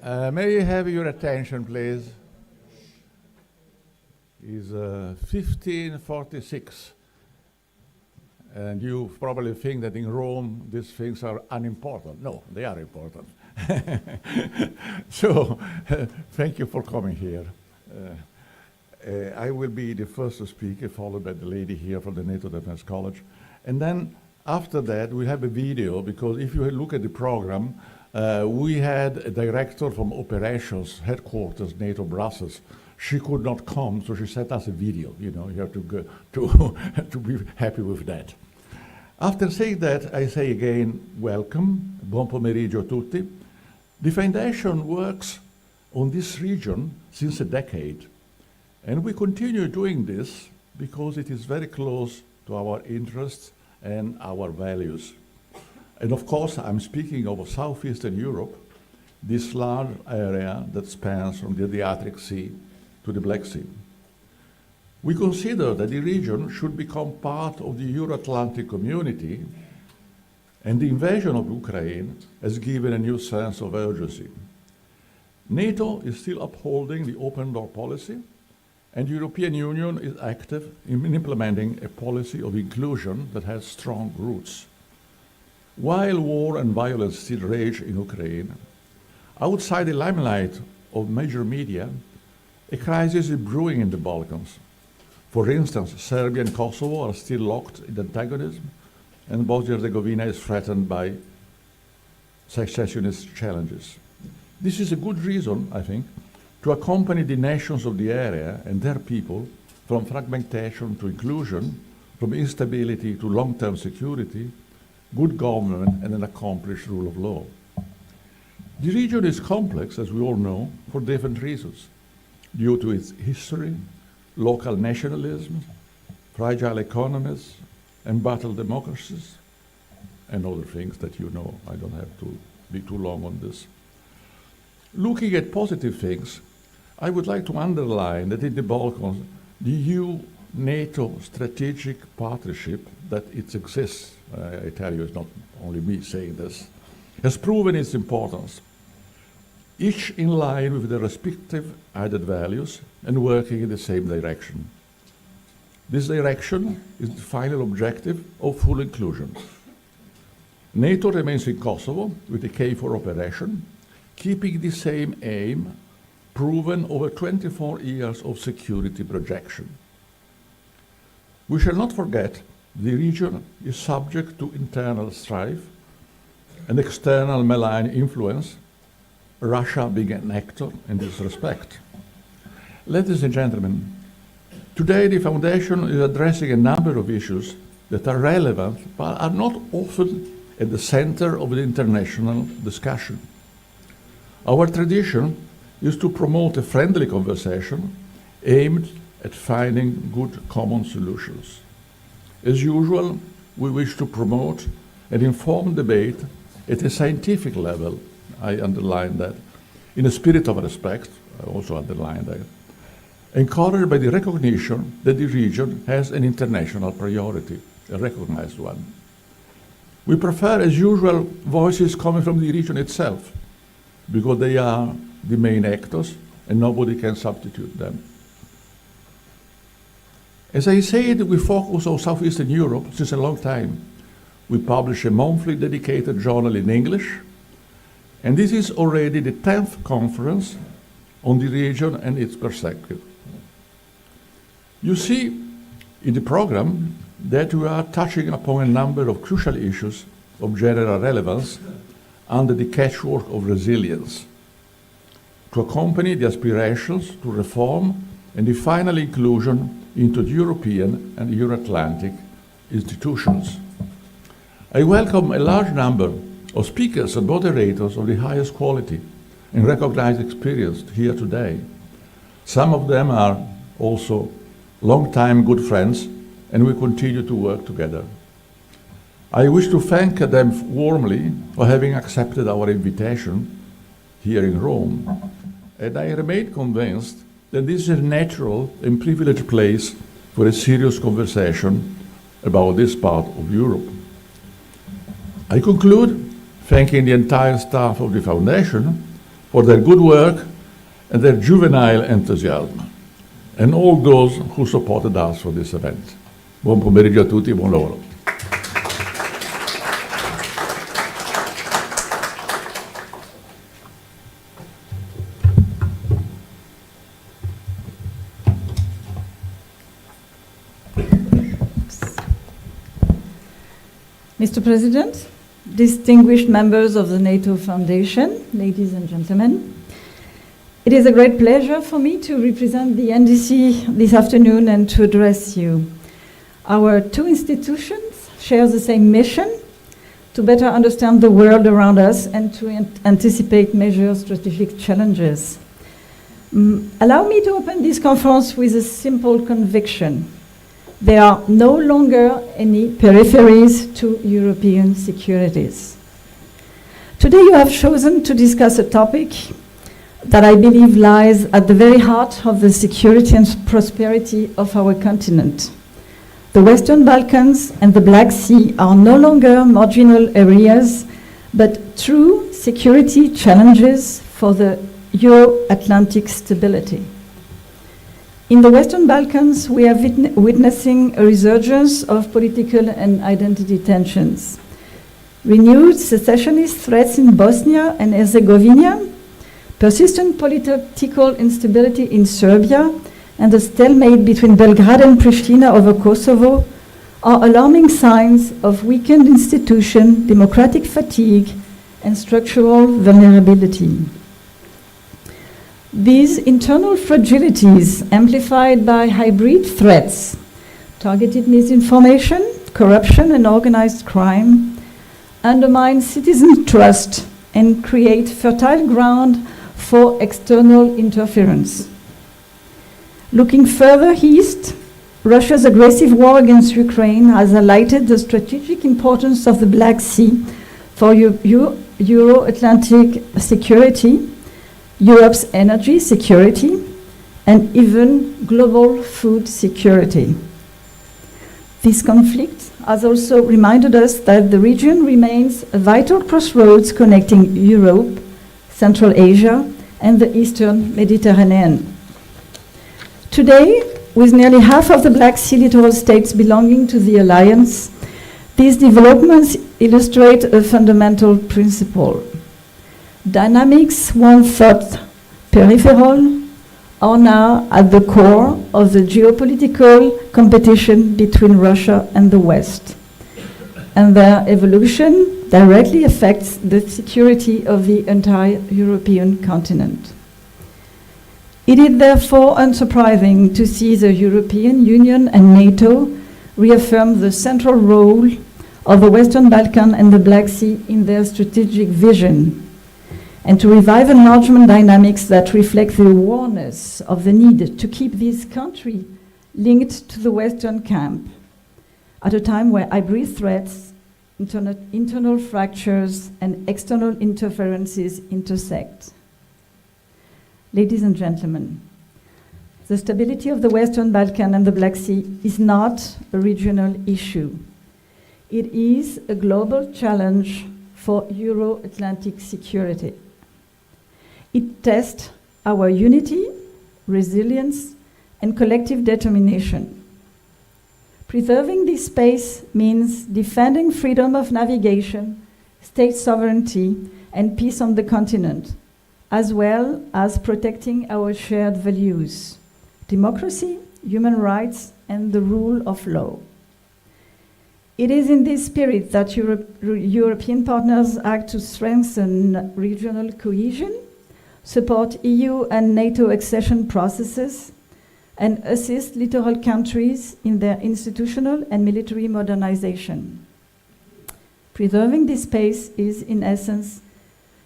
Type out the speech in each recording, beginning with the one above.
May I have your attention, please? It's 1546. And you probably think that in Rome these things are unimportant. No, they are important. So, thank you for coming here. I will be the first speaker, followed by the lady here from the NATO Defense College. And then after that, we have a video, because if you look at the program, we had a director from operations headquarters, NATO Brussels. She could not come, so she sent us a video. You know, you have to go to be happy with that. After saying that, I say again, welcome, buon pomeriggio a tutti. The Foundation works on this region since a decade, and we continue doing this because it is very close to our interests and our values. And of course, I'm speaking of Southeastern Europe, this large area that spans from the Adriatic Sea to the Black Sea. We consider that the region should become part of the euro-Atlantic community, and the invasion of Ukraine has given a new sense of urgency. NATO is still upholding the open door policy, and the European Union is active in implementing a policy of inclusion that has strong roots. While war and violence still rage in Ukraine, outside the limelight of major media, a crisis is brewing in the Balkans. For instance, Serbia and Kosovo are still locked in antagonism, and Bosnia-Herzegovina is threatened by secessionist challenges. This is a good reason, I think, to accompany the nations of the area and their people from fragmentation to inclusion, from instability to long-term security, good government, and an accomplished rule of law. The region is complex, as we all know, for different reasons, due to its history, local nationalism, fragile economies, embattled democracies, and other things that you know. I don't have to be too long on this. Looking at positive things, I would like to underline that in the Balkans, the EU-NATO strategic partnership, that it exists, I tell you, it's not only me saying this, has proven its importance, each in line with their respective added values and working in the same direction. This direction is the final objective of full inclusion. NATO remains in Kosovo with the KFOR operation, keeping the same aim proven over 24 years of security projection. We shall not forget the region is subject to internal strife and external malign influence, Russia being an actor in this respect. Ladies and gentlemen, today the Foundation is addressing a number of issues that are relevant but are not often at the center of the international discussion. Our tradition is to promote a friendly conversation aimed at finding good common solutions. As usual, we wish to promote an informed debate at a scientific level, I underline that, in a spirit of respect, I also underline that, encouraged by the recognition that the region has an international priority, a recognized one. We prefer, as usual, voices coming from the region itself, because they are the main actors and nobody can substitute them. As I said, we focus on Southeastern Europe since a long time. We publish a monthly dedicated journal in English, and this is already the 10th conference on the region and its perspective. You see in the program that we are touching upon a number of crucial issues of general relevance under the catchword of resilience, to accompany the aspirations to reform and the final inclusion into the European and Euro-Atlantic institutions. I welcome a large number of speakers and moderators of the highest quality and recognized experience here today. Some of them are also long-time good friends, and we continue to work together. I wish to thank them warmly for having accepted our invitation here in Rome, and I remain convinced that this is a natural and privileged place for a serious conversation about this part of Europe. I conclude thanking the entire staff of the Foundation for their good work and their juvenile enthusiasm, and all those who supported us for this event. Buon pomeriggio a tutti e buon lavoro. Mr. President, distinguished members of the NATO Foundation, ladies and gentlemen, it is a great pleasure for me to represent the NDC this afternoon and to address you. Our two institutions share the same mission: to better understand the world around us and to anticipate major strategic challenges. Allow me to open this conference with a simple conviction. There are no longer any peripheries to European securities. Today you have chosen to discuss a topic that I believe lies at the very heart of the security and prosperity of our continent. The Western Balkans and the Black Sea are no longer marginal areas, but true security challenges for the euro-Atlantic stability. In the Western Balkans, we are witnessing a resurgence of political and identity tensions. Renewed secessionist threats in Bosnia and Herzegovina, persistent political instability in Serbia, and a stalemate between Belgrade and Pristina over Kosovo are alarming signs of weakened institutions, democratic fatigue, and structural vulnerability. These internal fragilities, amplified by hybrid threats, targeted misinformation, corruption, and organized crime, undermine citizen trust and create fertile ground for external interference. Looking further east, Russia's aggressive war against Ukraine has highlighted the strategic importance of the Black Sea for Euro-Atlantic security, Europe's energy security, and even global food security. This conflict has also reminded us that the region remains a vital crossroads connecting Europe, Central Asia, and the Eastern Mediterranean. Today, with nearly half of the Black Sea littoral states belonging to the alliance, these developments illustrate a fundamental principle. Dynamics once thought peripheral are now at the core of the geopolitical competition between Russia and the West, and their evolution directly affects the security of the entire European continent. It is therefore unsurprising to see the European Union and NATO reaffirm the central role of the Western Balkans and the Black Sea in their strategic vision, and to revive enlargement dynamics that reflect the awareness of the need to keep this country linked to the Western camp at a time where hybrid threats, internal fractures, and external interferences intersect. Ladies and gentlemen, the stability of the Western Balkans and the Black Sea is not a regional issue. It is a global challenge for Euro-Atlantic security. It tests our unity, resilience, and collective determination. Preserving this space means defending freedom of navigation, state sovereignty, and peace on the continent, as well as protecting our shared values: democracy, human rights, and the rule of law. It is in this spirit that European partners act to strengthen regional cohesion, support EU and NATO accession processes, and assist littoral countries in their institutional and military modernization. Preserving this space is, in essence,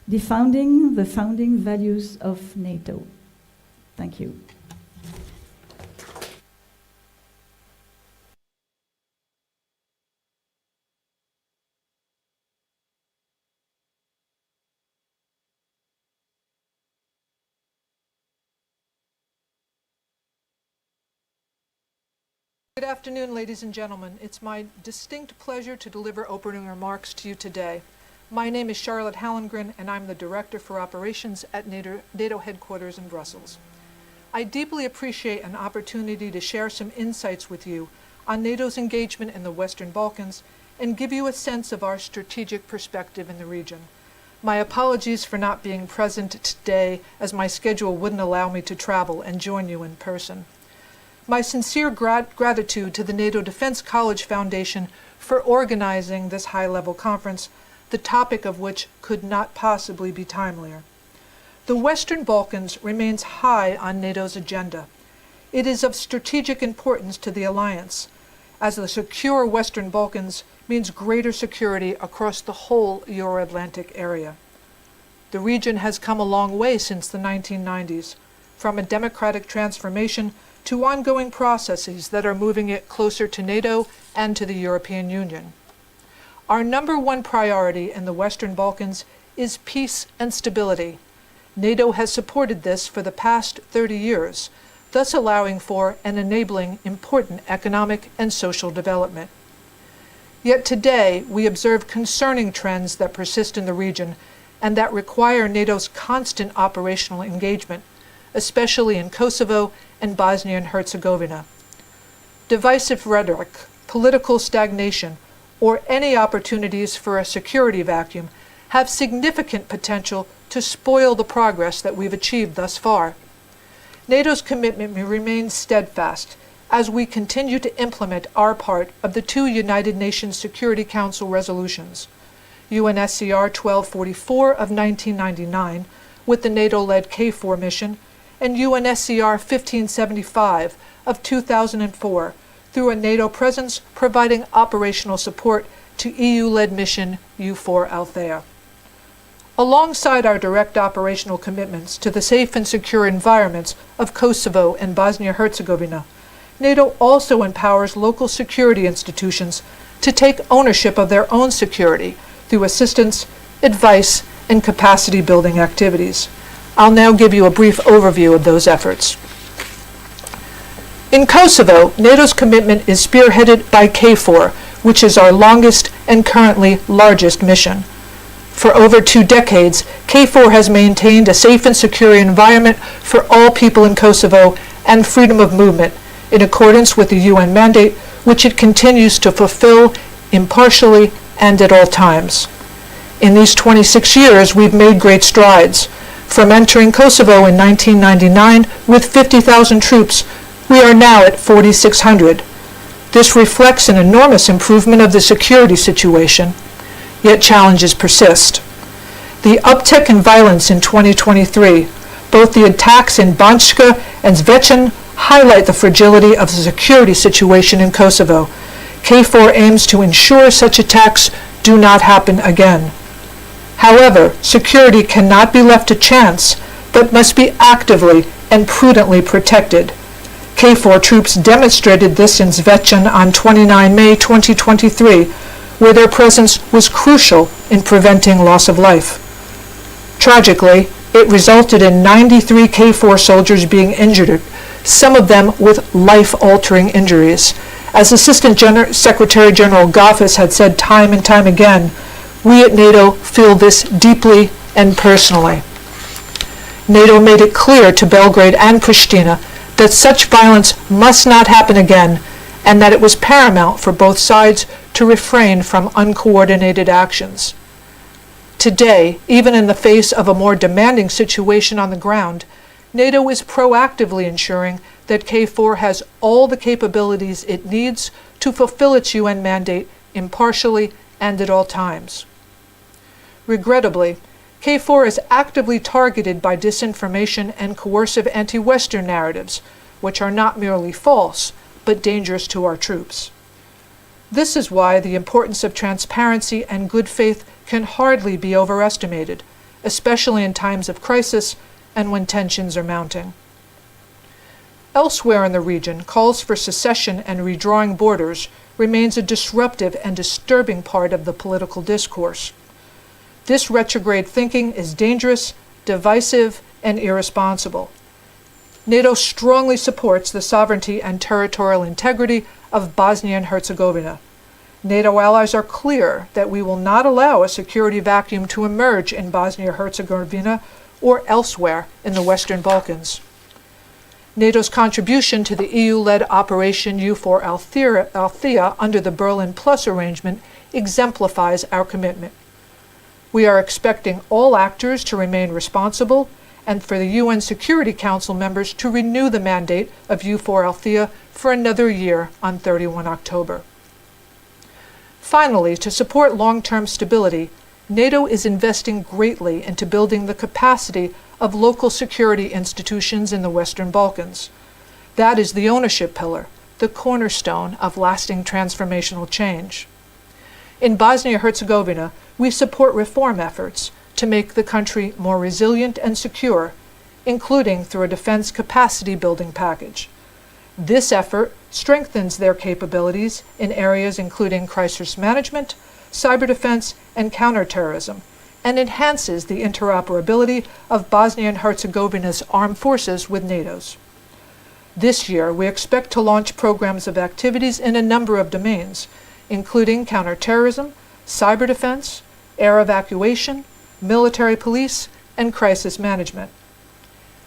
defending the founding values of NATO. Thank you. Good afternoon, ladies and gentlemen. It's my distinct pleasure to deliver opening remarks to you today. My name is Charlotte Hallengren, and I'm the Director for Operations at NATO headquarters in Brussels. I deeply appreciate an opportunity to share some insights with you on NATO's engagement in the Western Balkans and give you a sense of our strategic perspective in the region. My apologies for not being present today, as my schedule wouldn't allow me to travel and join you in person. My sincere gratitude to the NATO Defense College Foundation for organizing this high-level conference, the topic of which could not possibly be timelier. The Western Balkans remains high on NATO's agenda. It is of strategic importance to the alliance, as the secure Western Balkans means greater security across the whole Euro-Atlantic area. The region has come a long way since the 1990s, from a democratic transformation to ongoing processes that are moving it closer to NATO and to the European Union. Our number one priority in the Western Balkans is peace and stability. NATO has supported this for the past 30 years, thus allowing for and enabling important economic and social development. Yet today, we observe concerning trends that persist in the region and that require NATO's constant operational engagement, especially in Kosovo and Bosnia and Herzegovina. Divisive rhetoric, political stagnation, or any opportunities for a security vacuum have significant potential to spoil the progress that we've achieved thus far. NATO's commitment remains steadfast as we continue to implement our part of the two United Nations Security Council resolutions, UNSCR 1244 of 1999 with the NATO-led KFOR mission, and UNSCR 1575 of 2004 through a NATO presence providing operational support to EU-led mission EUFOR Althea. Alongside our direct operational commitments to the safe and secure environments of Kosovo and Bosnia-Herzegovina, NATO also empowers local security institutions to take ownership of their own security through assistance, advice, and capacity-building activities. I'll now give you a brief overview of those efforts. In Kosovo, NATO's commitment is spearheaded by KFOR, which is our longest and currently largest mission. For over 2 decades, KFOR has maintained a safe and secure environment for all people in Kosovo and freedom of movement, in accordance with the UN mandate, which it continues to fulfill impartially and at all times. In these 26 years, we've made great strides. From entering Kosovo in 1999 with 50,000 troops, we are now at 4,600. This reflects an enormous improvement of the security situation, yet challenges persist. The uptick in violence in 2023, both the attacks in Banjska and Zvečan, highlight the fragility of the security situation in Kosovo. KFOR aims to ensure such attacks do not happen again. However, security cannot be left to chance, but must be actively and prudently protected. KFOR troops demonstrated this in Zvečan on 29 May 2023, where their presence was crucial in preventing loss of life. Tragically, it resulted in 93 KFOR soldiers being injured, some of them with life-altering injuries. As Assistant Secretary General Goffis had said time and time again, we at NATO feel this deeply and personally. NATO made it clear to Belgrade and Pristina that such violence must not happen again, and that it was paramount for both sides to refrain from uncoordinated actions. Today, even in the face of a more demanding situation on the ground, NATO is proactively ensuring that KFOR has all the capabilities it needs to fulfill its UN mandate impartially and at all times. Regrettably, KFOR is actively targeted by disinformation and coercive anti-Western narratives, which are not merely false, but dangerous to our troops. This is why the importance of transparency and good faith can hardly be overestimated, especially in times of crisis and when tensions are mounting. Elsewhere in the region, calls for secession and redrawing borders remains a disruptive and disturbing part of the political discourse. This retrograde thinking is dangerous, divisive, and irresponsible. NATO strongly supports the sovereignty and territorial integrity of Bosnia and Herzegovina. NATO allies are clear that we will not allow a security vacuum to emerge in Bosnia-Herzegovina or elsewhere in the Western Balkans. NATO's contribution to the EU-led Operation EUFOR Althea under the Berlin Plus arrangement exemplifies our commitment. We are expecting all actors to remain responsible and for the UN Security Council members to renew the mandate of EUFOR Althea for another year on 31 October. Finally, to support long-term stability, NATO is investing greatly into building the capacity of local security institutions in the Western Balkans. That is the ownership pillar, the cornerstone of lasting transformational change. In Bosnia-Herzegovina, we support reform efforts to make the country more resilient and secure, including through a defense capacity building package. This effort strengthens their capabilities in areas including crisis management, cyber defense, and counterterrorism, and enhances the interoperability of Bosnia and Herzegovina's armed forces with NATO's. This year, we expect to launch programs of activities in a number of domains, including counterterrorism, cyber defense, air evacuation, military police, and crisis management.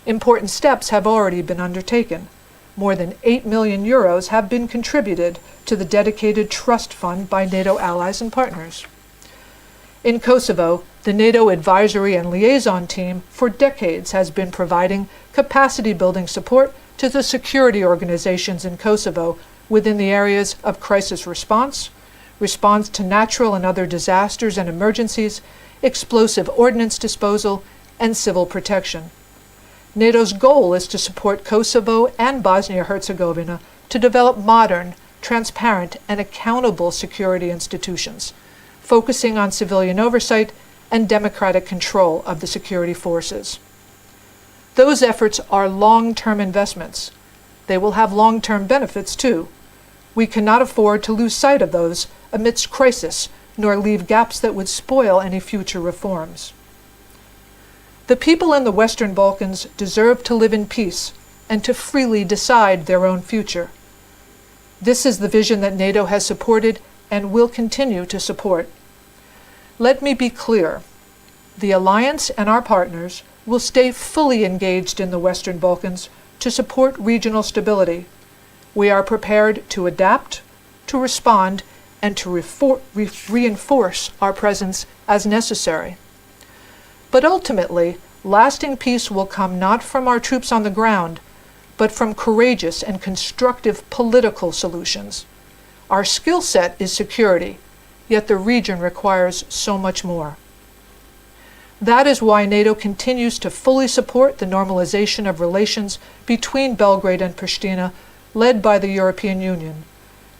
Important steps have already been undertaken. More than 8 million euros have been contributed to the dedicated trust fund by NATO allies and partners. In Kosovo, the NATO Advisory and Liaison Team for decades has been providing capacity-building support to the security organizations in Kosovo within the areas of crisis response, response to natural and other disasters and emergencies, explosive ordnance disposal, and civil protection. NATO's goal is to support Kosovo and Bosnia-Herzegovina to develop modern, transparent, and accountable security institutions, focusing on civilian oversight and democratic control of the security forces. Those efforts are long-term investments. They will have long-term benefits, too. We cannot afford to lose sight of those amidst crisis, nor leave gaps that would spoil any future reforms. The people in the Western Balkans deserve to live in peace and to freely decide their own future. This is the vision that NATO has supported and will continue to support. Let me be clear. The Alliance and our partners will stay fully engaged in the Western Balkans to support regional stability. We are prepared to adapt, to respond, and to reinforce our presence as necessary. But ultimately, lasting peace will come not from our troops on the ground, but from courageous and constructive political solutions. Our skill set is security, yet the region requires so much more. That is why NATO continues to fully support the normalization of relations between Belgrade and Pristina, led by the European Union.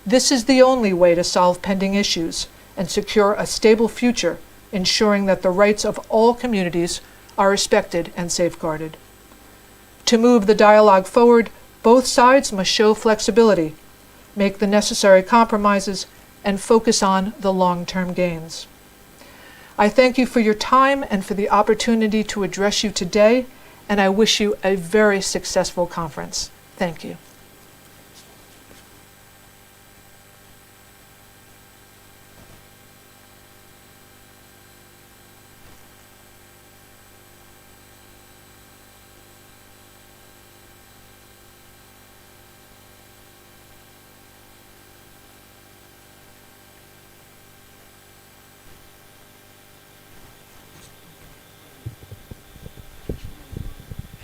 This is the only way to solve pending issues and secure a stable future, ensuring that the rights of all communities are respected and safeguarded. To move the dialogue forward, both sides must show flexibility, make the necessary compromises, and focus on the long-term gains. I thank you for your time and for the opportunity to address you today, and I wish you a very successful conference. Thank you.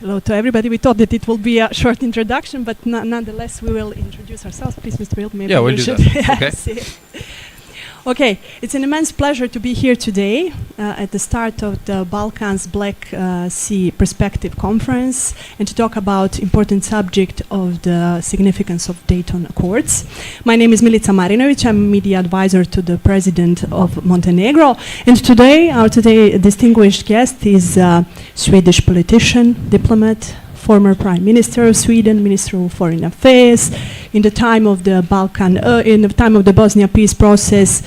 Hello to everybody. We thought that it will be a short introduction, but nonetheless, we will introduce ourselves. Please, Mr. Bill, maybe we'll you do should. that. Okay, it's an immense pleasure to be here today at the start of the Balkans Black Sea Perspective Conference and to talk about important subject of the significance of Dayton Accords. My name is Milica Marinovic. I'm media advisor to the President of Montenegro. And today, our distinguished guest is a Swedish politician, diplomat, former Prime Minister of Sweden, Minister of Foreign Affairs. In the time of the Bosnia peace process,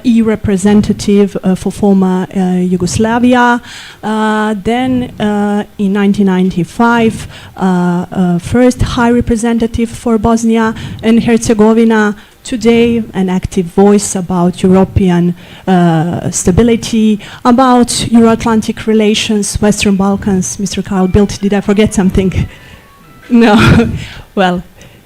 EU representative for former Yugoslavia. Then in 1995, first High Representative for Bosnia and Herzegovina today an active voice about European stability, about Euro-Atlantic relations, Western Balkans. Mr. Carl Bildt, did I forget something? No. Well,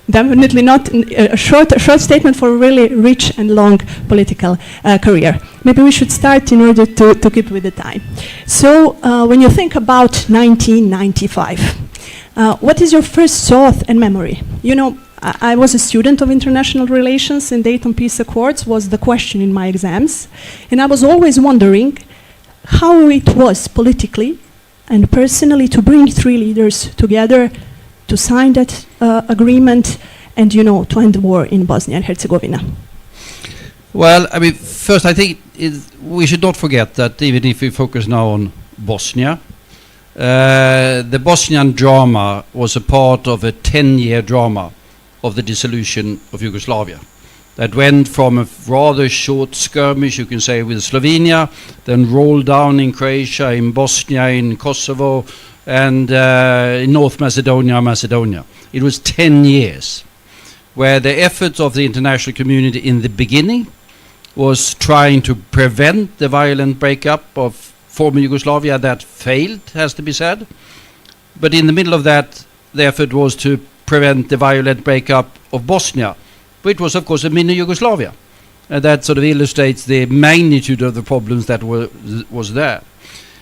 definitely not a short statement for a really rich and long political career. Maybe we should start in order to keep with the time. So when you think about 1995, what is your first thought and memory? You know, I was a student of international relations, and Dayton Peace Accords was the question in my exams. And I was always wondering how it was politically and personally to bring three leaders together to sign that agreement and, you know, to end the war in Bosnia and Herzegovina. Well, I mean, first I think we should not forget that even if we focus now on Bosnia, the Bosnian drama was a part of a 10-year drama of the dissolution of Yugoslavia. That went from a rather short skirmish, you can say, with Slovenia, then rolled down in Croatia, in Bosnia, in Kosovo, and in North Macedonia. It was 10 years where the efforts of the international community in the beginning was trying to prevent the violent breakup of former Yugoslavia. That failed, has to be said. But in the middle of that, the effort was to prevent the violent breakup of Bosnia, which was, of course, a mini Yugoslavia. And that sort of illustrates the magnitude of the problems that was there.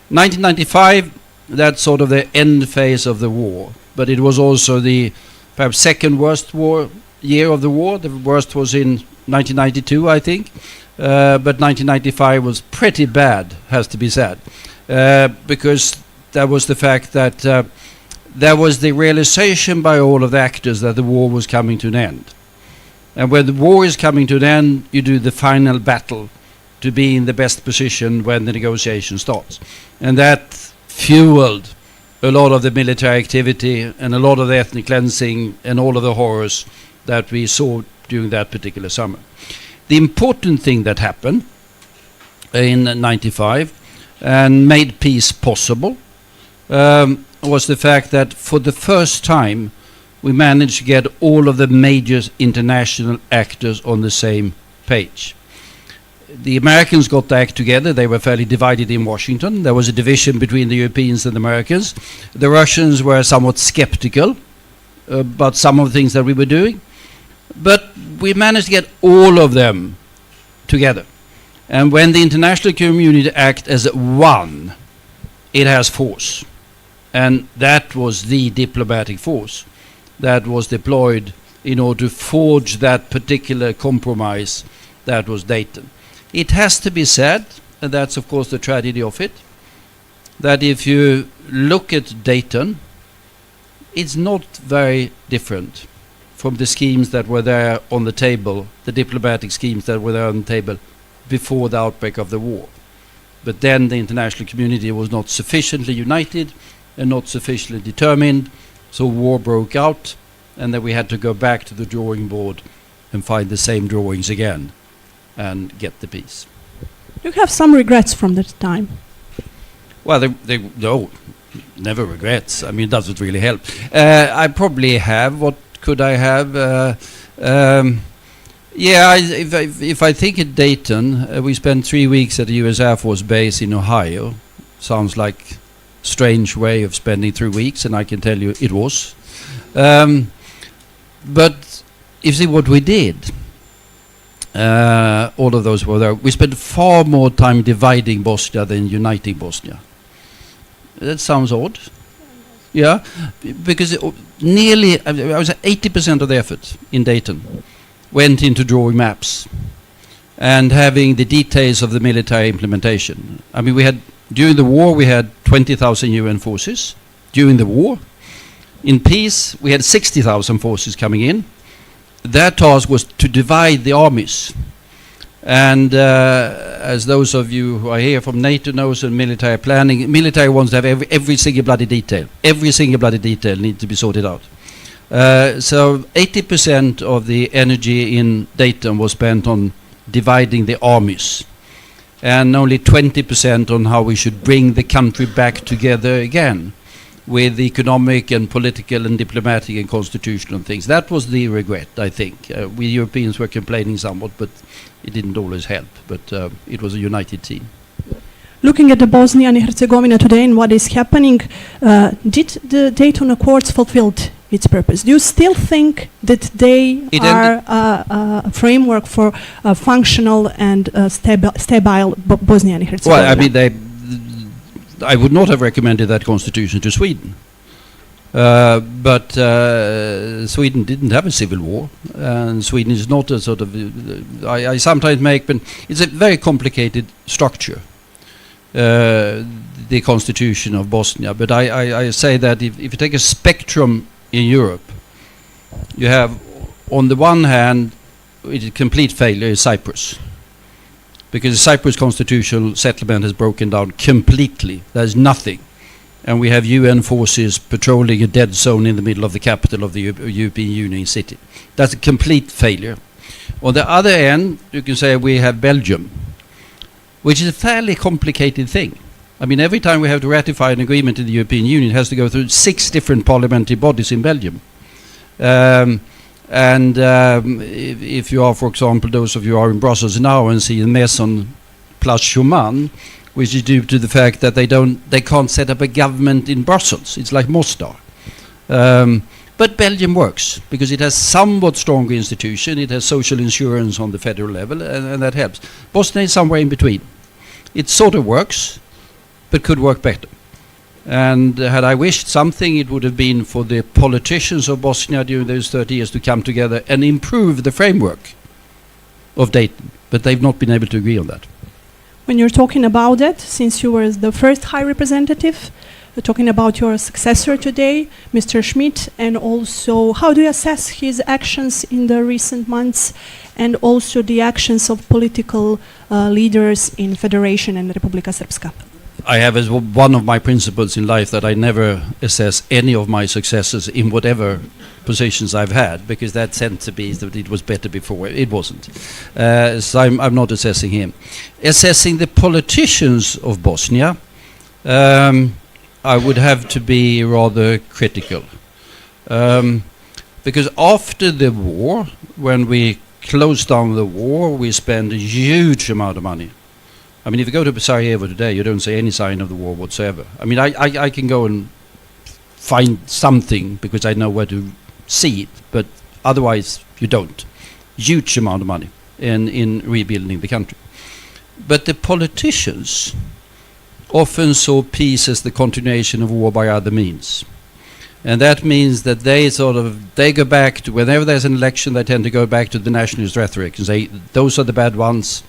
1995, that's sort of the end phase of the war, but it was also the perhaps second worst year of the war. The worst was in 1992, I think, but 1995 was pretty bad, has to be said, because that was the fact that there was the realization by all of the actors that the war was coming to an end. And when the war is coming to an end, you do the final battle to be in the best position when the negotiation starts. And that fueled a lot of the military activity and a lot of the ethnic cleansing and all of the horrors that we saw during that particular summer. The important thing that happened in 95 and made peace possible was the fact that for the first time we managed to get all of the major international actors on the same page. The Americans got the act together. They were fairly divided in Washington. There was a division between the Europeans and the Americans. The Russians were somewhat skeptical about some of the things that we were doing. But we managed to get all of them together. And when the international community acts as one, it has force. And that was the diplomatic force that was deployed in order to forge that particular compromise that was Dayton. It has to be said, and that's of course the tragedy of it, that if you look at Dayton, it's not very different from the schemes that were there on the table, the diplomatic schemes that were there on the table before the outbreak of the war. But then the international community was not sufficiently united and not sufficiently determined, so war broke out, and then we had to go back to the drawing board and find the same drawings again and get the peace. You have some regrets from that time? Well, no, never regrets. I mean, it doesn't really help. I probably have. What could I have? Yeah, if I think at Dayton, we spent 3 weeks at the U.S. Air Force Base in Ohio. Sounds like a strange way of spending 3 weeks, and I can tell you it was. But you see what we did. All of those were there. We spent far more time dividing Bosnia than uniting Bosnia. That sounds odd. Yeah, because nearly, I was at 80% of the effort in Dayton went into drawing maps and having the details of the military implementation. I mean, we had, during the war, we had 20,000 UN forces during the war. In peace, we had 60,000 forces coming in. Their task was to divide the armies. And as those of you who are here from NATO knows and military planning, military wants to have every single bloody detail. Every single bloody detail needs to be sorted out. So 80% of the energy in Dayton was spent on dividing the armies, and only 20% on how we should bring the country back together again. with economic and political and diplomatic and constitutional things. That was the regret, I think. We Europeans were complaining somewhat, but it didn't always help. But it was a united team. Looking at the Bosnia and Herzegovina today and what is happening, did the Dayton Accords fulfilled its purpose? Do you still think that they are a framework for a functional and stable Bosnia and Herzegovina? Well, I mean, I would not have recommended that constitution to Sweden. But Sweden didn't have a civil war, and Sweden is not a sort of... I sometimes make... But it's a very complicated structure, the constitution of Bosnia. But I say that if you take a spectrum in Europe, you have, on the one hand, it's a complete failure is Cyprus. Because the Cyprus constitutional settlement has broken down completely. There's nothing. And we have UN forces patrolling a dead zone in the middle of the capital of the European Union city. That's a complete failure. On the other end, you can say we have Belgium, which is a fairly complicated thing. I mean, every time we have to ratify an agreement in the European Union, it has to go through 6 different parliamentary bodies in Belgium. If you are, for example, those of you who are in Brussels now and see the Maison Place Schumann, which is due to the fact that they can't set up a government in Brussels. It's like Mostar. But Belgium works because it has somewhat stronger institution. It has social insurance on the federal level, and that helps. Bosnia is somewhere in between. It sort of works, but could work better. And had I wished something, it would have been for the politicians of Bosnia during those 30 years to come together and improve the framework of Dayton. But they've not been able to agree on that. When you're talking about that, since you were the first High Representative, talking about your successor today, Mr. Schmidt, and also how do you assess his actions in the recent months and also the actions of political leaders in Federation and Republika Srpska? I have as one of my principles in life that I never assess any of my successors in whatever positions I've had, because that tends to be that it was better before. It wasn't. So I'm not assessing him. Assessing the politicians of Bosnia, I would have to be rather critical. Because after the war, when we closed down the war, we spent a huge amount of money. I mean, if you go to Sarajevo today, you don't see any sign of the war whatsoever. I mean, I can go and find something because I know where to see it, but otherwise you don't. Huge amount of money in rebuilding the country. But the politicians often saw peace as the continuation of war by other means. And that means that they go back to, whenever there's an election, they tend to go back to the nationalist rhetoric and say, those are the bad ones,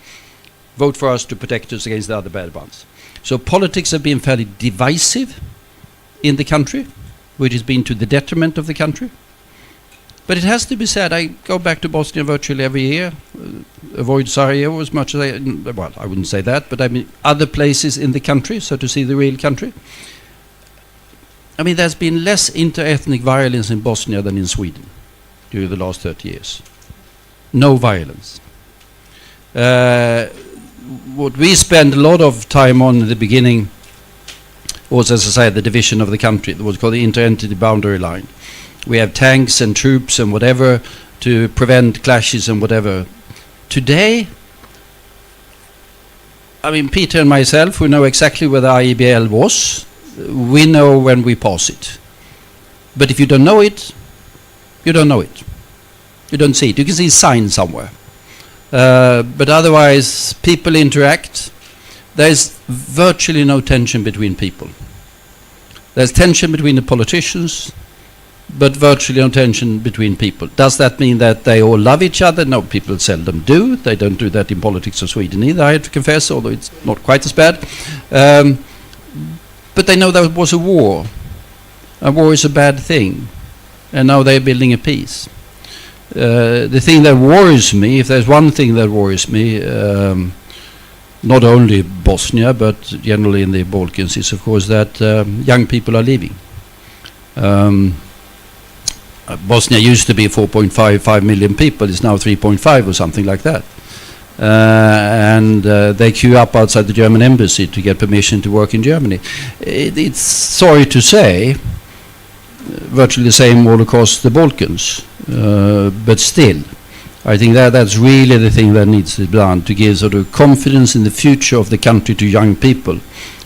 vote for us to protect us against the other bad ones. So politics have been fairly divisive in the country, which has been to the detriment of the country. But it has to be said, I go back to Bosnia virtually every year, avoid Sarajevo as much as I wouldn't say that, but I mean other places in the country, so to see the real country. I mean, there's been less inter-ethnic violence in Bosnia than in Sweden during the last 30 years. No violence. What we spent a lot of time on in the beginning was, as I say, the division of the country, what's called the inter-entity boundary line. We have tanks and troops and whatever to prevent clashes and whatever. Today, I mean, Peter and myself, who know exactly where the IEBL was, we know when we pass it. But if you don't know it, you don't know it. You don't see it. You can see signs somewhere. But otherwise, people interact. There's virtually no tension between people. There's tension between the politicians, but virtually no tension between people. Does that mean that they all love each other? No, people seldom do. They don't do that in politics of Sweden either, I have to confess, although it's not quite as bad. But they know there was a war. A war is a bad thing. And now they're building a peace. The thing that worries me, if there's one thing that worries me, not only Bosnia, but generally in the Balkans, is of course that young people are leaving. Bosnia used to be 4.5 million people. It's now 3.5 or something like that. And they queue up outside the German embassy to get permission to work in Germany. It's sorry to say, virtually the same all across the Balkans. But still, I think that's really the thing that needs to be done, to give sort of confidence in the future of the country to young people,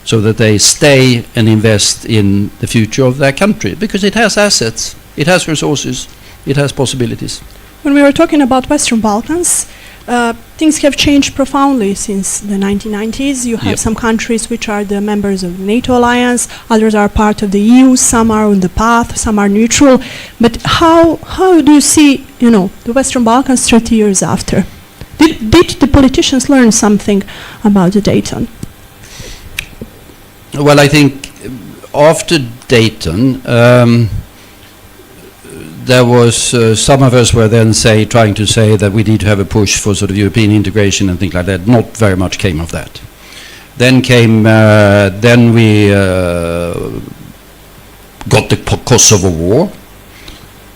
so that they stay and invest in the future of their country, because it has assets, it has resources, it has possibilities. When we were talking about Western Balkans, things have changed profoundly since the 1990s. You have Yep. some countries which are the members of the NATO alliance, others are part of the EU, some are on the path, some are neutral. But how do you see, the Western Balkans 30 years after? Did the politicians learn something about the Dayton? Well, I think after Dayton, there was some of us were then trying to say that we need to have a push for sort of European integration and things like that. Not very much came of that. Then we got the Kosovo War,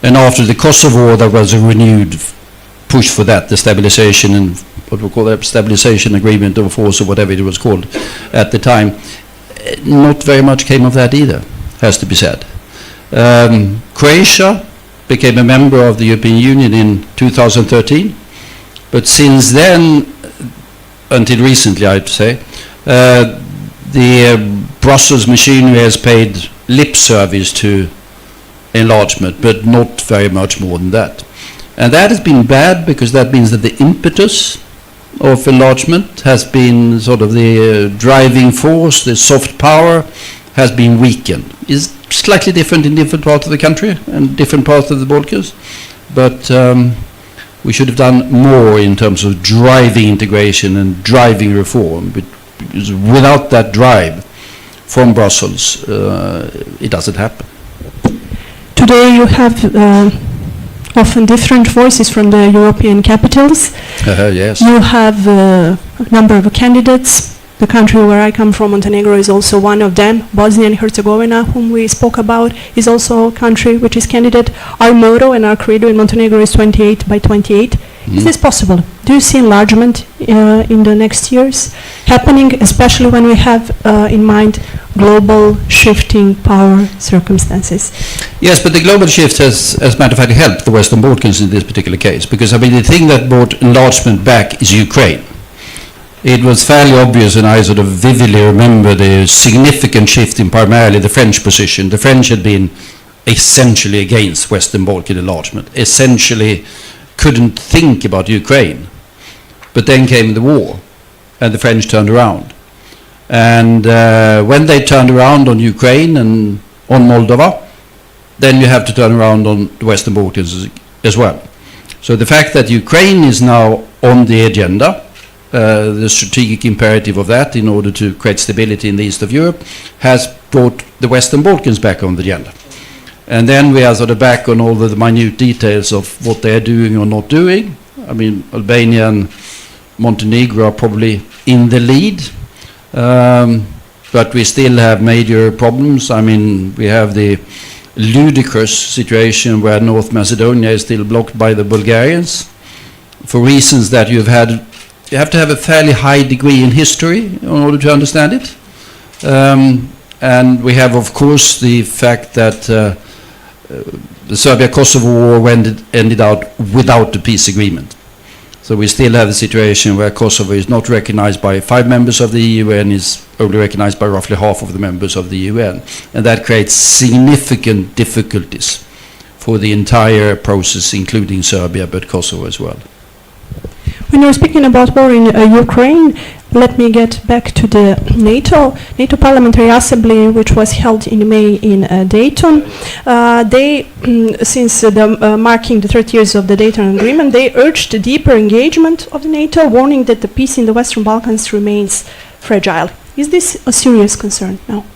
and after the Kosovo War, there was a renewed push for that, the stabilization and what we call the stabilization agreement of force, or whatever it was called at the time. Not very much came of that either, has to be said. Croatia became a member of the European Union in 2013, but since then, until recently, I'd say, the Brussels machinery has paid lip service to enlargement, but not very much more than that. And that has been bad, because that means that the impetus of enlargement has been sort of the driving force, the soft power has been weakened. It's slightly different in different parts of the country and different parts of the Balkans, but we should have done more in terms of driving integration and driving reform. Because without that drive from Brussels, it doesn't happen. Today you have often different voices from the European capitals. Yes. You have a number of candidates. The country where I come from, Montenegro, is also one of them. Bosnia and Herzegovina, whom we spoke about, is also a country which is candidate. Our motto and our credo in Montenegro is 28 by 28. Is this possible? Do you see enlargement in the next years happening, especially when we have in mind global shifting power circumstances? Yes, but the global shift has, as a matter of fact, helped the Western Balkans in this particular case, because the thing that brought enlargement back is Ukraine. It was fairly obvious, and I sort of vividly remember the significant shift in primarily the French position. The French had been essentially against Western Balkan enlargement, essentially couldn't think about Ukraine. But then came the war, and the French turned around. And when they turned around on Ukraine and on Moldova, then you have to turn around on the Western Balkans as well. So the fact that Ukraine is now on the agenda, the strategic imperative of that in order to create stability in the east of Europe, has brought the Western Balkans back on the agenda. And then we are sort of back on all of the minute details of what they are doing or not doing. Albania and Montenegro are probably in the lead, but we still have major problems. We have the ludicrous situation where North Macedonia is still blocked by the Bulgarians for reasons that you have to have a fairly high degree in history in order to understand it. And we have, of course, the fact that the Serbia-Kosovo war ended out without a peace agreement. So we still have a situation where Kosovo is not recognized by 5 members of the UN, is only recognized by roughly half of the members of the UN. And that creates significant difficulties for the entire process, including Serbia, but Kosovo as well. When you're speaking about war in Ukraine, let me get back to the NATO Parliamentary Assembly, which was held in May in Dayton. They, since marking the 30 years of the Dayton Agreement, they urged a deeper engagement of the NATO, warning that the peace in the Western Balkans remains fragile. Is this a serious concern now?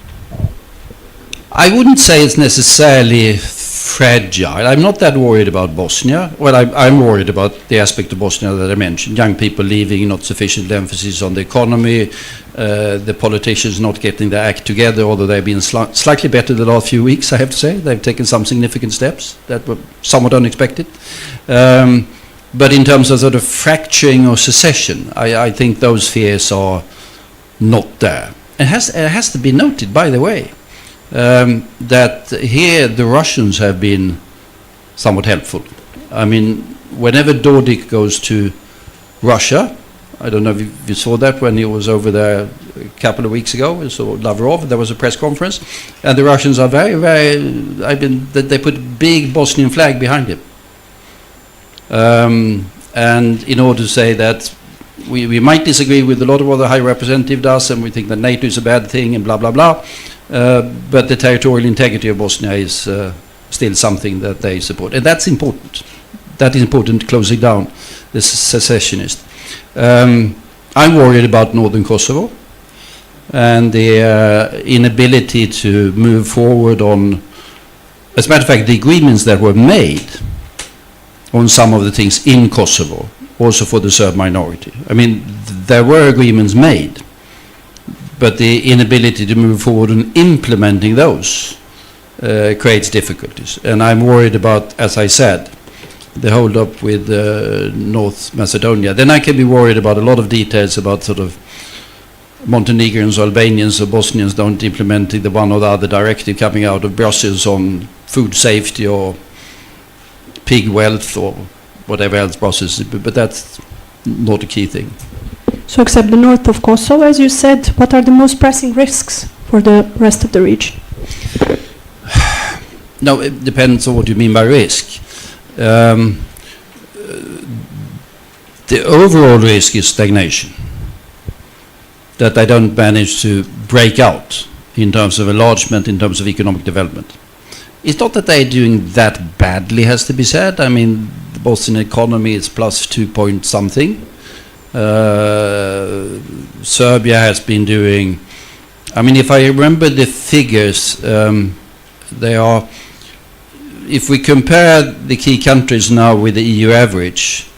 I wouldn't say it's necessarily fragile. I'm not that worried about Bosnia. Well, I'm worried about the aspect of Bosnia that I mentioned. Young people leaving, not sufficient emphasis on the economy, the politicians not getting their act together, although they've been slightly better the last few weeks, I have to say. They've taken some significant steps that were somewhat unexpected. But in terms of sort of fracturing or secession, I think those fears are not there. It has to be noted, by the way, that here the Russians have been somewhat helpful. I mean, whenever Dodik goes to Russia, I don't know if you saw that when he was over there a couple of weeks ago. We saw Lavrov. There was a press conference, and the Russians are very, very. They put a big Bosnian flag behind him, and in order to say that we might disagree with a lot of what the High Representative does, and we think that NATO is a bad thing, and blah blah blah. But the territorial integrity of Bosnia is still something that they support, and that's important. That is important, closing down the secessionist. I'm worried about northern Kosovo and the inability to move forward on, as a matter of fact, the agreements that were made on some of the things in Kosovo, also for the Serb minority. I mean, there were agreements made, but the inability to move forward on implementing those creates difficulties. And I'm worried about, as I said, the hold up with North Macedonia. Then I can be worried about a lot of details about sort of Montenegrins, Albanians, or Bosnians don't implement the one or the other directive coming out of Brussels on food safety or pig wealth or whatever else Brussels, but that's not a key thing. So except the north of Kosovo, as you said, what are the most pressing risks for the rest of the region? No, it depends on what you mean by risk. The overall risk is stagnation, that they don't manage to break out in terms of enlargement, in terms of economic development. It's not that they're doing that badly, has to be said. I mean, the Bosnian economy is plus 2 point something. Serbia has been doing, I mean, if I remember the figures, they are, if we compare the key countries now with the EU average,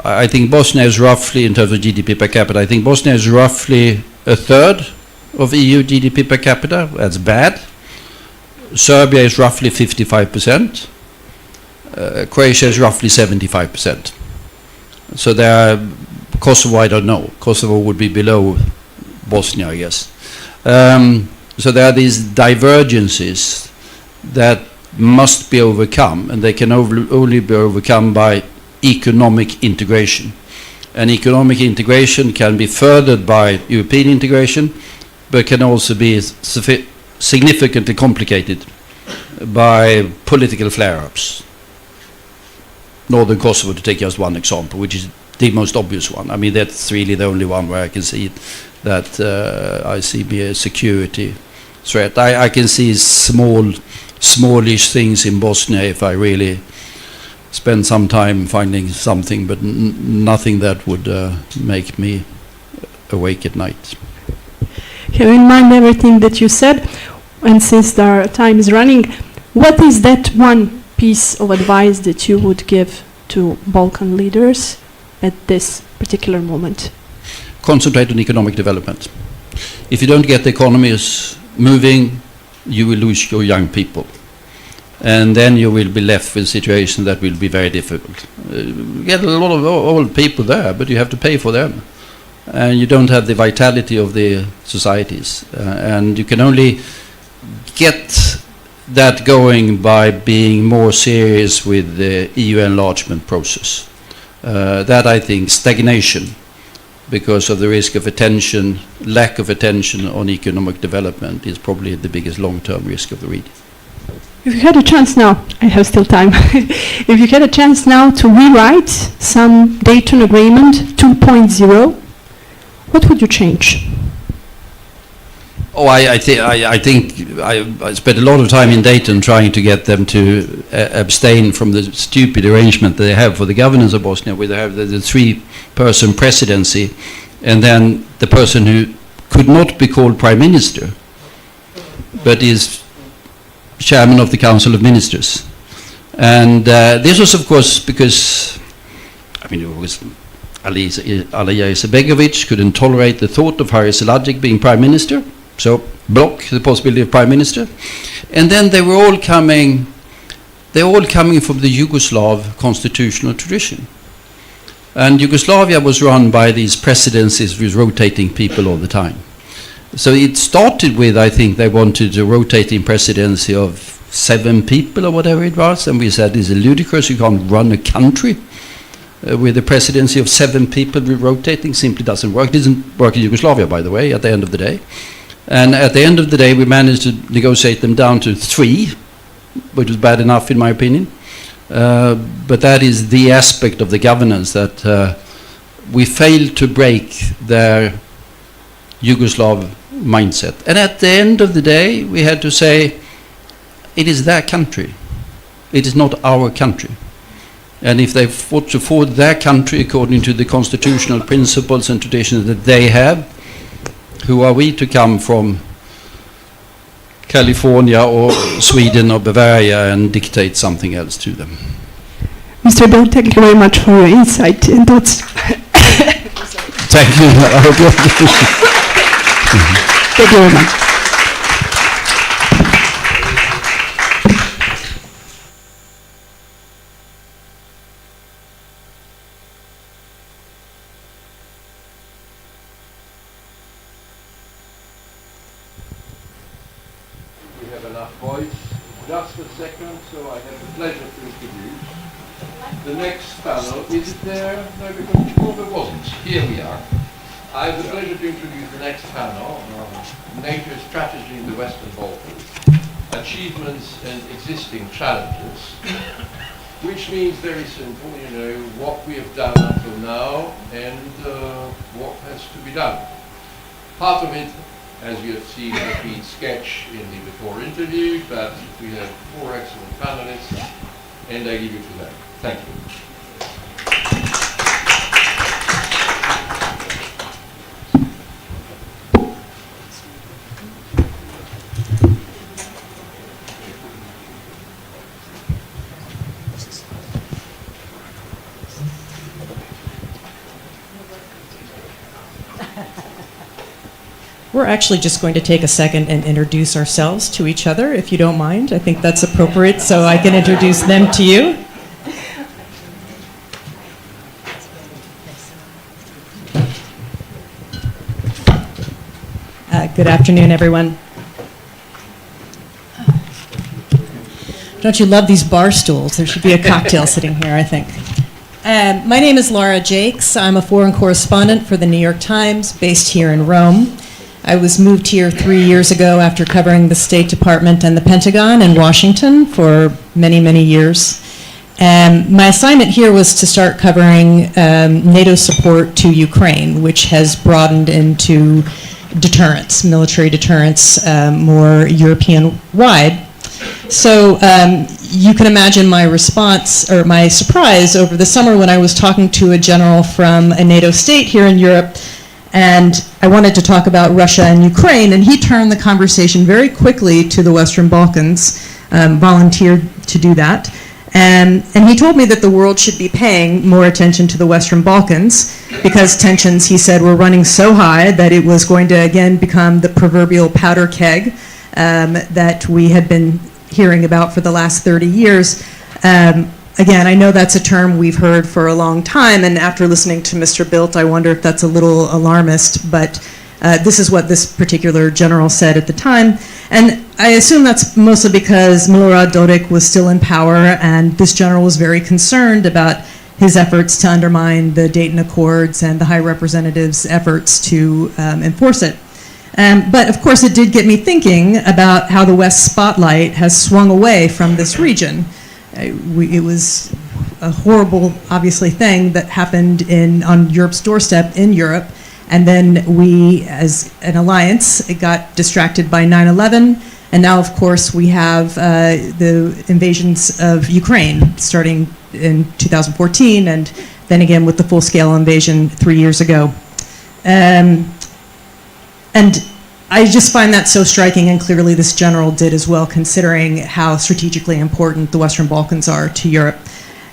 I think Bosnia is roughly, in terms of GDP per capita, I think Bosnia is roughly a third of EU GDP per capita. That's bad. Serbia is roughly 55%. Croatia is roughly 75%. So there are, Kosovo, I don't know. Kosovo would be below Bosnia, I guess. So there are these divergences that must be overcome, and they can only be overcome by economic integration. And economic integration can be furthered by European integration, but can also be significantly complicated by political flare-ups. Northern Kosovo, to take just one example, which is the most obvious one. I mean, that's really the only one where I can see that I see be a security threat. I can see smallish things in Bosnia if I really spend some time finding something, but nothing that would make me awake at night. Have in mind everything that you said, and since our time is running, what is that one piece of advice that you would give to Balkan leaders at this particular moment? Concentrate on economic development. If you don't get the economies moving, you will lose your young people. And then you will be left with a situation that will be very difficult. You get a lot of old people there, but you have to pay for them. And you don't have the vitality of the societies. And you can only get that going by being more serious with the EU enlargement process. That, I think, stagnation, because of the risk of attention, lack of attention on economic development, is probably the biggest long-term risk of the region. If you had a chance now, I have still time, if you had a chance now to rewrite some Dayton Agreement 2.0, what would you change? Oh, I think I spent a lot of time in Dayton trying to get them to abstain from the stupid arrangement that they have for the governance of Bosnia, where they have the three-person presidency, and then the person who could not be called prime minister, but is chairman of the Council of Ministers. And this was, of course, because, I mean, it was Alija Izetbegovic couldn't tolerate the thought of Haris Elagic being prime minister, so block the possibility of prime minister. And then they were all coming from the Yugoslav constitutional tradition. And Yugoslavia was run by these presidencies with rotating people all the time. So it started with, I think they wanted a rotating presidency of 7 people or whatever it was, and we said this is ludicrous, you can't run a country with a presidency of 7 people rotating, simply doesn't work. It doesn't work in Yugoslavia, by the way, at the end of the day. And at the end of the day, we managed to negotiate them down to 3, which was bad enough in my opinion. But that is the aspect of the governance that we failed to break their Yugoslav mindset. And at the end of the day, we had to say, it is their country. It is not our country. And if they fought to forward their country according to the constitutional principles and traditions that they have, who are we to come from California or Sweden or Bavaria and dictate something else to them? Mr. Bill, thank you very much for your insight and thoughts. Thank you. Thank you very much. We have enough voice. Just a second, so I have the pleasure to introduce the next panel. Is it there? No, because before it wasn't. Here we are. I have the pleasure to introduce the next panel on NATO strategy in the Western Balkans, achievements and existing challenges, which means very simple, you know, what we have done until now and what has to be done. Part of it, as you have seen, has been sketched in the before interview, but we have 4 excellent panelists, and I give you to them. Thank you. We're actually just going to take a second and introduce ourselves to each other, if you don't mind. I think that's appropriate, so I can introduce them to you. Good afternoon, everyone. Don't you love these bar stools? There should be a cocktail sitting here, I think. My name is Laura Jakes. I'm a foreign correspondent for the New York Times, based here in Rome. I was moved here 3 years ago after covering the State Department and the Pentagon in Washington for many, many years. My assignment here was to start covering NATO support to Ukraine, which has broadened into deterrence, military deterrence, more European-wide. So you can imagine my response, or my surprise over the summer when I was talking to a general from a NATO state here in Europe, and I wanted to talk about Russia and Ukraine, and he turned the conversation very quickly to the Western Balkans, volunteered to do that. And he told me that the world should be paying more attention to the Western Balkans because tensions, he said, were running so high that it was going to again become the proverbial powder keg that we had been hearing about for the last 30 years. Again, I know that's a term we've heard for a long time, and after listening to Mr. Bildt, I wonder if that's a little alarmist, but this is what this particular general said at the time. And I assume that's mostly because Milorad Dodik was still in power, and this general was very concerned about his efforts to undermine the Dayton Accords and the High Representative's efforts to enforce it. But of course, it did get me thinking about how the West spotlight has swung away from this region. It was a horrible, obviously, thing that happened on Europe's doorstep in Europe. And then we, as an alliance, it got distracted by 9/11. And now, of course, we have the invasions of Ukraine starting in 2014, and then again with the full-scale invasion 3 years ago. And I just find that so striking, and clearly this general did as well, considering how strategically important the Western Balkans are to Europe.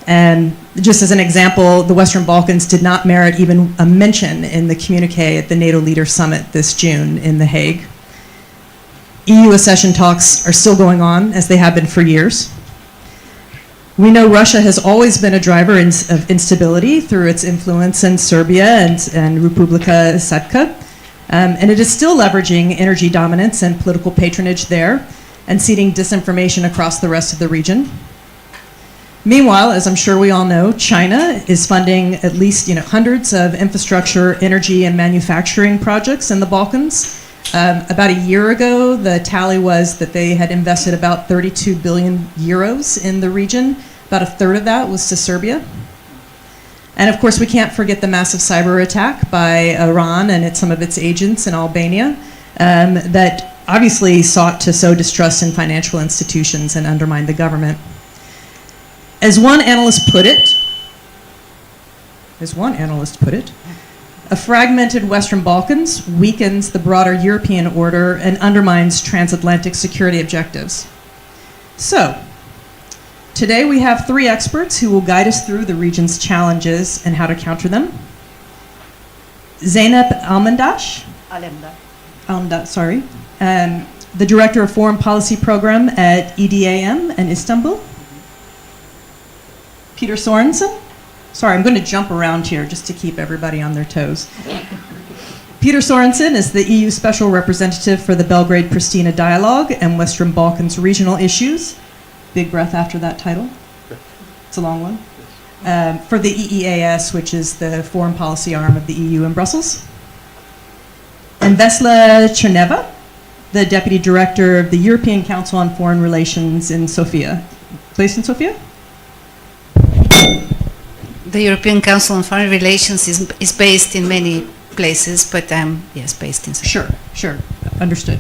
And just as an example, the Western Balkans did not merit even a mention in the communique at the NATO Leaders Summit this June in The Hague. EU accession talks are still going on, as they have been for years. We know Russia has always been a driver of instability through its influence in Serbia and Republika Srpska. And it is still leveraging energy dominance and political patronage there and seeding disinformation across the rest of the region. Meanwhile, as I'm sure we all know, China is funding at least hundreds of infrastructure, energy, and manufacturing projects in the Balkans. About a year ago, the tally was that they had invested about 32 billion euros in the region. About a third of that was to Serbia. And of course, we can't forget the massive cyber attack by Iran and some of its agents in Albania that obviously sought to sow distrust in financial institutions and undermine the government. As one analyst put it, a fragmented Western Balkans weakens the broader European order and undermines transatlantic security objectives. So, today we have three experts who will guide us through the region's challenges and how to counter them. Zeynep Alemdar, sorry, the Director of Foreign Policy Program at EDAM in Istanbul. Peter Sorensen. Sorry, I'm going to jump around here just to keep everybody on their toes. Peter Sorensen is the EU Special Representative for the Belgrade-Pristina Dialogue and Western Balkans Regional Issues. Big breath after that title. It's a long one. For the EEAS, which is the foreign policy arm of the EU in Brussels. And Vesla Cherneva, the Deputy Director of the European Council on Foreign Relations in Sofia. Based in Sofia? The European Council on Foreign Relations is based in many places, but yes, based in Sofia. Sure, understood.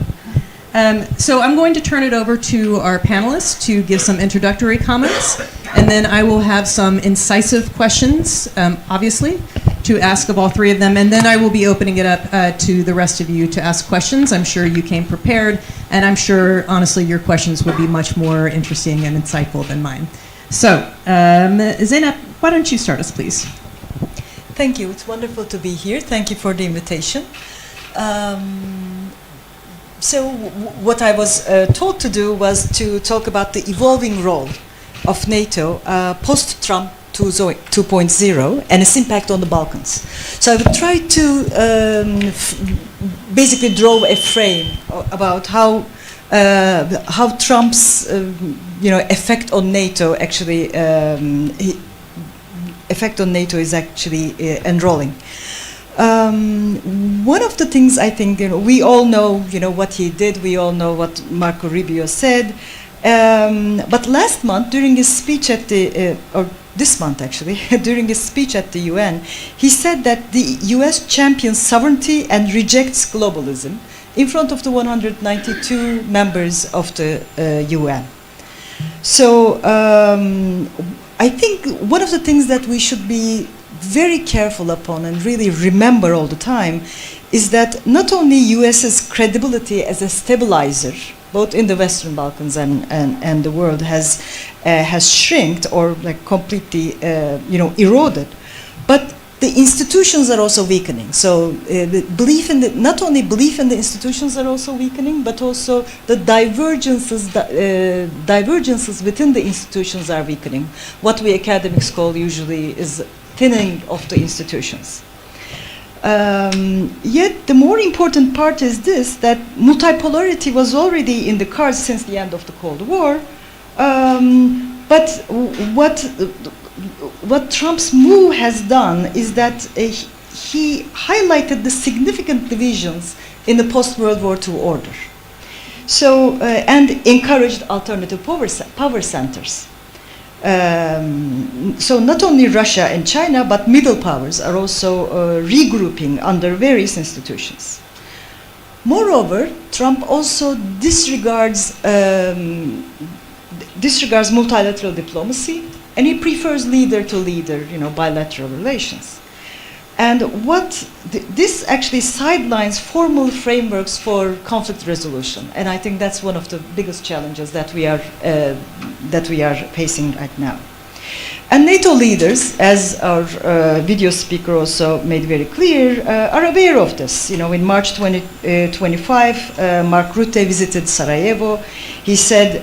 So I'm going to turn it over to our panelists to give some introductory comments, and then I will have some incisive questions, obviously, to ask of all three of them, and then I will be opening it up to the rest of you to ask questions. I'm sure you came prepared, and I'm sure, honestly, your questions will be much more interesting and insightful than mine. So, Zeynep, why don't you start us, please? Thank you. It's wonderful to be here. Thank you for the invitation. What I was told to do was to talk about the evolving role of NATO post-Trump 2.0 and its impact on the Balkans. So I will try to basically draw a frame about how Trump's effect on NATO actually is actually enrolling. One of the things I think we all know what he did. We all know what Marco Rubio said. But last month, during his speech at or this month actually, during his speech at the UN, he said that the US champions sovereignty and rejects globalism in front of the 192 members of the UN. So I think one of the things that we should be very careful upon and really remember all the time is that not only US's credibility as a stabilizer, both in the Western Balkans and the world, has shrinked or like completely eroded, but the institutions are also weakening. So the belief in not only belief in the institutions are also weakening, but also the divergences within the institutions are weakening. What we academics call usually is thinning of the institutions. Yet the more important part is this, that multipolarity was already in the cards since the end of the Cold War, but what Trump's move has done is that he highlighted the significant divisions in the post-World War II order. So, and encouraged alternative power centers. So not only Russia and China, but middle powers are also regrouping under various institutions. Moreover, Trump also disregards multilateral diplomacy, and he prefers leader-to-leader, bilateral relations. And this actually sidelines formal frameworks for conflict resolution, and I think that's one of the biggest challenges that we are facing right now. And NATO leaders, as our video speaker also made very clear, are aware of this. You know, in March 2025, Mark Rutte visited Sarajevo. He said,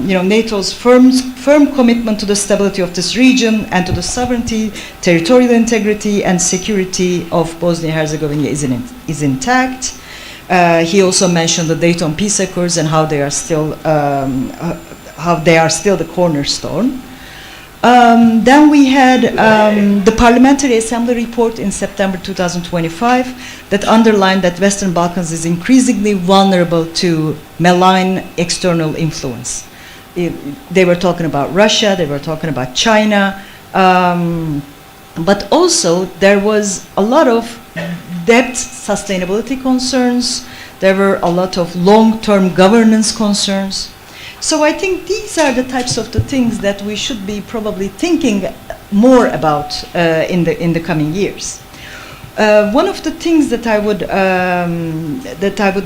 you know, NATO's firm commitment to the stability of this region and to the sovereignty, territorial integrity, and security of Bosnia-Herzegovina is intact. He also mentioned the Dayton peace accords and how they are still the cornerstone. Then we had the Parliamentary Assembly report in September 2025 that underlined that Western Balkans is increasingly vulnerable to malign external influence. They were talking about Russia, they were talking about China, but also there was a lot of debt sustainability concerns, there were a lot of long-term governance concerns. So I think these are the types of the things that we should be probably thinking more about in the coming years. One of the things that I would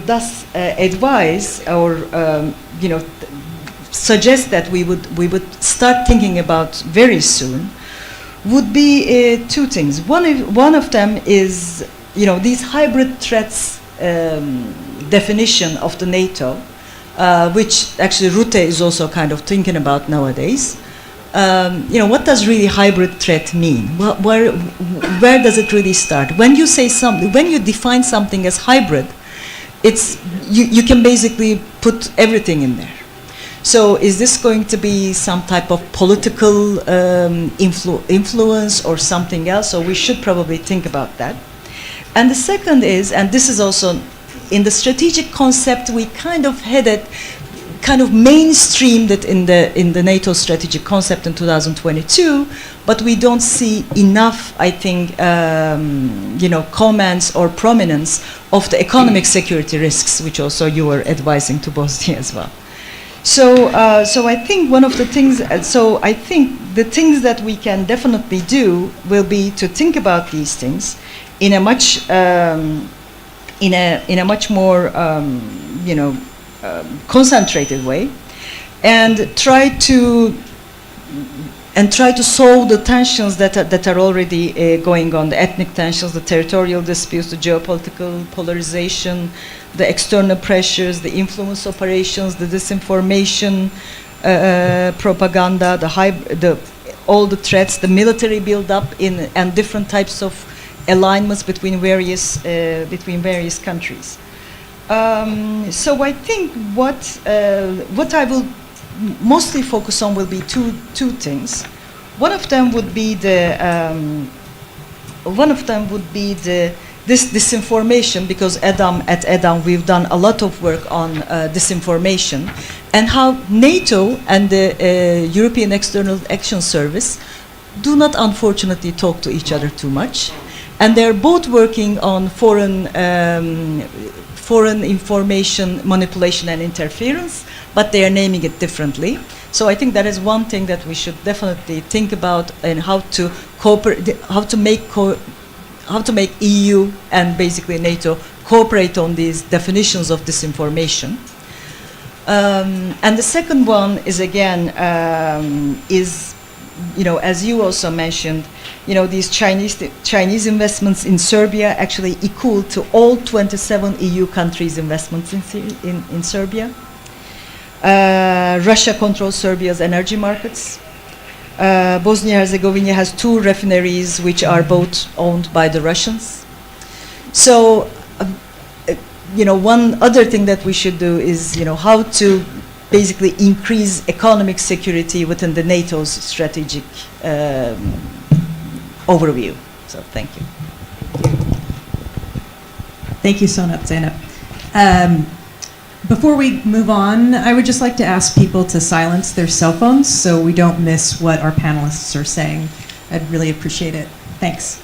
thus advise or you know, suggest that we would start thinking about very soon would be two things. One of them is, you know, these hybrid threats definition of the NATO. Which actually Rutte is also kind of thinking about nowadays. You know, what does really hybrid threat mean? Where does it really start? When you say something, when you define something as hybrid, it's you can basically put everything in there. So is this going to be some type of political influence or something else? So we should probably think about that. And the second is, and this is also in the strategic concept, we kind of had it kind of mainstreamed it in the NATO strategic concept in 2022, but we don't see enough, I think, you know, comments or prominence of the economic security risks, which also you were advising to Bosnia as well. So, so I think one of the things, so I think the things that we can definitely do will be to think about these things in a much in a much more you know, concentrated way, and try to solve the tensions that are already going on, the ethnic tensions, the territorial disputes, the geopolitical polarization, the external pressures, the influence operations, the disinformation, propaganda, all the threats, the military build-up and different types of alignments between various countries. So I think what I will mostly focus on will be two things. One of them would be this disinformation, because at EDAM we've done a lot of work on disinformation and how NATO and the European External Action Service do not unfortunately talk to each other too much. And they're both working on foreign information manipulation and interference, but they are naming it differently. So I think that is one thing that we should definitely think about, and how to cooperate, how to make EU and basically NATO cooperate on these definitions of disinformation. And the second one is again you know, as you also mentioned, you know, these Chinese investments in Serbia actually equal to all 27 EU countries' investments in Serbia. Russia controls Serbia's energy markets. Bosnia-Herzegovina has 2 refineries which are both owned by the Russians. So, you know, one other thing that we should do is, you know, how to basically increase economic security within the NATO's strategic overview. So thank you. Thank you, Sonat Zeynep. Before we move on, I would just like to ask people to silence their cell phones so we don't miss what our panelists are saying. I'd really appreciate it. Thanks.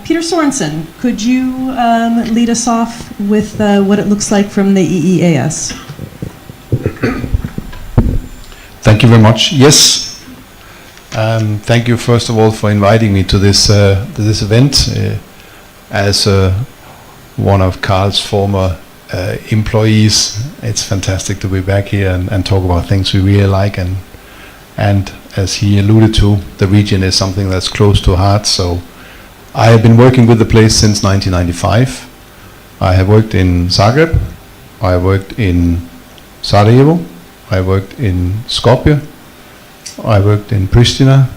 Peter Sorensen, could you lead us off with what it looks like from the EEAS? Thank you very much. Yes. Thank you first of all for inviting me to this event. As one of Carl's former employees, it's fantastic to be back here and talk about things we really like and as he alluded to, the region is something that's close to heart. So I have been working with the place since 1995. I have worked in Zagreb, I worked in Sarajevo, I worked in Skopje, I worked in Pristina,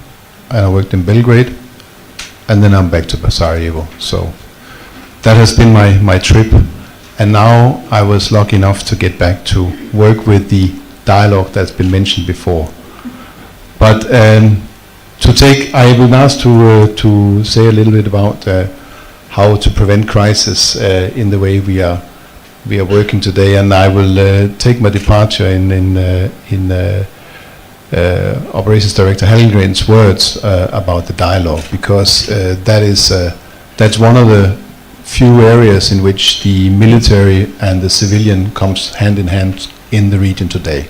and I worked in Belgrade, and then I'm back to Sarajevo. So that has been my trip. And now I was lucky enough to get back to work with the dialogue that's been mentioned before. But I will ask to say a little bit about how to prevent crisis in the way we are working today, and I will take my departure in Operations Director Hellengren's words about the dialogue, because that's one of the few areas in which the military and the civilian comes hand in hand in the region today.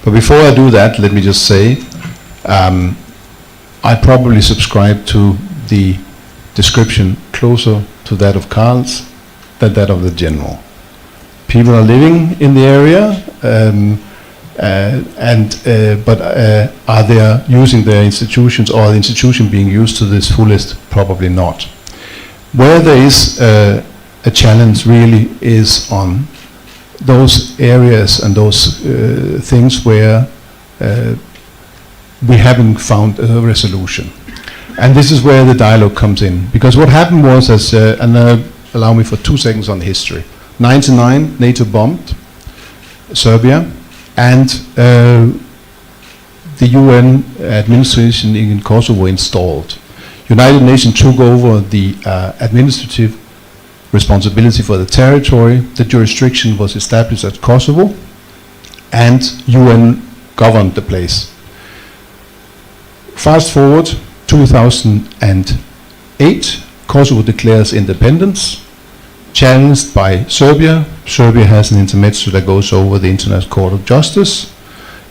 But before I do that, let me just say I probably subscribe to the description closer to that of Karl's than that of the general. People are living in the area, but are they using their institutions, or the institution being used to this fullest? Probably not. Where there is a challenge really is on those areas and those things where we haven't found a resolution. And this is where the dialogue comes in. Because what happened was, allow me for 2 seconds on history. 1999, NATO bombed Serbia, and the UN administration in Kosovo installed. United Nations took over the administrative responsibility for the territory. The jurisdiction was established at Kosovo, and UN governed the place. Fast forward 2008, Kosovo declares independence, challenged by Serbia. Serbia has an intermezzo that goes over the International Court of Justice.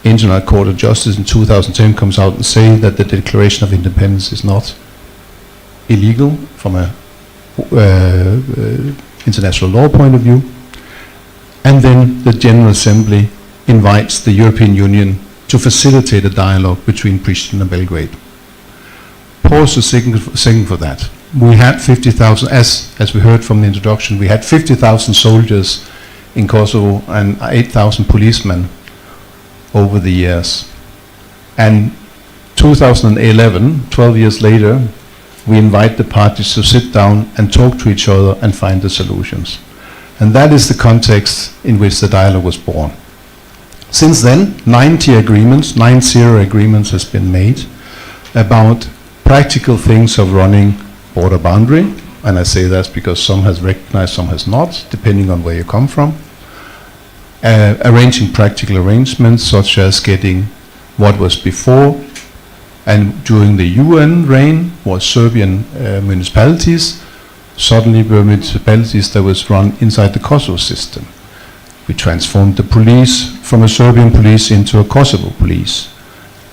International Court of Justice in 2010 comes out and says that the Declaration of Independence is not illegal from a international law point of view. And then the General Assembly invites the European Union to facilitate a dialogue between Pristina and Belgrade. Pause a second for that. We had 50,000, as we heard from the introduction, we had 50,000 soldiers in Kosovo and 8,000 policemen over the years. And 2011, 12 years later, we invite the parties to sit down and talk to each other and find the solutions. And that is the context in which the dialogue was born. Since then, 90 agreements has been made about practical things of running border boundary, and I say that's because some has recognized, some has not, depending on where you come from. Arranging practical arrangements, such as getting what was before and during the UN reign was Serbian municipalities. Suddenly were municipalities that was run inside the Kosovo system. We transformed the police from a Serbian police into a Kosovo police.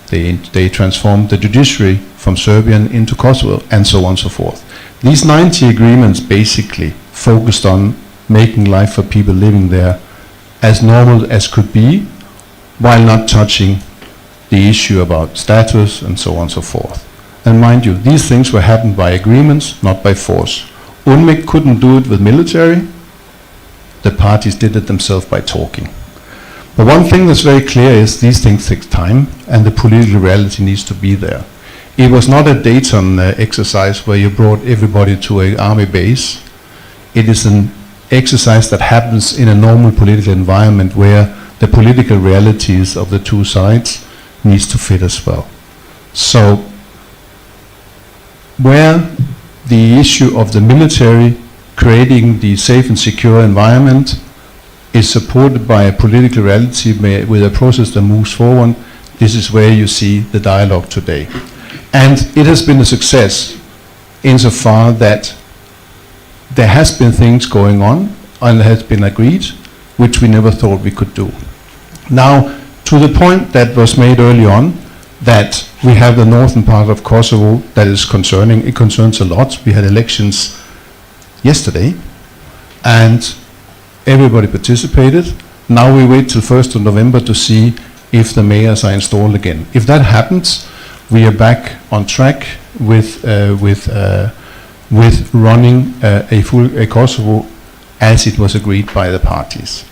They transformed the judiciary from Serbian into Kosovo, and so on and so forth. These 90 agreements basically focused on making life for people living there as normal as could be, while not touching the issue about status and so on and so forth. And mind you, these things were happened by agreements, not by force. UNMIK couldn't do it with military. The parties did it themselves by talking. But one thing that's very clear is these things take time, and the political reality needs to be there. It was not a Dayton exercise where you brought everybody to an army base. It is an exercise that happens in a normal political environment where the political realities of the two sides needs to fit as well. So where the issue of the military creating the safe and secure environment is supported by a political reality with a process that moves forward, this is where you see the dialogue today. And it has been a success insofar that there has been things going on and has been agreed which we never thought we could do. Now, to the point that was made early on, that we have the northern part of Kosovo that is concerning, it concerns a lot. We had elections yesterday and everybody participated. Now we wait till 1st of November to see if the mayors are installed again. If that happens, we are back on track with running a Kosovo as it was agreed by the parties.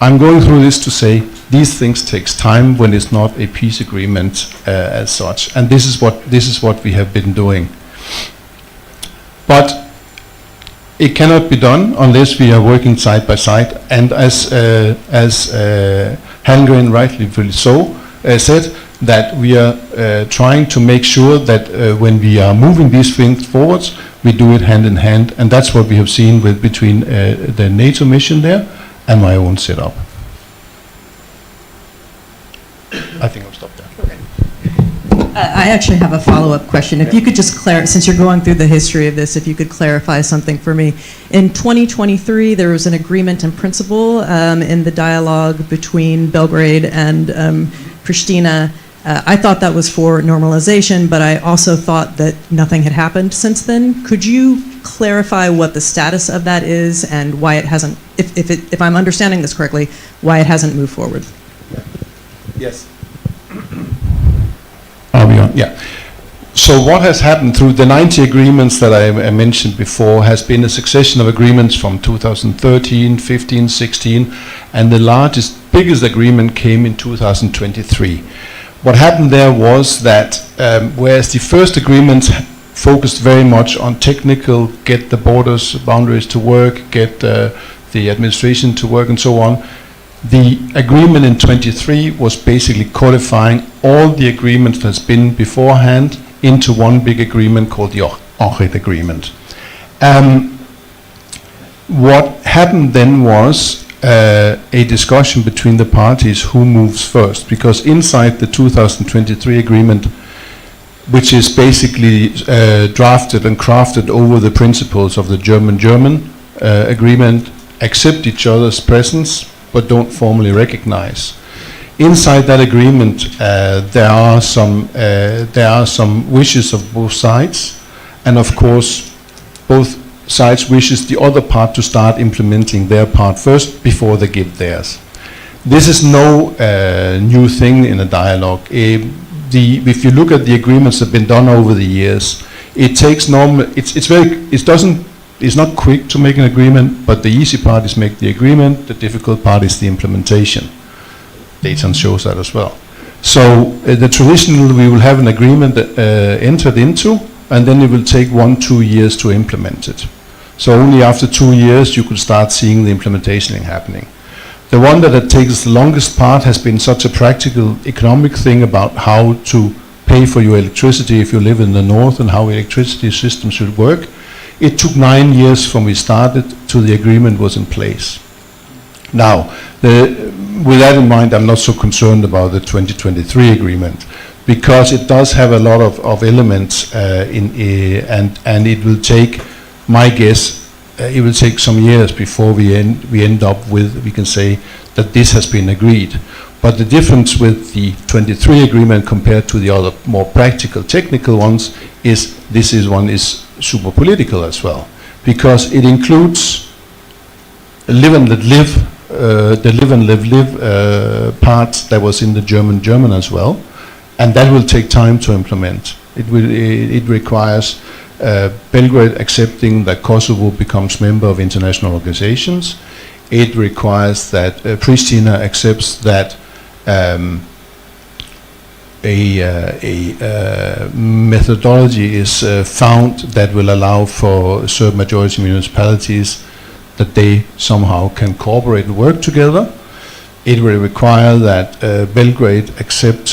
I'm going through this to say these things takes time when it's not a peace agreement as such, and this is what we have been doing. But it cannot be done unless we are working side by side, and as Hallengren rightly so said, that we are trying to make sure that when we are moving these things forwards, we do it hand in hand, and that's what we have seen between the NATO mission there and my own setup. I think I'll stop there. I actually have a follow-up question. If you could just since you're going through the history of this, if you could clarify something for me. In 2023, there was an agreement in principle in the dialogue between Belgrade and Pristina. I thought that was for normalization, but I also thought that nothing had happened since then. Could you clarify what the status of that is and why it hasn't, if I'm understanding this correctly, why it hasn't moved forward? Yes. Are we on? Yeah. So what has happened through the 90 agreements that I mentioned before has been a succession of agreements from 2013, 15, 16, and the biggest agreement came in 2023. What happened there was that whereas the first agreements focused very much on technical, get the boundaries to work, get the administration to work and so on, the agreement in 23 was basically codifying all the agreements that's been beforehand into one big agreement called the Ohrid Agreement. What happened then was a discussion between the parties who moves first, because inside the 2023 agreement, which is basically drafted and crafted over the principles of the German agreement, accept each other's presence but don't formally recognize. Inside that agreement, there are some wishes of both sides, and of course, both sides wishes the other part to start implementing their part first before they give theirs. This is no new thing in a dialogue. If you look at the agreements that have been done over the years, it takes it's not quick to make an agreement, but the easy part is make the agreement, the difficult part is the implementation. Dayton shows that as well. So the traditional, we will have an agreement entered into, and then it will take 1-2 years to implement it. So only after 2 years you could start seeing the implementation happening. The one that takes the longest part has been such a practical economic thing about how to pay for your electricity if you live in the north and how electricity systems should work. It took 9 years from we started to the agreement was in place. Now, with that in mind, I'm not so concerned about the 2023 agreement, because it does have a lot of elements and it will take, my guess, it will take some years before we end up with, we can say that this has been agreed. But the difference with the 23 agreement compared to the other more practical, technical ones is this one is super political as well, because it includes live and let live, the live and live part that was in the German as well, and that will take time to implement. It requires Belgrade accepting that Kosovo becomes member of international organizations. It requires that Pristina accepts that a methodology is found that will allow for Serb majority municipalities that they somehow can cooperate and work together. It will require that Belgrade accept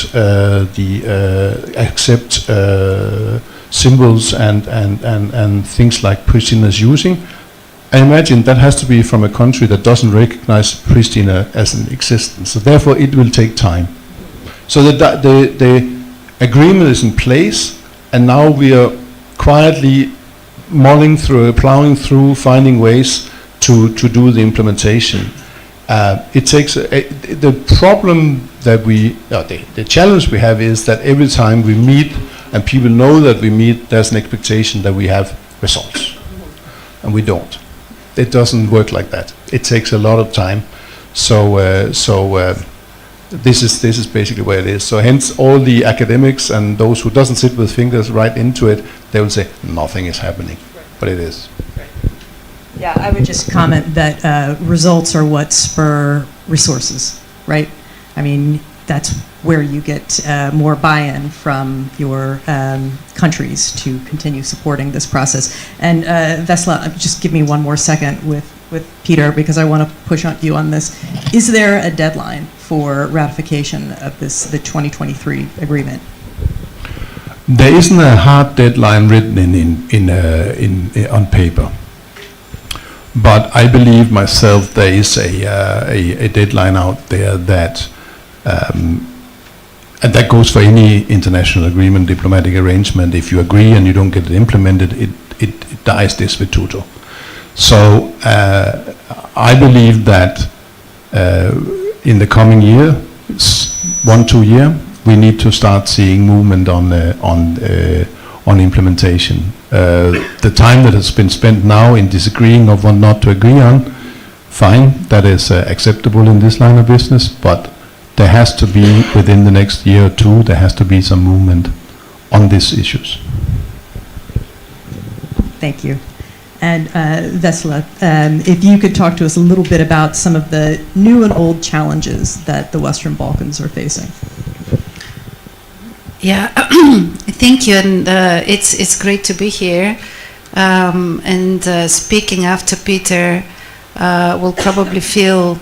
symbols and things like Pristina is using. I imagine that has to be from a country that doesn't recognize Pristina as an existence. So therefore, it will take time. So the agreement is in place, and now we are quietly mulling through, plowing through, finding ways to do the implementation. It takes the problem that the challenge we have is that every time we meet and people know that we meet, there's an expectation that we have results, and we don't. It doesn't work like that. It takes a lot of time. So this is basically where it is. So hence all the academics and those who doesn't sit with fingers right into it, they will say nothing is happening, but it is. Yeah, I would just comment that results are what spur resources, right? I mean, that's where you get more buy-in from your countries to continue supporting this process. And Vesla, just give me one more second with Peter, because I want to push on you on this. Is there a deadline for ratification of the 2023 agreement? There isn't a hard deadline written on paper. But I believe myself there is a deadline out there that, and that goes for any international agreement, diplomatic arrangement. If you agree and you don't get it implemented, it dies dis vittuto. So I believe that in the coming year, 1-2 year, we need to start seeing movement on implementation. The time that has been spent now in disagreeing of what not to agree on, fine, that is acceptable in this line of business, but there has to be, within the next year or two, there has to be some movement on these issues. Thank you. And Vesla, if you could talk to us a little bit about some of the new and old challenges that the Western Balkans are facing. Yeah, thank you, and it's great to be here. And speaking after Peter will probably feel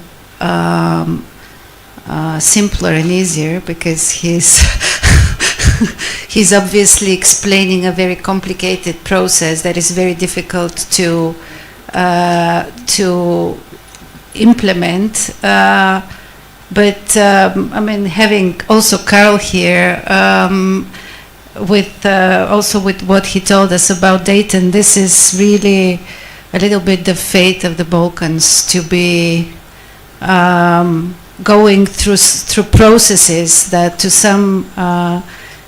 simpler and easier, because he's obviously explaining a very complicated process that is very difficult to implement. But I mean, having also Carl here, also with what he told us about Dayton, this is really a little bit the fate of the Balkans, to be going through processes that to some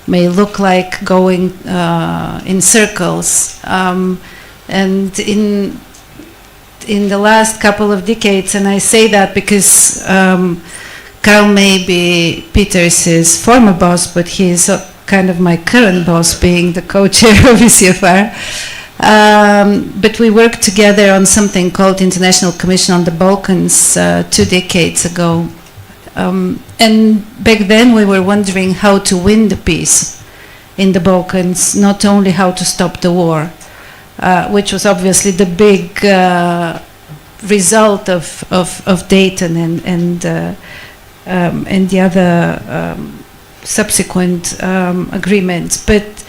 may look like going in circles, and in the last couple of decades, and I say that because Carl may be Peter's former boss, but he's kind of my current boss, being the co-chair of ECFR. But we worked together on something called International Commission on the Balkans 2 decades ago. And back then we were wondering how to win the peace in the Balkans, not only how to stop the war, which was obviously the big result of Dayton and the other subsequent agreements. But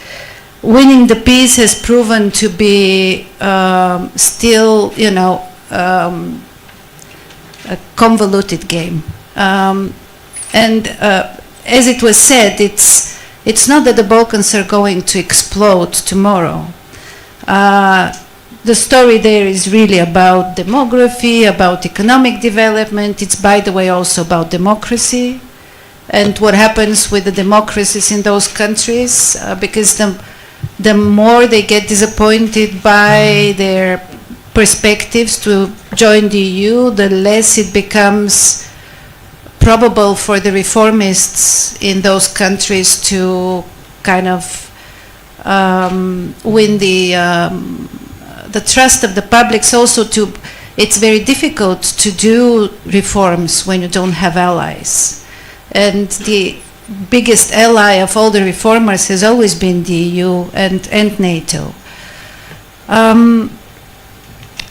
winning the peace has proven to be still, you know, a convoluted game. And as it was said, it's not that the Balkans are going to explode tomorrow. The story there is really about demography, about economic development. It's, by the way, also about democracy and what happens with the democracies in those countries, because the more they get disappointed by their perspectives to join the EU, the less it becomes probable for the reformists in those countries to kind of win the trust of the publics. Also, it's very difficult to do reforms when you don't have allies, and the biggest ally of all the reformers has always been the EU and NATO.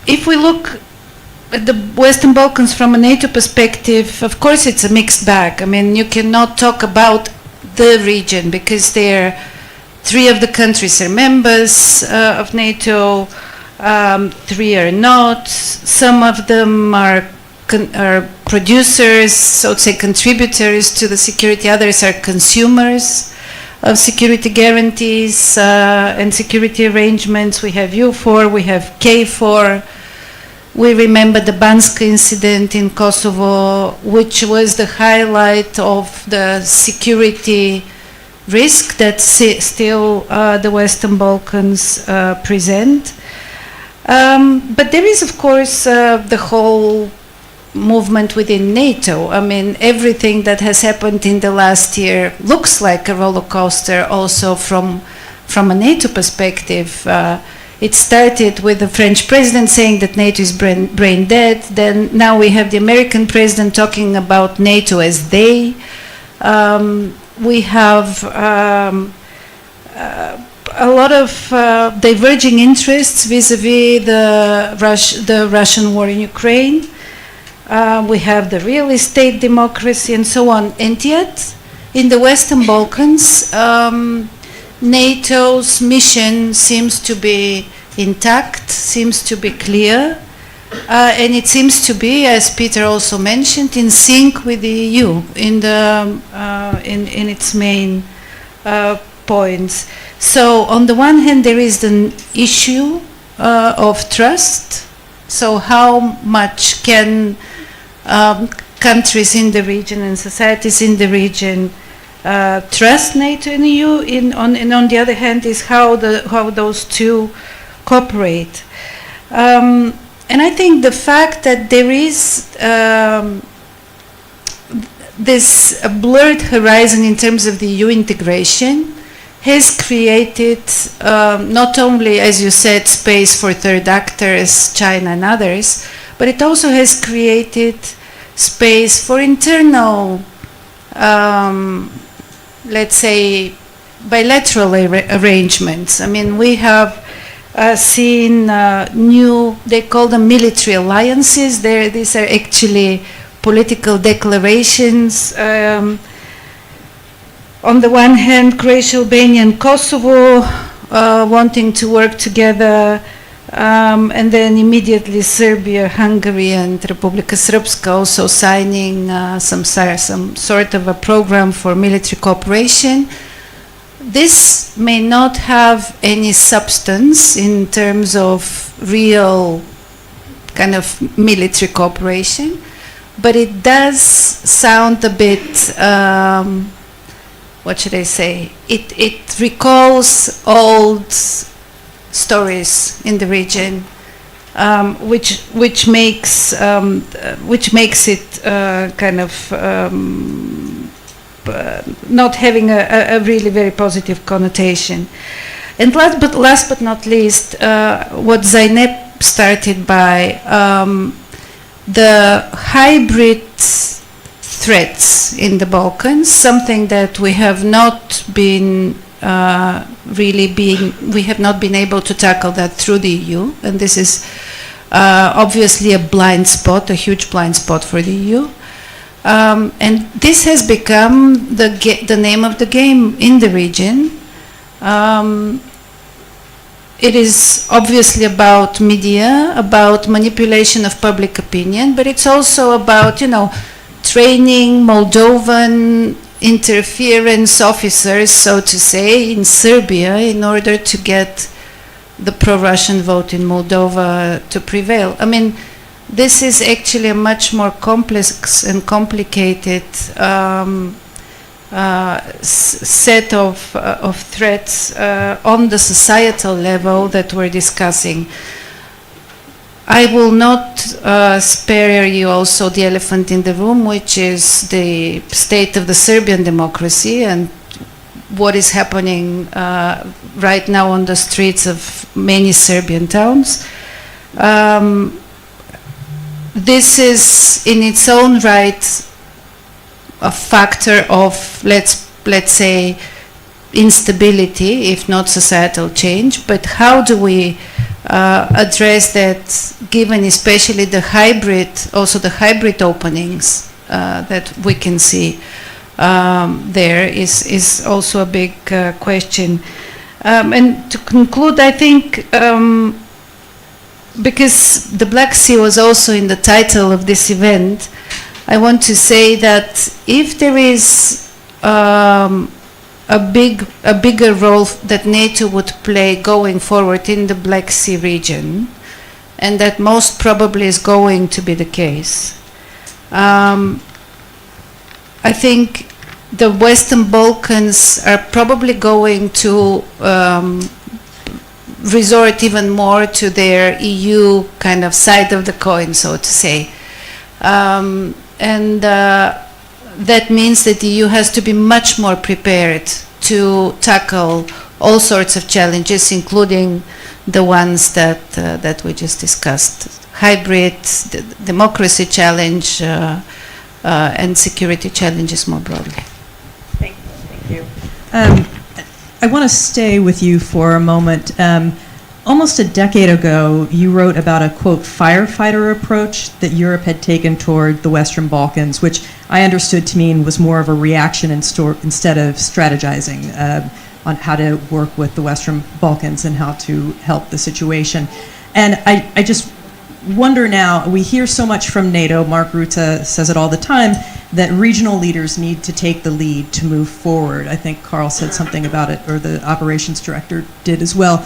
If we look at the Western Balkans from a NATO perspective, of course it's a mixed bag. I mean, you cannot talk about the region because three of the countries are members of NATO, 3 are not. Some of them are producers, so to say contributors to the security. Others are consumers of security guarantees and security arrangements. We have U4, we have K4. We remember the Banska incident in Kosovo, which was the highlight of the security risk that still the Western Balkans present. But there is, of course, the whole movement within NATO. I mean, everything that has happened in the last year looks like a roller coaster also from a NATO perspective. It started with the French president saying that NATO is brain dead. Then now we have the American president talking about NATO as they. We have a lot of diverging interests vis-a-vis the Russian war in Ukraine. We have the real estate democracy and so on. And yet, in the Western Balkans, NATO's mission seems to be intact, seems to be clear, and it seems to be, as Peter also mentioned, in sync with the EU in its main points. So on the one hand, there is an issue of trust. So how much can countries in the region and societies in the region trust NATO and EU? And on the other hand is how those two cooperate. And I think the fact that there is this blurred horizon in terms of the EU integration has created not only, as you said, space for third actors, China and others, but it also has created space for internal, let's say, bilateral arrangements. I mean, we have seen new, they call them military alliances. These are actually political declarations. On the one hand, Croatia, Albania, and Kosovo wanting to work together, and then immediately Serbia, Hungary, and Republika Srpska also signing some sort of a program for military cooperation. This may not have any substance in terms of real kind of military cooperation, but it does sound a bit, what should I say? It recalls old stories in the region, which makes it kind of not having a really very positive connotation. And last but not least, what Zeynep started by, the hybrid threats in the Balkans, something that we have not been we have not been able to tackle that through the EU, and this is obviously a blind spot, a huge blind spot for the EU. And this has become the name of the game in the region. It is obviously about media, about manipulation of public opinion, but it's also about, training Moldovan interference officers, so to say, in Serbia in order to get the pro-Russian vote in Moldova to prevail. I mean, this is actually a much more complex and complicated set of threats on the societal level that we're discussing. I will not spare you also the elephant in the room, which is the state of the Serbian democracy and what is happening right now on the streets of many Serbian towns. This is in its own right a factor of, let's say, instability, if not societal change. But how do we address that, given especially the hybrid openings that we can see there is also a big question. And to conclude, I think, because the Black Sea was also in the title of this event, I want to say that if there is a bigger role that NATO would play going forward in the Black Sea region, and that most probably is going to be the case, I think the Western Balkans are probably going to resort even more to their EU kind of side of the coin, so to say. And that means that the EU has to be much more prepared to tackle all sorts of challenges, including the ones that we just discussed: hybrid, the democracy challenge, and security challenges more broadly. Thank you. I want to stay with you for a moment. Almost a decade ago, you wrote about a, quote, firefighter approach that Europe had taken toward the Western Balkans, which I understood to mean was more of a reaction instead of strategizing on how to work with the Western Balkans and how to help the situation. And I just wonder now, we hear so much from NATO, Mark Rutte says it all the time, that regional leaders need to take the lead to move forward. I think Carl said something about it, or the operations director did as well.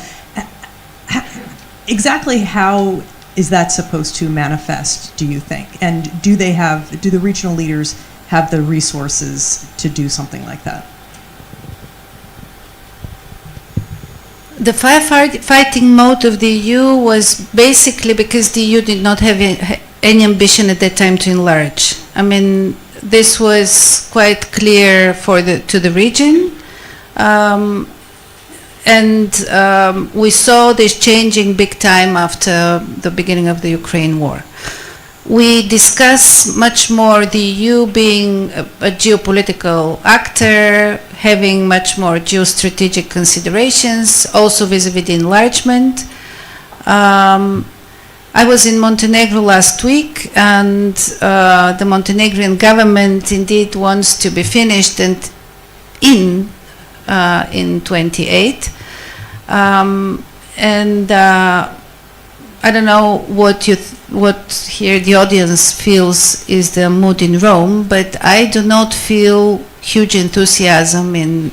Exactly how is that supposed to manifest, do you think? And do the regional leaders have the resources to do something like that? The firefighting mode of the EU was basically because the EU did not have any ambition at that time to enlarge. I mean, this was quite clear to the region. We saw this changing big time after the beginning of the Ukraine war. We discuss much more the EU being a geopolitical actor, having much more geostrategic considerations, also vis-a-vis the enlargement. I was in Montenegro last week, and the Montenegrin government indeed wants to be finished and in 28. I don't know what here the audience feels is the mood in Rome, but I do not feel huge enthusiasm in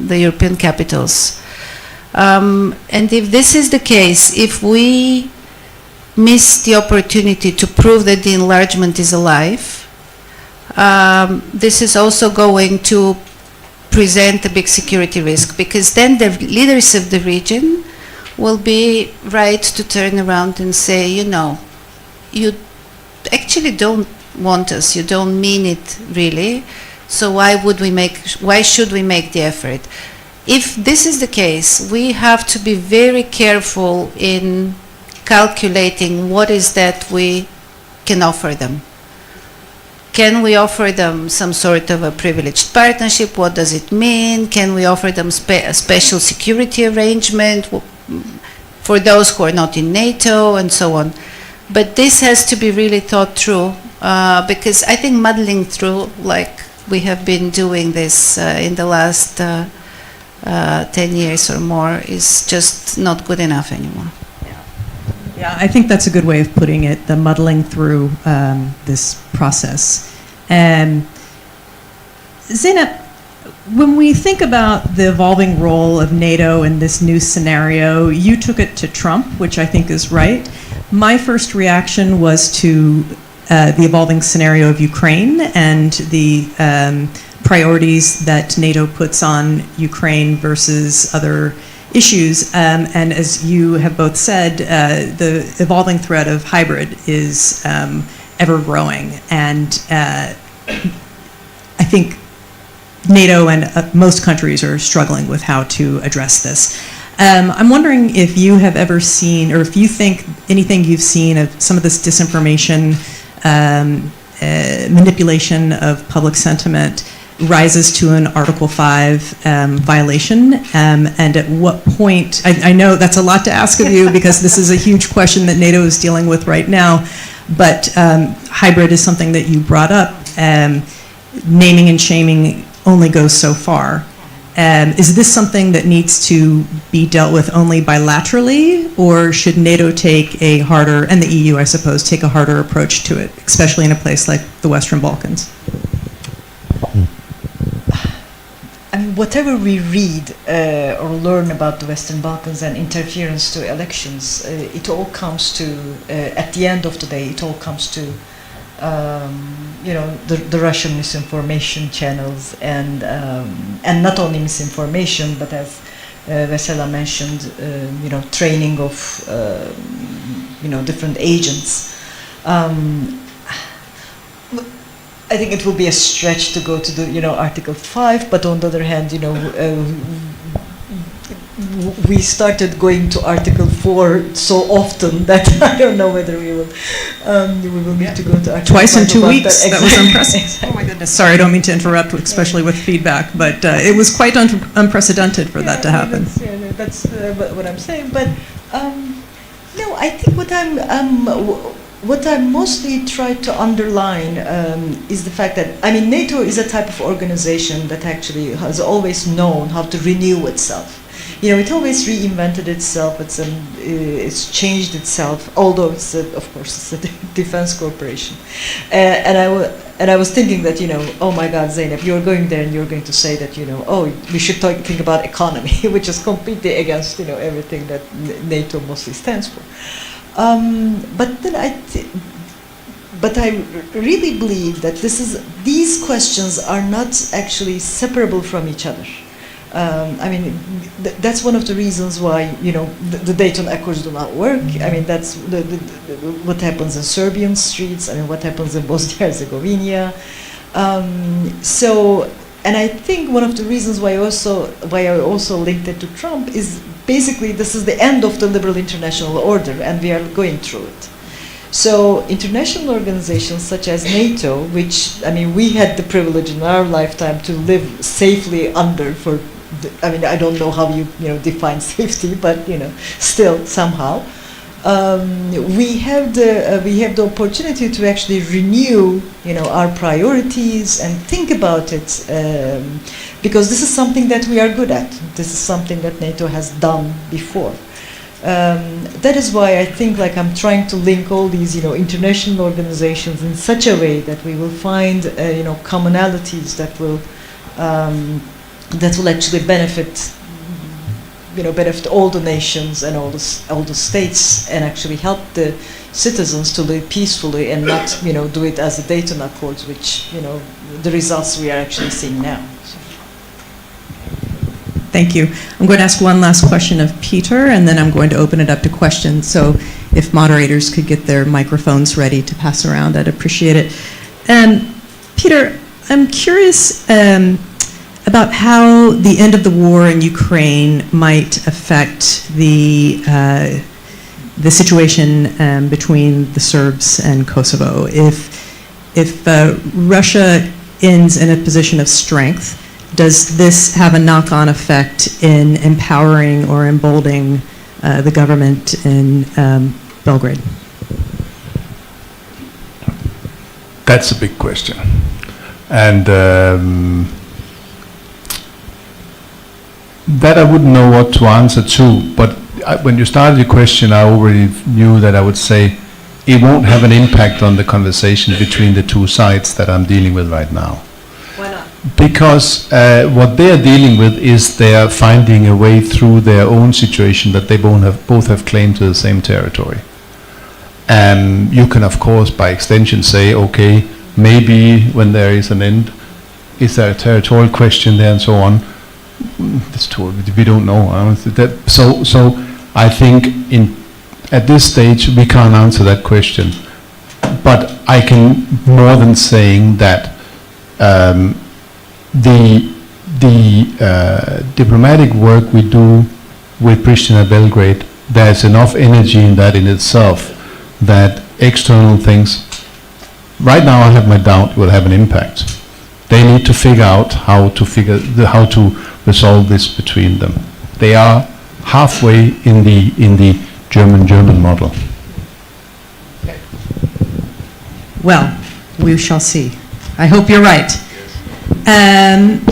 the European capitals. And if this is the case, if we miss the opportunity to prove that the enlargement is alive, this is also going to present a big security risk, because then the leaders of the region will be right to turn around and say, you know, you actually don't want us, you don't mean it really, so why should we make the effort? If this is the case, we have to be very careful in calculating what is that we can offer them. Can we offer them some sort of a privileged partnership? What does it mean? Can we offer them a special security arrangement for those who are not in NATO and so on? But this has to be really thought through, because I think muddling through, like we have been doing this in the last 10 years or more, is just not good enough anymore. Yeah, I think that's a good way of putting it, the muddling through this process. Zeynep, when we think about the evolving role of NATO in this new scenario, you took it to Trump, which I think is right. My first reaction was to the evolving scenario of Ukraine and the priorities that NATO puts on Ukraine versus other issues. And as you have both said, the evolving threat of hybrid is ever growing. And I think NATO and most countries are struggling with how to address this. I'm wondering if you have ever seen, or if you think anything you've seen of some of this disinformation, manipulation of public sentiment rises to an Article 5 violation, and at what point, I know that's a lot to ask of you because this is a huge question that NATO is dealing with right now, but hybrid is something that you brought up. Naming and shaming only goes so far. Is this something that needs to be dealt with only bilaterally, or should NATO take a harder, and the EU, I suppose, take a harder approach to it, especially in a place like the Western Balkans? I mean, whatever we read or learn about the Western Balkans and interference to elections, it all comes to, at the end of the day, it all comes to, you know, the Russian misinformation channels, and not only misinformation, but as Vesela mentioned, you know, training of, you know, different agents. I think it will be a stretch to go to the, Article 5, but on the other hand, we started going to Article 4 so often that I don't know whether we will need to go to Article Twice 5 in 2 about weeks. That was impressive. Oh my goodness. Sorry, I don't mean to interrupt, especially with feedback, but it was quite unprecedented for that to happen. That's what I'm saying. But no, I think what I mostly try to underline is the fact that, NATO is a type of organization that actually has always known how to renew itself. It always reinvented itself. It's changed itself. Although of course, it's a defense corporation. And I was thinking that, oh my God, Zeynep, you're going there and you're going to say that, oh, we should think about economy, which is completely against, everything that NATO mostly stands for. But then I really believe that these questions are not actually separable from each other. That's one of the reasons why, the Dayton Accords do not work. That's what happens in Serbian streets. What happens in Bosnia-Herzegovina. And I think one of the reasons why I also linked it to Trump is basically this is the end of the liberal international order, and we are going through it. So international organizations such as NATO, which we had the privilege in our lifetime to live safely under for. I don't know how you define safety, but still somehow we have the opportunity to actually renew our priorities and think about it, because this is something that we are good at. This is something that NATO has done before. That is why I think I'm trying to link all these international organizations in such a way that we will find commonalities that will actually benefit all the nations and all the states, and actually help the citizens to live peacefully and not do it as the Dayton Accords, which the results we are actually seeing now. Thank you. I'm going to ask one last question of Peter, and then I'm going to open it up to questions. So if moderators could get their microphones ready to pass around, I'd appreciate it. Peter, I'm curious about how the end of the war in Ukraine might affect the situation between the Serbs and Kosovo. If Russia ends in a position of strength, does this have a knock-on effect in empowering or emboldening the government in Belgrade? That's a big question. And that I wouldn't know what to answer to, but when you started your question, I already knew that I would say it won't have an impact on the conversation between the two sides that I'm dealing with right now. Why not? Because what they're dealing with is they're finding a way through their own situation that they both have claim to the same territory. You can, of course, by extension say, okay, maybe when there is an end, is there a territorial question there and so on? That's true. We don't know. So I think at this stage we can't answer that question. But I can more than saying that the diplomatic work we do with Pristina, Belgrade, there's enough energy in that in itself that external things. Right now, I have my doubt will have an impact. They need to figure out how to resolve this between them. They are halfway in the German model. Well, we shall see. I hope you're right.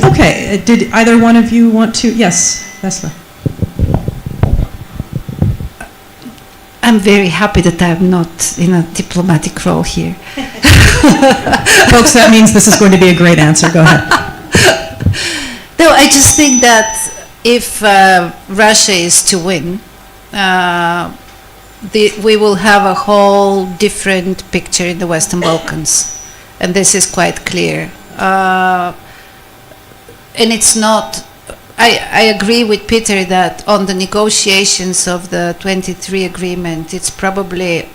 Okay, did either one of you want to? Yes, Vesla. I'm very happy that I'm not in a diplomatic role here. Folks, that means this is going to be a great answer. Go ahead. No, I just think that if Russia is to win, we will have a whole different picture in the Western Balkans. And this is quite clear. And it's not, I agree with Peter that on the negotiations of the 23 agreement, it's probably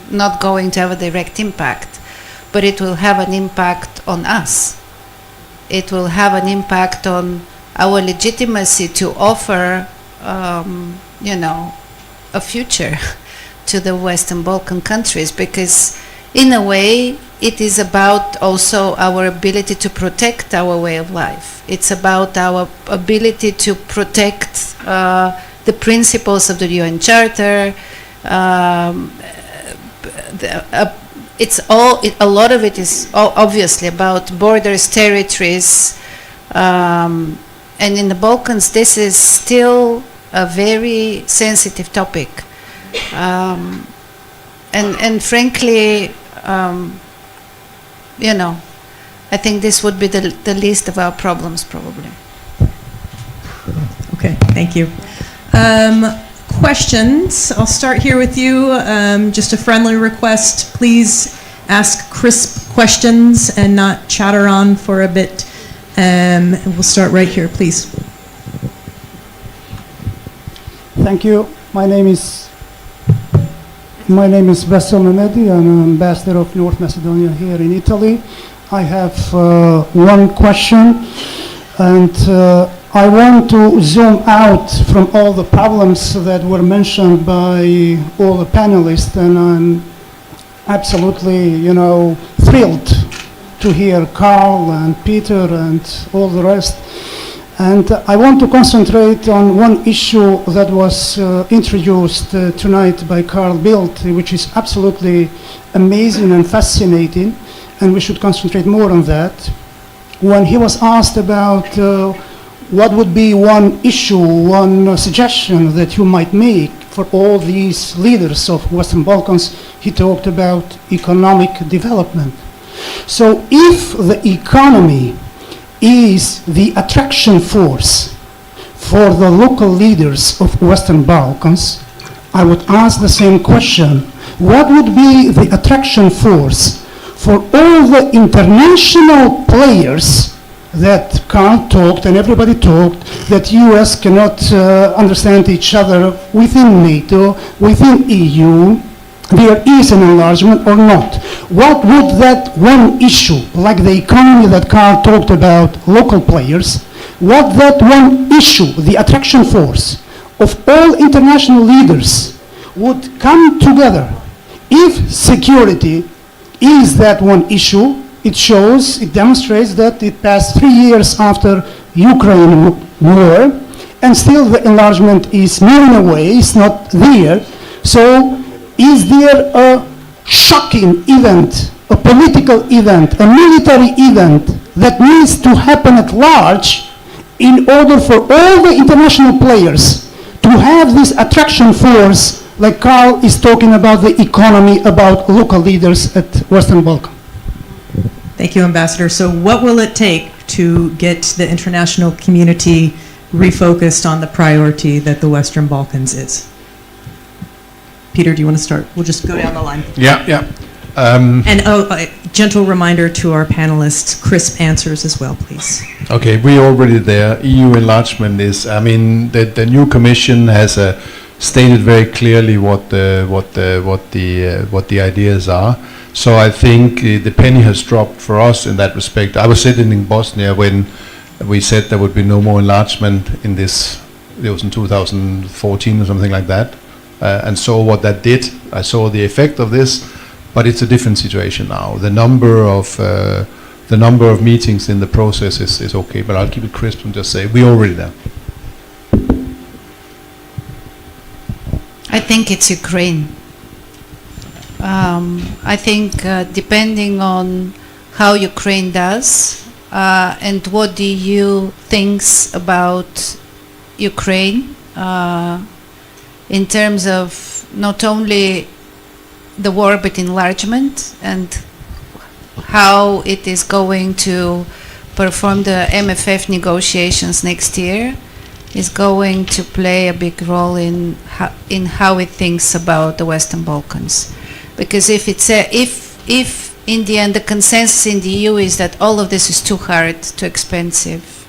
not going to have a direct impact. but it will have an impact on us. It will have an impact on our legitimacy to offer, a future to the Western Balkan countries, because in a way it is about also our ability to protect our way of life. It's about our ability to protect the principles of the UN Charter. A lot of it is obviously about borders, territories, and in the Balkans this is still a very sensitive topic. And frankly, I think this would be the least of our problems, probably. Okay, thank you. Questions? I'll start here with you. Just a friendly request. Please ask crisp questions and not chatter on for a bit. And we'll start right here, please. Thank you. My name is Bassel Mehmedi. I'm an ambassador of North Macedonia here in Italy. I have one question, and I want to zoom out from all the problems that were mentioned by all the panelists, and I'm absolutely, thrilled to hear Carl and Peter and all the rest. And I want to concentrate on one issue that was introduced tonight by Carl Bildt, which is absolutely amazing and fascinating, and we should concentrate more on that. When he was asked about what would be one issue, one suggestion that you might make for all these leaders of Western Balkans, he talked about economic development. So if the economy is the attraction force for the local leaders of Western Balkans, I would ask the same question. What would be the attraction force for all the international players that Carl talked and everybody talked, that US cannot understand each other within NATO, within EU, there is an enlargement or not? What would that one issue, like the economy that Carl talked about, local players, what that one issue, the attraction force of all international leaders would come together? If security is that one issue, it shows, it demonstrates that it passed 3 years after Ukraine war, and still the enlargement is moving away, it's not there. So is there a shocking event, a political event, a military event that needs to happen at large in order for all the international players to have this attraction force, like Carl is talking about the economy, about local leaders at Western Balkan? Thank you, Ambassador. So what will it take to get the international community refocused on the priority that the Western Balkans is? Peter, do you want to start? We'll just go down the line. Yeah. And a gentle reminder to our panelists, crisp answers as well, please. Okay, we're already there. EU enlargement is, the new Commission has stated very clearly what the ideas are. So I think the penny has dropped for us in that respect. I was sitting in Bosnia when we said there would be no more enlargement in this. It was in 2014 or something like that. And saw what that did. I saw the effect of this, but it's a different situation now. The number of meetings in the process is okay, but I'll keep it crisp and just say we're already there. I think it's Ukraine. I think depending on how Ukraine does and what the EU thinks about Ukraine, in terms of not only the war but enlargement and how it is going to perform the MFF negotiations next year, is going to play a big role in how it thinks about the Western Balkans. Because if in the end the consensus in the EU is that all of this is too hard, too expensive,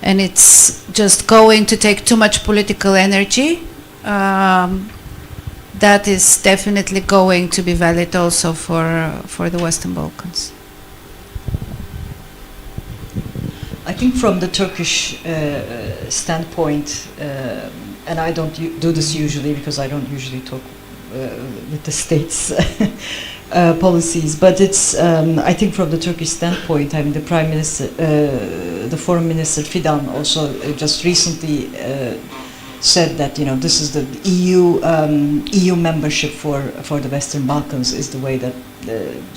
and it's just going to take too much political energy, that is definitely going to be valid also for the Western Balkans. I think from the Turkish standpoint, and I don't do this usually because I don't usually talk with the states policies, but it's I think from the Turkish standpoint, I mean the Prime Minister, the Foreign Minister Fidan also just recently said that this is the EU membership for the Western Balkans is the way that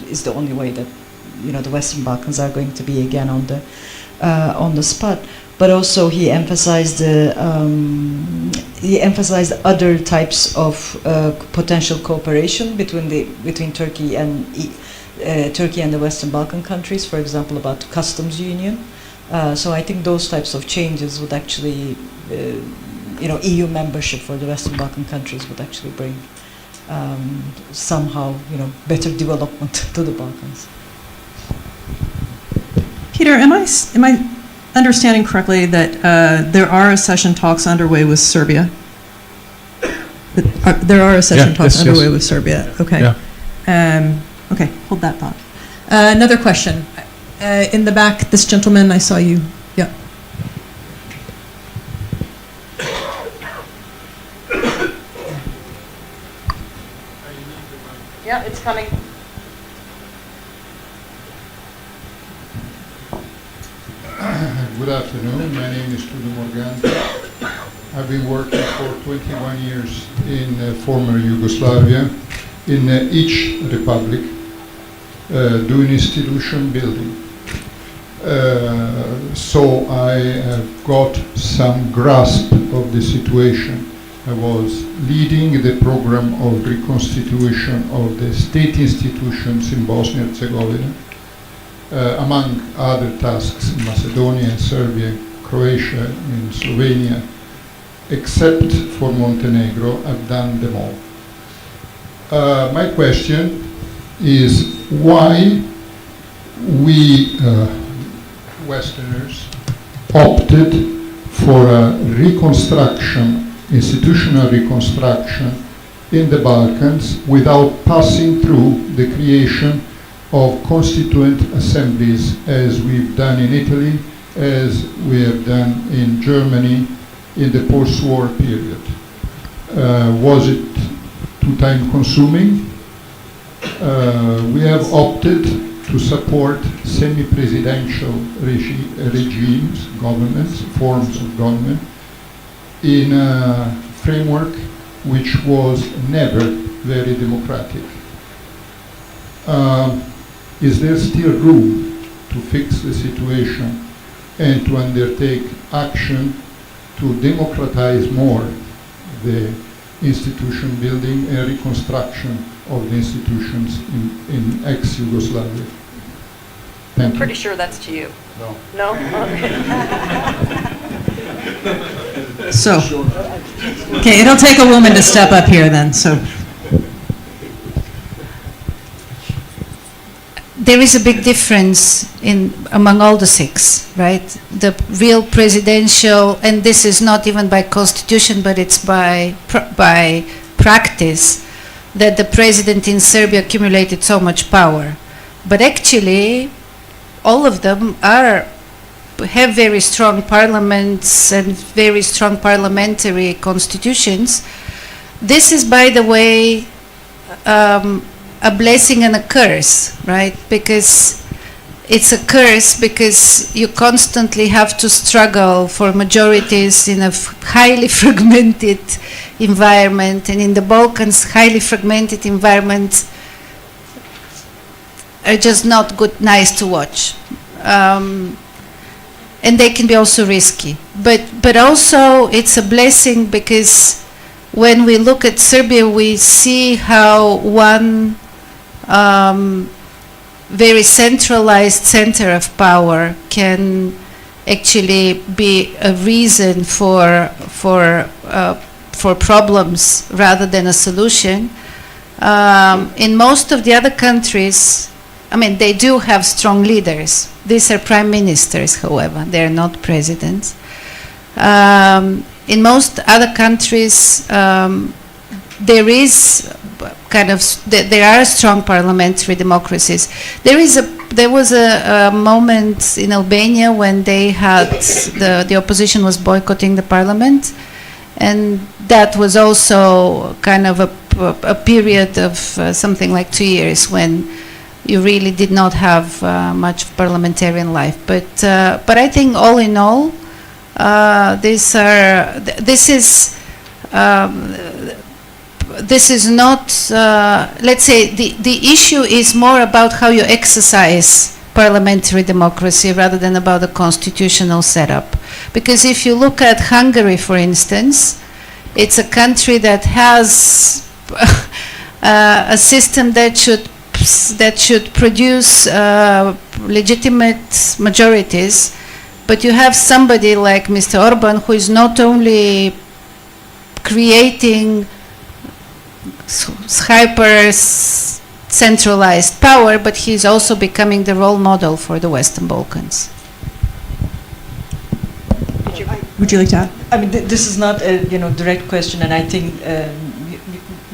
is the only way that the Western Balkans are going to be again on the spot. But also he emphasized other types of potential cooperation between Turkey and the Western Balkan countries. For example, about customs union. So I think those types of changes would actually, EU membership for the Western Balkan countries would actually bring somehow, better development to the Balkans. Peter, am I understanding correctly that there are accession talks underway with Serbia? There are accession talks underway with Serbia. Okay. Yeah. Okay, hold that thought. Another question. In the back, this gentleman, I saw you. Yeah. Yeah, it's coming. Good afternoon. My name is Tudo Morgante. I've been working for 21 years in former Yugoslavia, in each republic, doing institution building. So I have got some grasp of the situation. I was leading the program of reconstitution of the state institutions in Bosnia and Herzegovina. Among other tasks in Macedonia and Serbia, Croatia and Slovenia, except for Montenegro, I've done them all. My question is why we Westerners opted for a reconstruction, institutional reconstruction in the Balkans without passing through the creation of constituent assemblies as we've done in Italy, as we have done in Germany in the post-war period. Was it too time-consuming? We have opted to support semi-presidential regimes, governments, forms of government, in a framework which was never very democratic. Is there still room to fix the situation and to undertake action to democratize more the institution building and reconstruction of the institutions in ex-Yugoslavia? Thank you. Pretty sure that's to you. No. No? Okay. So, okay, it'll take a woman to step up here then, so. There is a big difference among all the six, right? The real presidential, and this is not even by constitution, but it's by practice, that the president in Serbia accumulated so much power. But actually, all of them have very strong parliaments and very strong parliamentary constitutions. This is, by the way, a blessing and a curse, right? Because it's a curse because you constantly have to struggle for majorities in a highly fragmented environment, and in the Balkans, highly fragmented environments are just not nice to watch. And they can be also risky. But also it's a blessing because when we look at Serbia, we see how one very centralized center of power can actually be a reason for problems rather than a solution. In most of the other countries, I mean, they do have strong leaders. These are prime ministers, however, they are not presidents. In most other countries, there is there are strong parliamentary democracies. There was a moment in Albania when they had the opposition was boycotting the parliament, and that was also kind of a period of something like 2 years when you really did not have much parliamentarian life. But I think all in all, this is not, let's say, the issue is more about how you exercise parliamentary democracy rather than about the constitutional setup. Because if you look at Hungary, for instance, it's a country that has a system that should produce legitimate majorities, but you have somebody like Mr. Orban who is not only creating hyper centralized power, but he's also becoming the role model for the Western Balkans. Would you like to add? I mean, this is not a direct question, and I think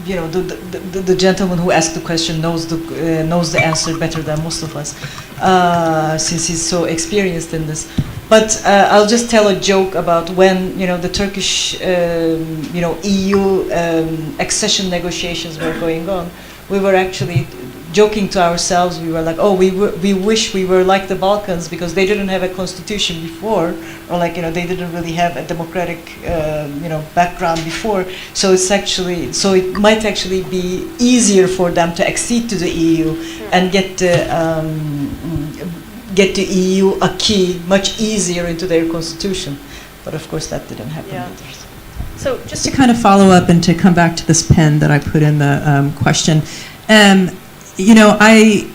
the gentleman who asked the question knows the answer better than most of us, since he's so experienced in this. But I'll just tell a joke about when the Turkish EU accession negotiations were going on. We were actually joking to ourselves. We were like, oh, we wish we were like the Balkans because they didn't have a constitution before, or they didn't really have a democratic background before. So it might actually be easier for them to accede to the EU and get the EU acquis much easier into their constitution. But of course that didn't happen either. So just to kind of follow up and to come back to this pen that I put in the question, I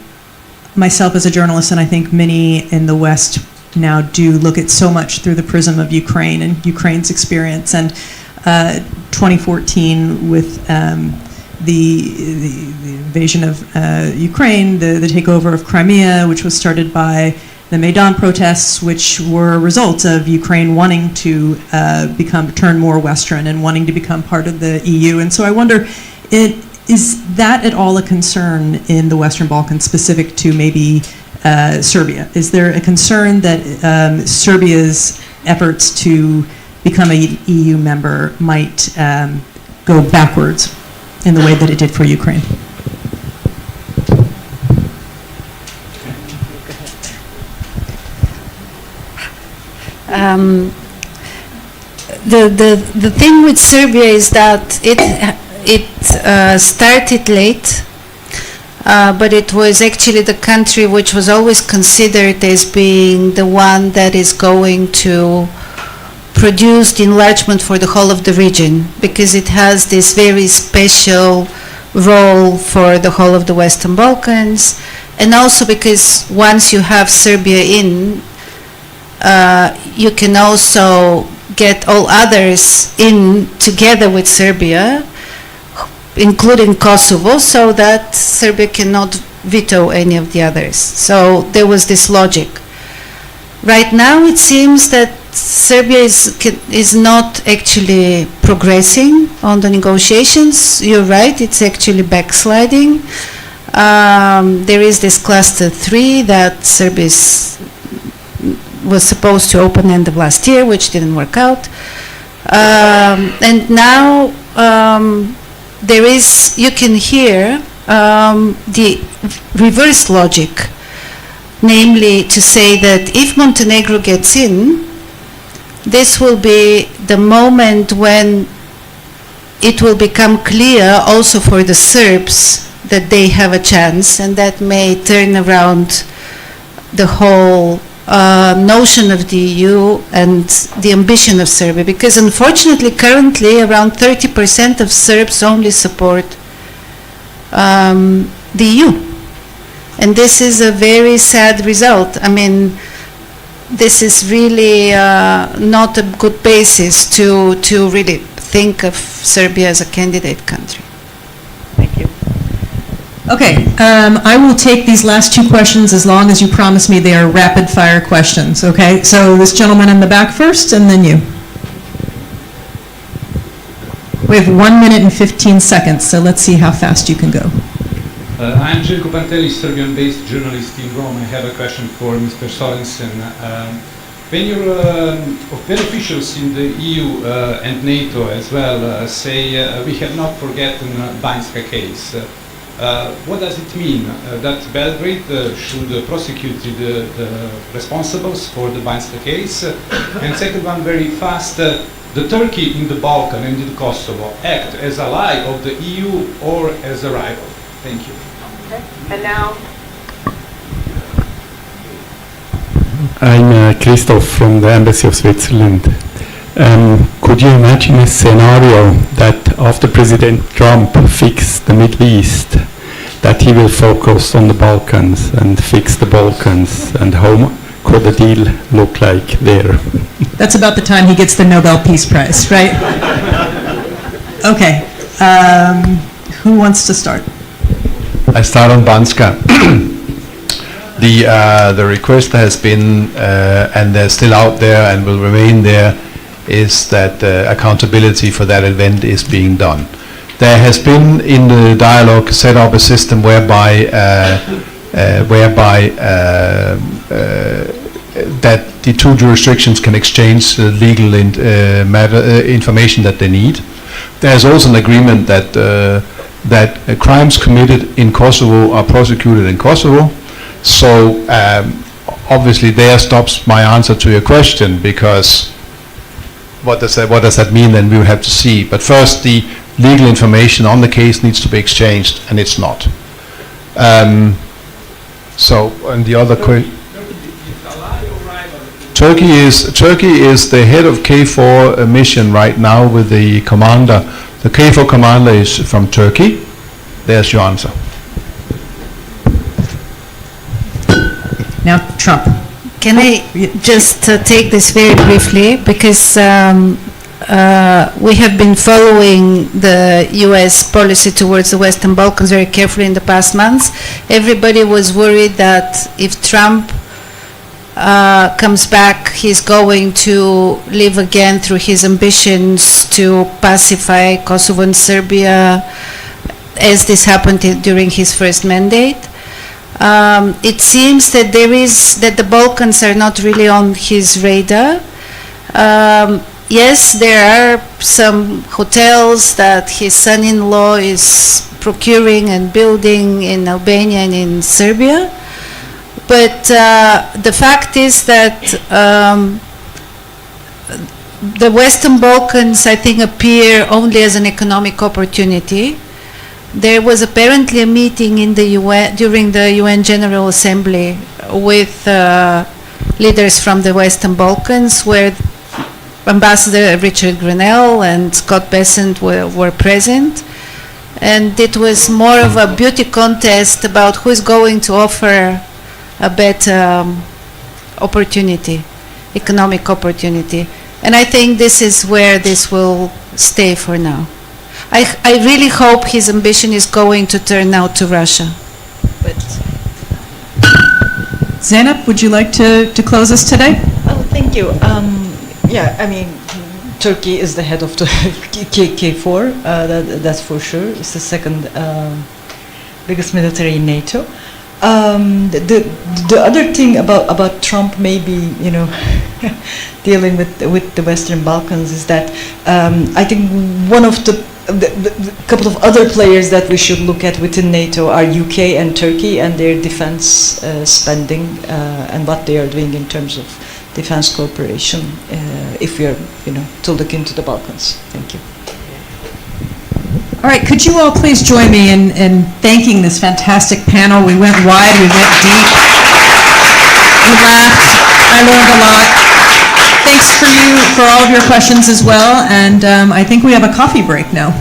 myself as a journalist, and I think many in the West now do look at so much through the prism of Ukraine and Ukraine's experience. And 2014 with the invasion of Ukraine, the takeover of Crimea, which was started by the Maidan protests, which were a result of Ukraine wanting to turn more Western and wanting to become part of the EU. And so I wonder, is that at all a concern in the Western Balkans, specific to maybe Serbia? Is there a concern that Serbia's efforts to become a EU member might go backwards in the way that it did for Ukraine? The thing with Serbia is that it started late, but it was actually the country which was always considered as being the one that is going to produce the enlargement for the whole of the region, because it has this very special role for the whole of the Western Balkans, and also because once you have Serbia in, you can also get all others in together with Serbia, including Kosovo, so that Serbia cannot veto any of the others. So there was this logic. Right now it seems that Serbia is not actually progressing on the negotiations. You're right, it's actually backsliding. There is this cluster 3 that Serbia was supposed to open end of last year, which didn't work out. And now there is, you can hear the reverse logic, namely to say that if Montenegro gets in, this will be the moment when it will become clear also for the Serbs that they have a chance, and that may turn around the whole notion of the EU and the ambition of Serbia, because unfortunately currently around 30% of Serbs only support the EU, and this is a very sad result. I mean, this is really not a good basis to really think of Serbia as a candidate country. Thank you. Okay, I will take these last 2 questions as long as you promise me they are rapid fire questions, okay? So this gentleman in the back first, and then you. We have 1 minute and 15 seconds, so let's see how fast you can go. I'm Željko Pantelli, Serbian-based journalist in Rome. I have a question for Mr. Sorensen. When officials in the EU and NATO as well say we have not forgotten Banjska case, what does it mean? That Belgrade should prosecute the responsibles for the Banjska case? And second one, very fast, the Turkey in the Balkans and in Kosovo act as ally of the EU or as a rival? Thank you. Okay. And now? I'm Christoph from the Embassy of Switzerland. Could you imagine a scenario that after President Trump fixed the Middle East, that he will focus on the Balkans and fix the Balkans, and how could the deal look like there? That's about the time he gets the Nobel Peace Prize, right? Okay. Who wants to start? I start on Banjska. The request has been, and they're still out there and will remain there, is that accountability for that event is being done. There has been in the dialogue set up a system whereby that the two jurisdictions can exchange legal information that they need. There's also an agreement that crimes committed in Kosovo are prosecuted in Kosovo. So obviously there stops my answer to your question, because what does that mean? Then we will have to see. But first, the legal information on the case needs to be exchanged, and it's not. So, and the other question. Turkey is the head of KFOR mission right now with the commander. The KFOR commander is from Turkey. There's your answer. Now, Trump. Can I just take this very briefly, because we have been following the US policy towards the Western Balkans very carefully in the past months. Everybody was worried that if Trump comes back, he's going to live again through his ambitions to pacify Kosovo and Serbia, as this happened during his first mandate. It seems that the Balkans are not really on his radar. Yes, there are some hotels that his son-in-law is procuring and building in Albania and in Serbia. But the fact is that the Western Balkans, I think, appear only as an economic opportunity. There was apparently a meeting in the UN, during the UN General Assembly, with leaders from the Western Balkans, where Ambassador Richard Grenell and Scott Bessent were present. And it was more of a beauty contest about who is going to offer a better opportunity, economic opportunity. And I think this is where this will stay for now. I really hope his ambition is going to turn out to Russia. But Zeynep, would you like to close us today? Oh, thank you. Yeah, I mean, Turkey is the head of the KFOR, that's for sure. It's the second biggest military in NATO. The other thing about Trump maybe, dealing with the Western Balkans is that I think one of the couple of other players that we should look at within NATO are UK and Turkey and their defense spending and what they are doing in terms of defense cooperation, if we are, to look into the Balkans. Thank you. All right, could you all please join me in thanking this fantastic panel? We went wide, we went deep, we laughed, I learned a lot. Thanks for all of your questions as well, and I think we have a coffee break now.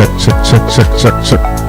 check, check, check, check, check, check.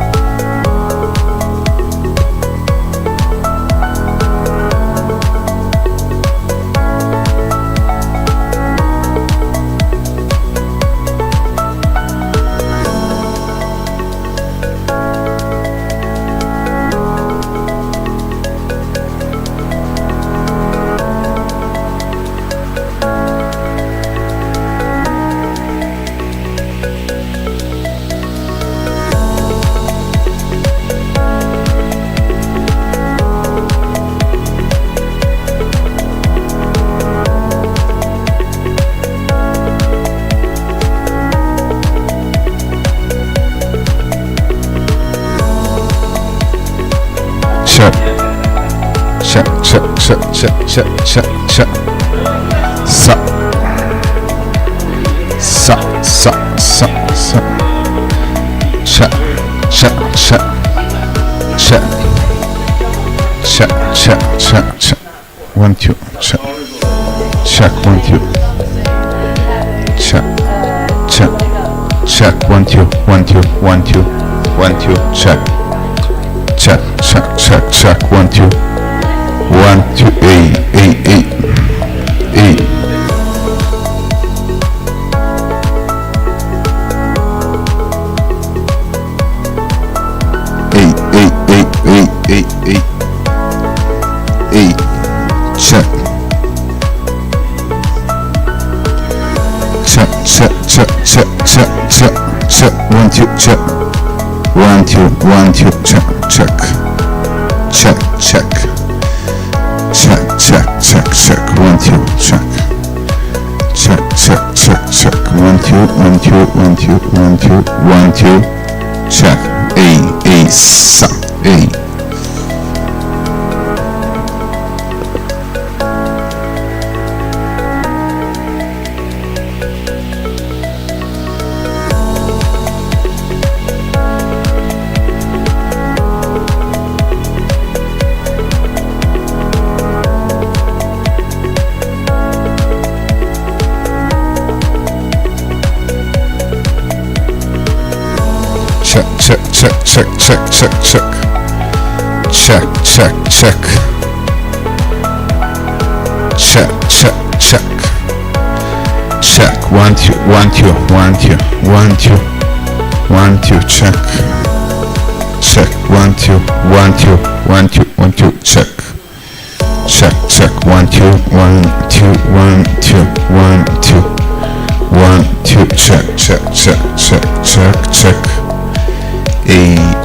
Check, check, check, check, check, check, check. Sa. Sa, sa, sa, sa. Check, check, check, check. Check, check, check, check. 1, 2, check. Check, 1, 2. Check, check, check, 1, 2, 1, 2, 1, 2, 1, 2, check. Check, check, check, check, 1, 2. 1, 2, 8, 8, 8, 8. 8, 8, 8, 8, 8, 8. Check. Check, check, check, check, check, check, check. 1, 2, check. 1, 2, 1, 2, check, check. Check, check. Check, check, check, check, 1, 2, check. Check, check, check, check, 1, 2, 1, 2, 1, 2, 1, 2, 1, 2, check. A, sa, A. Check, check, check, check, check, check, check. Check, check, check. Check, check, check. Check, 1, 2, 1, 2, 1, 2, 1, 2, 1, 2, check. Check, 1, 2, 1, 2, 1, 2, 1, 2, check. Check, check, 1, 2, 1, 2, 1, 2, 1, 2, 1, 2, check, check, check, check, check, check. A.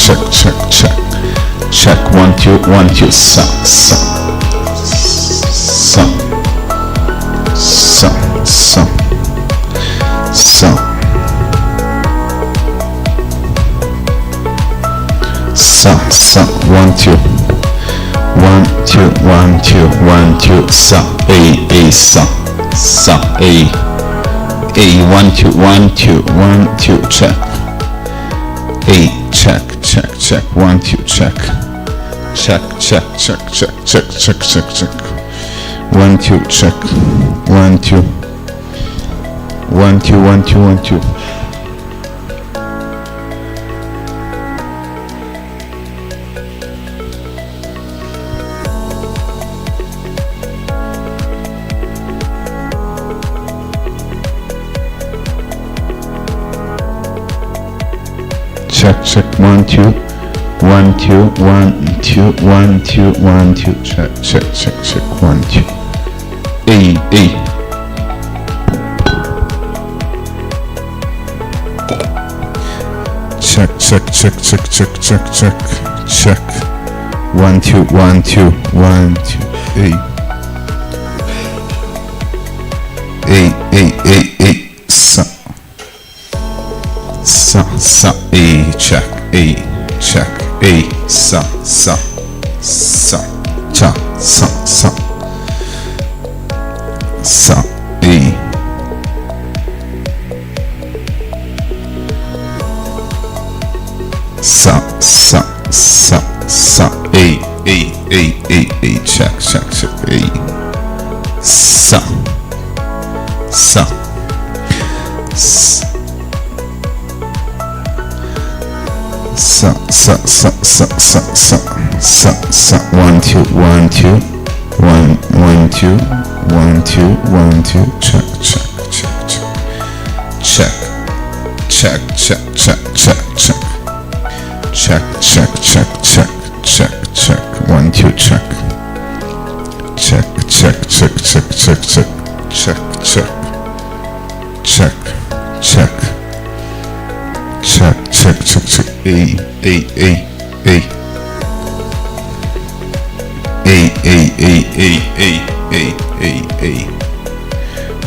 check, check, check. Check, 1, 2, 1, 2, sa, sa. Sa. Sa, sa. sa. Sa, sa, 1, 2. 1, 2, 1, 2, 1, 2, sa, A, sa, sa, A, 1, 2, 1, 2, 1, 2, check. A, check, check, check, 1, 2, check. Check, check, check, check, check, check, check, check. 1, 2, check. 1, 2. 1, 2, 1, 2, 1, 2. Check, check, 1, 2. 1, 2, 1, 2, 1, 2, 1, 2, check, check, check, check, 1, 2. A. Check, check, check, check, check, check, check, check. 1, 2, 1, 2, 1, 2, A, sa. Sa, sa, A, check, A, check, A, sa, sa, cha, sa, sa, A, sa, A, check, check, check, A, sa, sa, 1, 2, 1, 2, 1, 1, 2, 1, 2, 1, 2, check, check, check, check, check, check, check, check, check, check, check, check, check, check, check, 1, 2, check, check, check, check, check, check, check, check, check, check, check, check, check, check, check, A,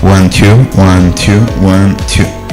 1, 2, 1, 2, 1, 2.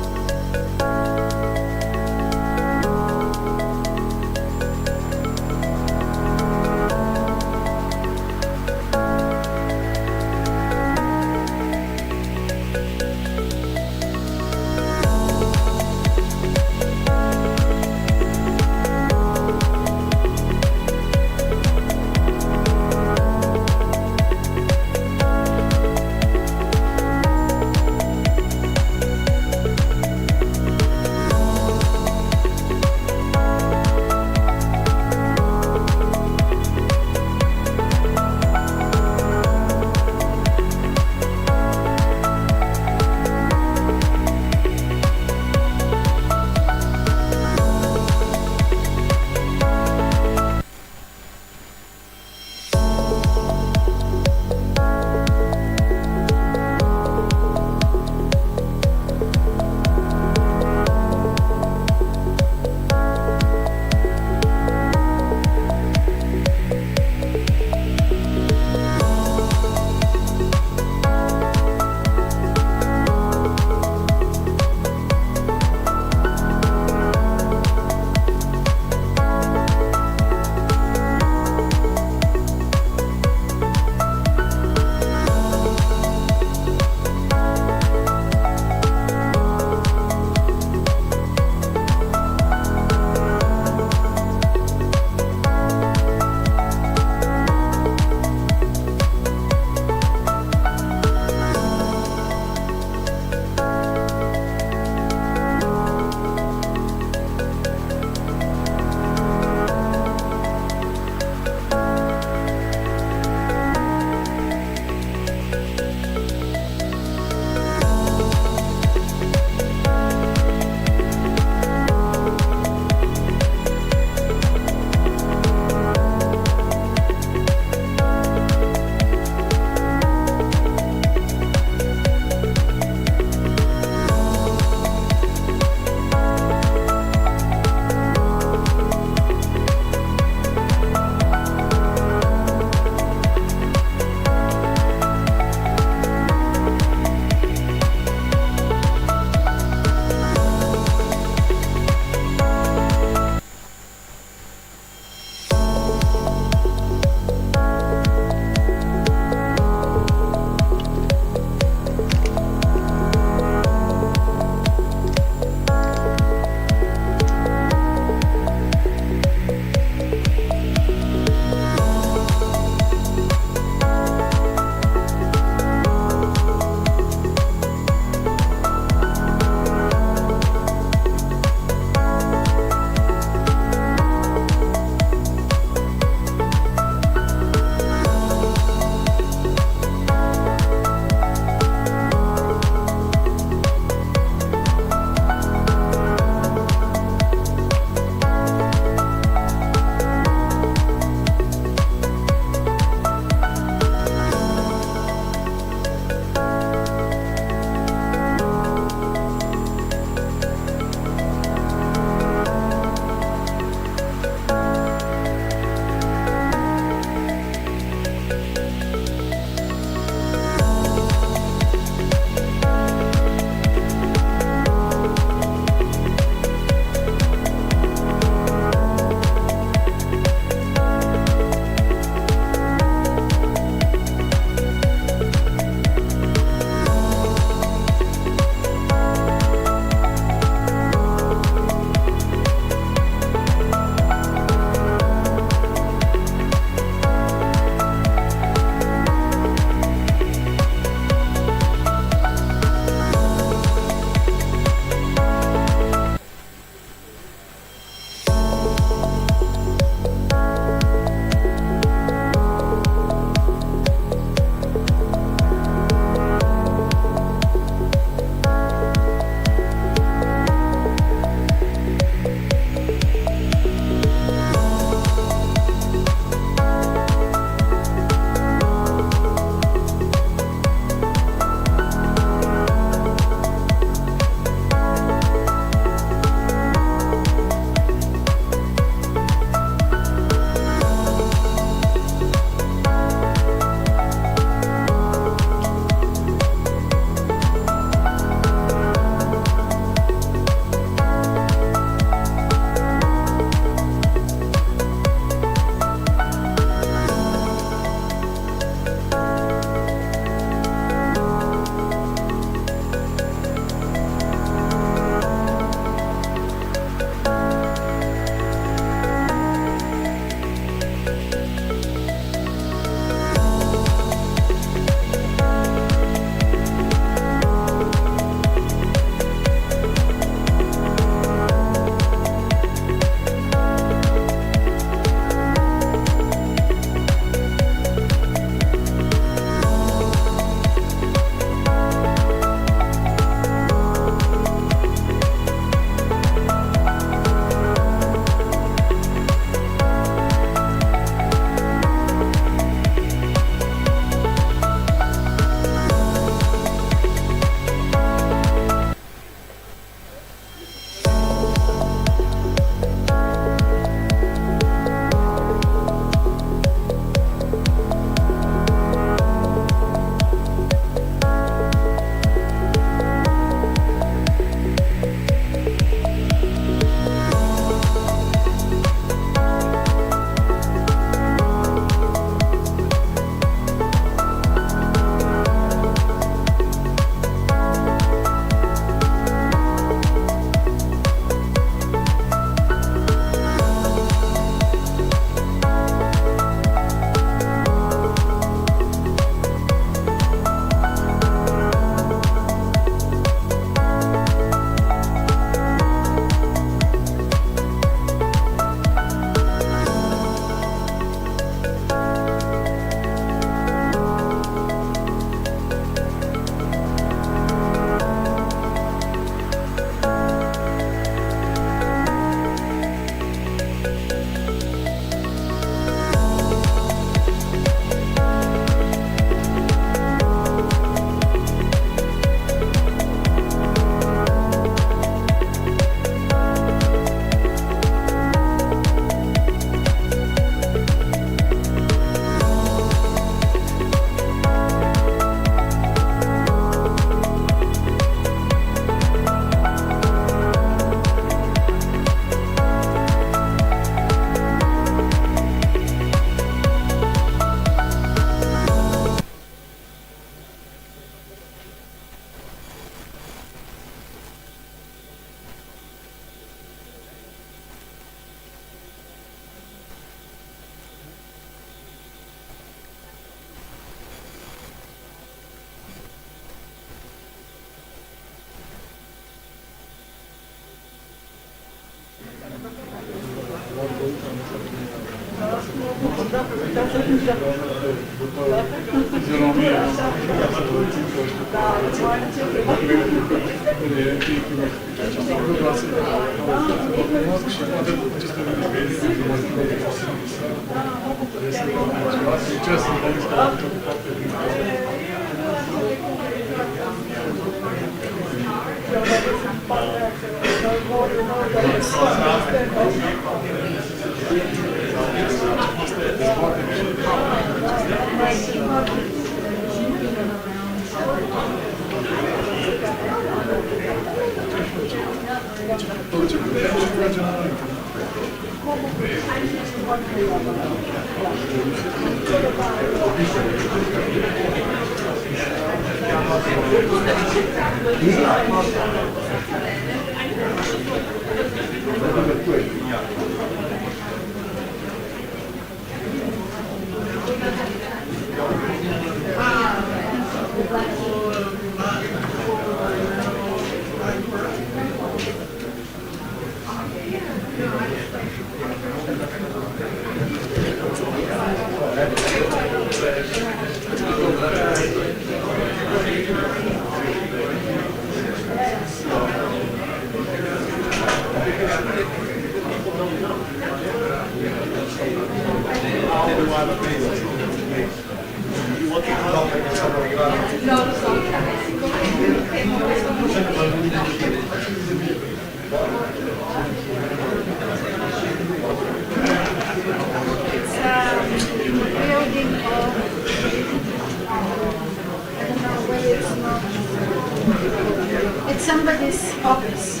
It's somebody's office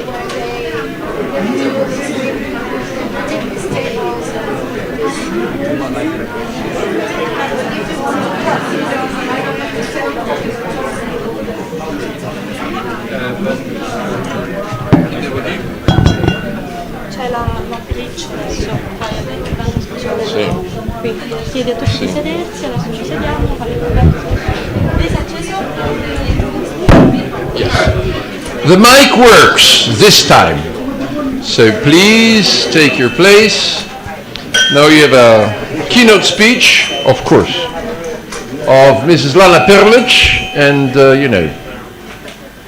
where they take these tables C'è l'attrice adesso, poi qui chiede a tutti di sedersi, adesso ci sediamo, The mic works this time, so please take your place. Now you have a keynote speech, of course, of Mrs. Lana Perlic, and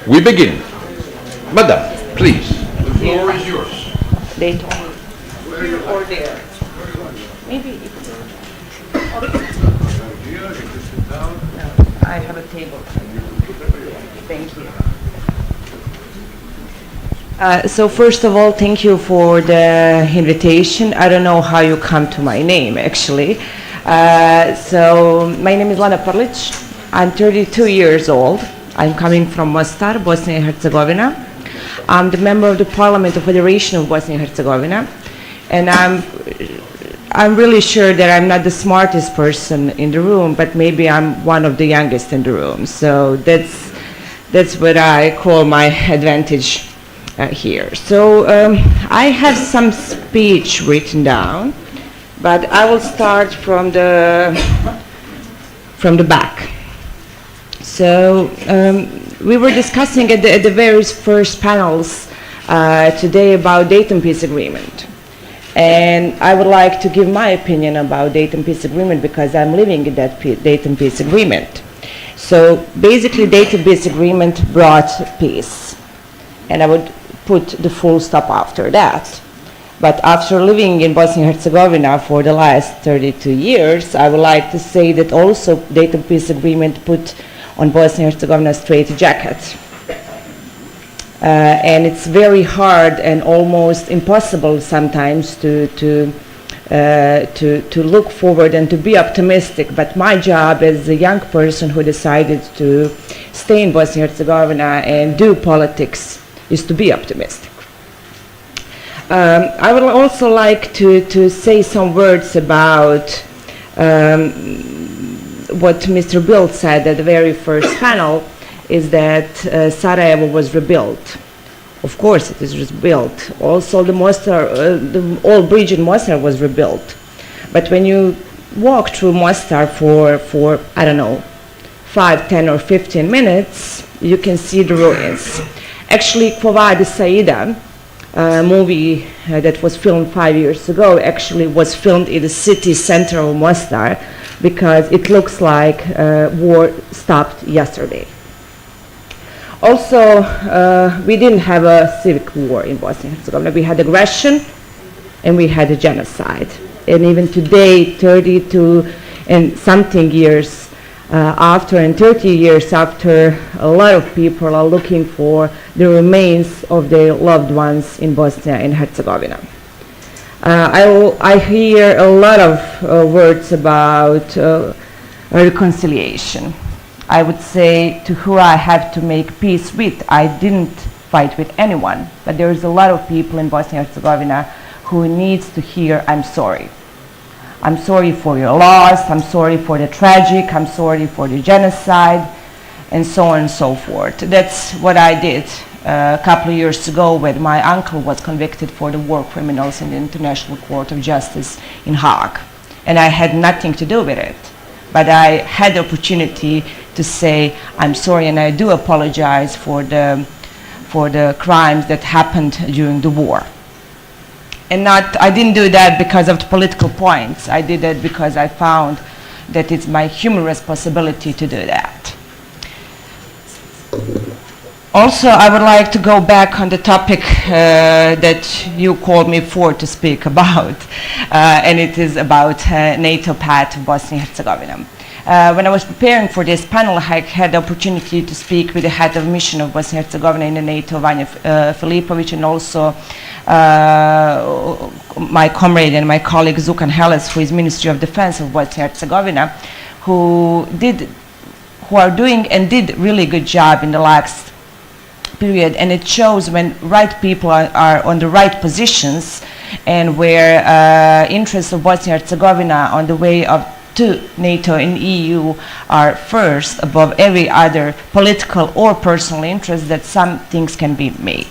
we begin. Madam, please, the floor is yours. They told me here or there. Maybe I have a table. Thank you. So first of all, thank you for the invitation. I don't know how you come to my name, actually. So my name is Lana Perlic. I'm 32 years old. I'm coming from Mostar, Bosnia and Herzegovina. I'm the member of the Parliament of Federation of Bosnia and Herzegovina. And I'm really sure that I'm not the smartest person in the room, but maybe I'm one of the youngest in the room. So that's what I call my advantage here. So I have some speech written down, but I will start from the back. So we were discussing at the various first panels today about Dayton Peace Agreement. And I would like to give my opinion about Dayton Peace Agreement because I'm living in that Dayton Peace Agreement. So basically Dayton Peace Agreement brought peace. And I would put the full stop after that. But after living in Bosnia and Herzegovina for the last 32 years, I would like to say that also Dayton Peace Agreement put on Bosnia and Herzegovina a straitjacket. And it's very hard and almost impossible sometimes to look forward and to be optimistic. But my job as a young person who decided to stay in Bosnia and Herzegovina and do politics is to be optimistic. I would also like to say some words about what Mr. Bild said at the very first panel, is that Sarajevo was rebuilt. Of course it is rebuilt. Also the old bridge in Mostar was rebuilt. But when you walk through Mostar for I don't know, 5, 10 or 15 minutes, you can see the ruins. Actually, Quo Vadis Saida, movie that was filmed 5 years ago actually was filmed in the city center of Mostar, because it looks like war stopped yesterday. Also, we didn't have a civic war in Bosnia and Herzegovina. We had aggression and we had a genocide. And even today, 32 and something years after, and 30 years after, a lot of people are looking for the remains of their loved ones in Bosnia and Herzegovina. I hear a lot of words about reconciliation. I would say to who I have to make peace with. I didn't fight with anyone, but there's a lot of people in Bosnia and Herzegovina who needs to hear, I'm sorry. I'm sorry for your loss, I'm sorry for the tragic, I'm sorry for the genocide, and so on and so forth. That's what I did a couple of years ago when my uncle was convicted for the war criminals in the International Court of Justice in Hague. And I had nothing to do with it. But I had the opportunity to say, I'm sorry and I do apologize for the crimes that happened during the war. And I didn't do that because of the political points. I did it because I found that it's my human responsibility to do that. Also, I would like to go back on the topic that you called me for to speak about, and it is about NATO path of Bosnia and Herzegovina. When I was preparing for this panel, I had the opportunity to speak with the head of mission of Bosnia and Herzegovina in the NATO, Vanja Filipovic, and also my comrade and my colleague Zukan Heles, who is Ministry of Defense of Bosnia and Herzegovina, who are doing and did really good job in the last period, and it shows when right people are on the right positions and where interests of Bosnia and Herzegovina on the way to NATO and EU are first above every other political or personal interest, that some things can be made.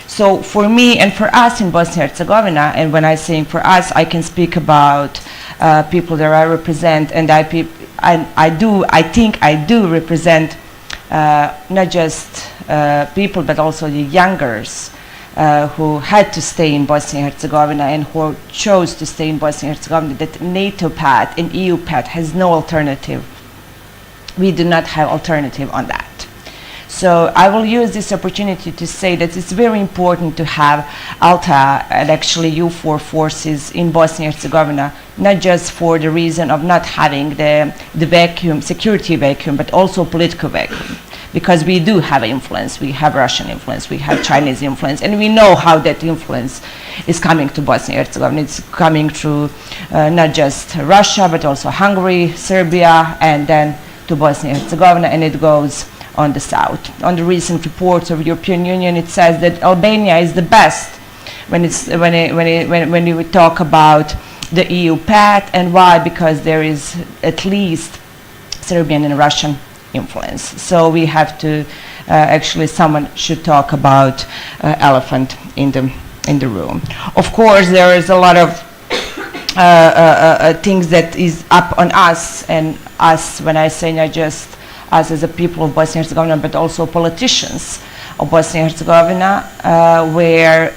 So for me and for us in Bosnia and Herzegovina, and when I'm saying for us, I can speak about people that I represent, and I think I do represent not just people, but also the youngers who had to stay in Bosnia and Herzegovina and who chose to stay in Bosnia and Herzegovina, that NATO path and EU path has no alternative. We do not have alternative on that. So I will use this opportunity to say that it's very important to have ALTA and actually EU4 forces in Bosnia and Herzegovina, not just for the reason of not having the vacuum, security vacuum, but also political vacuum. Because we do have influence, we have Russian influence, we have Chinese influence, and we know how that influence is coming to Bosnia and Herzegovina. It's coming through not just Russia, but also Hungary, Serbia, and then to Bosnia and Herzegovina, and it goes on the south. On the recent reports of European Union, it says that Albania is the best when you talk about the EU path, and why? Because there is at least Serbian and Russian influence. So we have to actually, someone should talk about elephant in the room. Of course, there is a lot of things that is up on us, and us, when I say not just us as a people of Bosnia and Herzegovina, but also politicians of Bosnia and Herzegovina, where,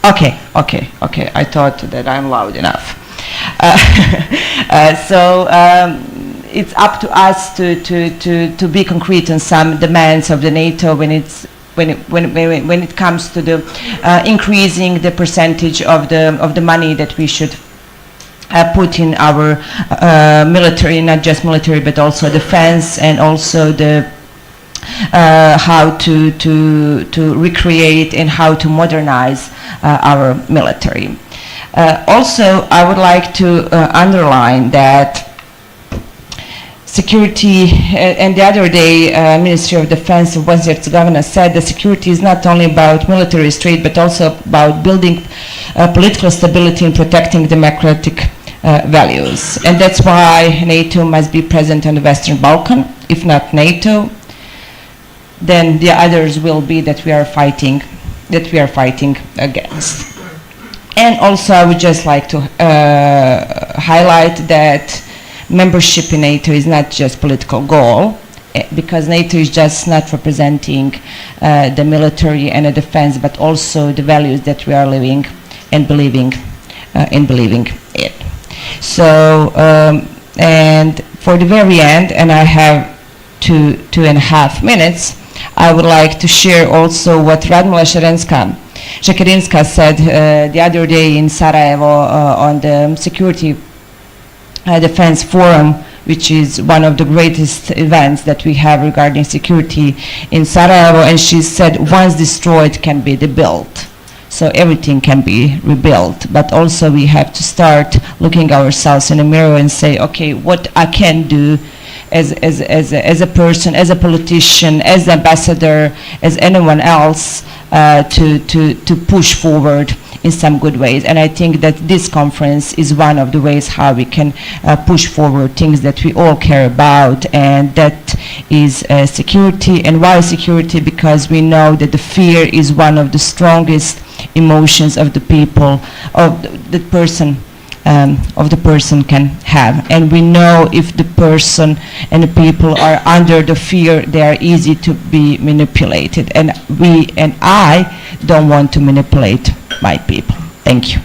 okay, I thought that I'm loud enough. It's up to us to be concrete on some demands of the NATO when it comes to the increasing the percentage of the money that we should put in our military, not just military, but also defense, and also the how to recreate and how to modernize our military. Also, I would like to underline that security, and the other day, Ministry of Defense of Bosnia and Herzegovina said that security is not only about military strength, but also about building political stability and protecting democratic values. And that's why NATO must be present on the Western Balkan. If not NATO, then the others will be that we are fighting against. And also, I would just like to highlight that membership in NATO is not just political goal. because NATO is just not representing the military and the defense, but also the values that we are living and believing in. So, and for the very end, and I have 2.5 minutes, I would like to share also what Radmila Šekerinska said the other day in Sarajevo on the Security Defense Forum, which is one of the greatest events that we have regarding security in Sarajevo, and she said, once destroyed can be rebuilt. So everything can be rebuilt, but also we have to start looking ourselves in the mirror and say, okay, what I can do as a person, as a politician, as an ambassador, as anyone else, to push forward in some good ways. And I think that this conference is one of the ways how we can push forward things that we all care about, and that is security. And why security? Because we know that the fear is one of the strongest emotions of the people, of the person can have. And we know if the person and the people are under the fear, they are easy to be manipulated. And I don't want to manipulate my people. Thank you.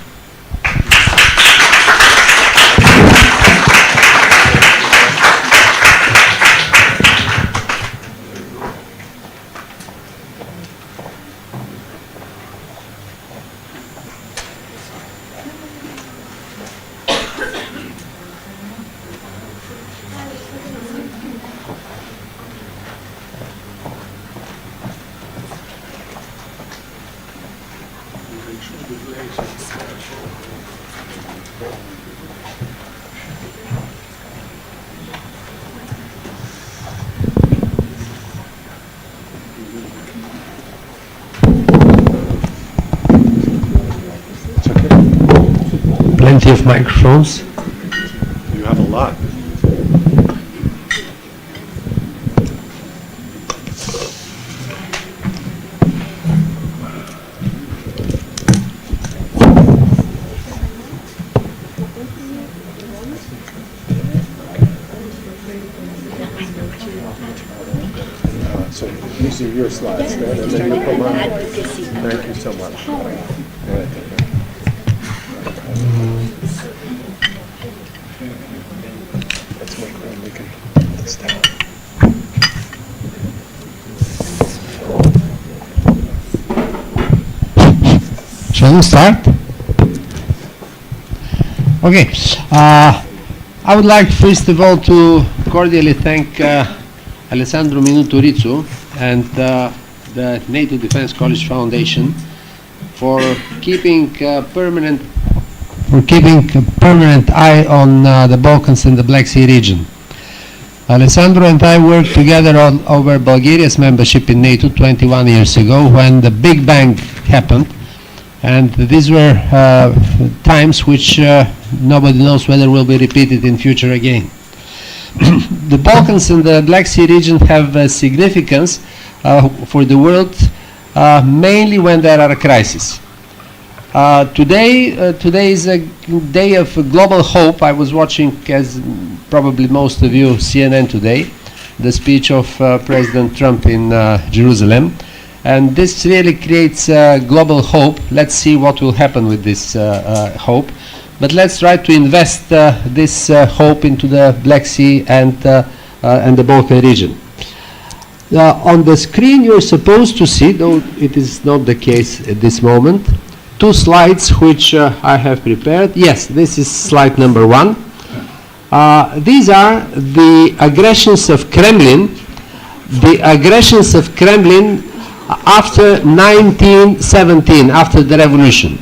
Plenty of microphones. You have a lot. So these are your slides, right? And then you come on. Thank you so much. All right. Let's make one. We can put this down. Shall we start? Okay. I would like first of all to cordially thank Alessandro Minuto-Rizzo and the NATO Defense College Foundation for keeping a permanent eye on the Balkans and the Black Sea region. Alessandro and I worked together over Bulgaria's membership in NATO 21 years ago when the Big Bang happened, and these were times which nobody knows whether will be repeated in future again. The Balkans and the Black Sea region have significance for the world, mainly when there are crises. Today is a day of global hope. I was watching, as probably most of you, CNN today, the speech of President Trump in Jerusalem, and this really creates global hope. Let's see what will happen with this hope. But let's try to invest this hope into the Black Sea and the Balkan region. On the screen you're supposed to see, though it is not the case at this moment, two slides which I have prepared. Yes, this is slide number 1. These are the aggressions of Kremlin. The aggressions of Kremlin after 1917, after the revolution.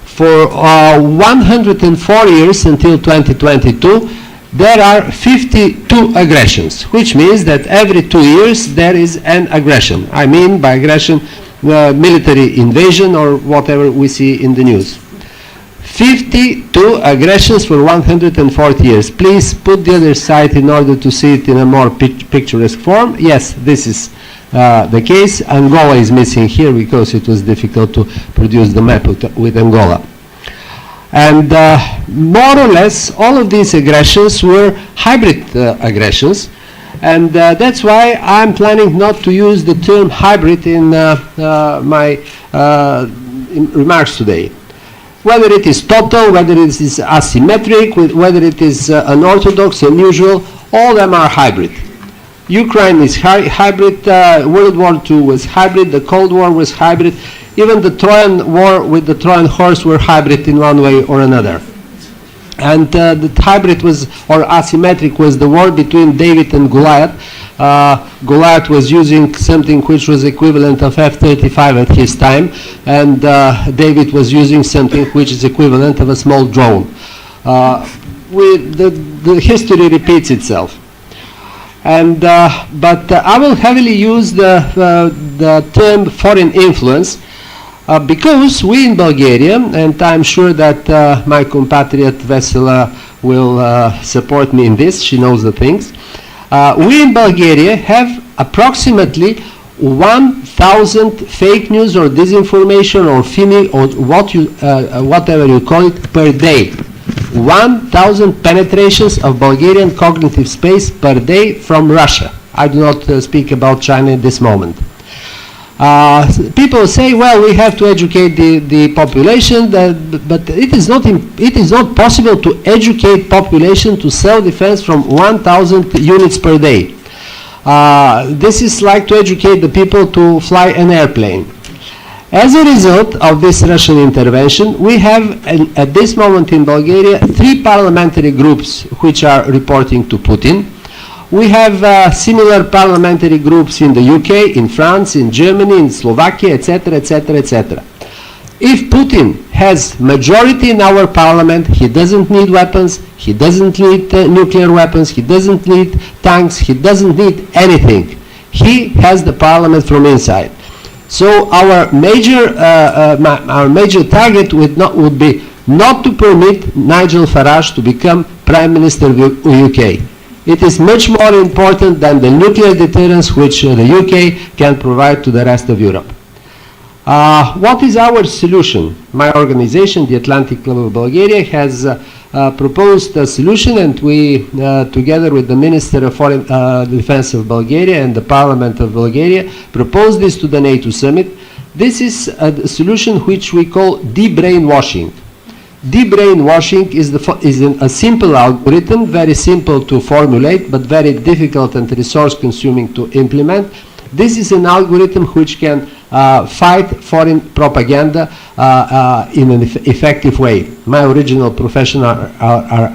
For 104 years until 2022, there are 52 aggressions, which means that every 2 years there is an aggression. I mean by aggression, military invasion or whatever we see in the news. 52 aggressions for 140 years. Please put the other side in order to see it in a more picturesque form. Yes, this is the case. Angola is missing here because it was difficult to produce the map with Angola. And more or less all of these aggressions were hybrid aggressions, And that's why I'm planning not to use the term hybrid in my remarks today. Whether it is total, whether it is asymmetric, whether it is unorthodox, unusual, all of them are hybrid. Ukraine is hybrid, World War II was hybrid, the Cold War was hybrid, even the Trojan War with the Trojan horse were hybrid in one way or another. And the hybrid was, or asymmetric, was the war between David and Goliath. Goliath was using something which was equivalent of F-35 at his time, and David was using something which is equivalent of a small drone. The history repeats itself. And, but I will heavily use the term foreign influence because we in Bulgaria, and I'm sure that my compatriot Vesela will support me in this, she knows the things. We in Bulgaria have approximately 1,000 fake news or disinformation or fini or whatever you call it per day. 1,000 penetrations of Bulgarian cognitive space per day from Russia. I do not speak about China at this moment. People say, well, we have to educate the population, but it is not possible to educate population to self-defense from 1,000 units per day. This is like to educate the people to fly an airplane. As a result of this Russian intervention, we have, at this moment in Bulgaria, 3 parliamentary groups which are reporting to Putin. We have similar parliamentary groups in the UK, in France, in Germany, in Slovakia, etc., etc., etc. If Putin has majority in our parliament, he doesn't need weapons, he doesn't need nuclear weapons, he doesn't need tanks, he doesn't need anything. He has the parliament from inside. So our major target would be not to permit Nigel Farage to become Prime Minister of the UK. It is much more important than the nuclear deterrence which the UK can provide to the rest of Europe. What is our solution? My organization, the Atlantic Club of Bulgaria, has proposed a solution, and we, together with the Minister of Foreign Defense of Bulgaria and the Parliament of Bulgaria, proposed this to the NATO summit. This is a solution which we call de-brainwashing. De-brainwashing is a simple algorithm, very simple to formulate, but very difficult and resource-consuming to implement. This is an algorithm which can fight foreign propaganda in an effective way. My original profession are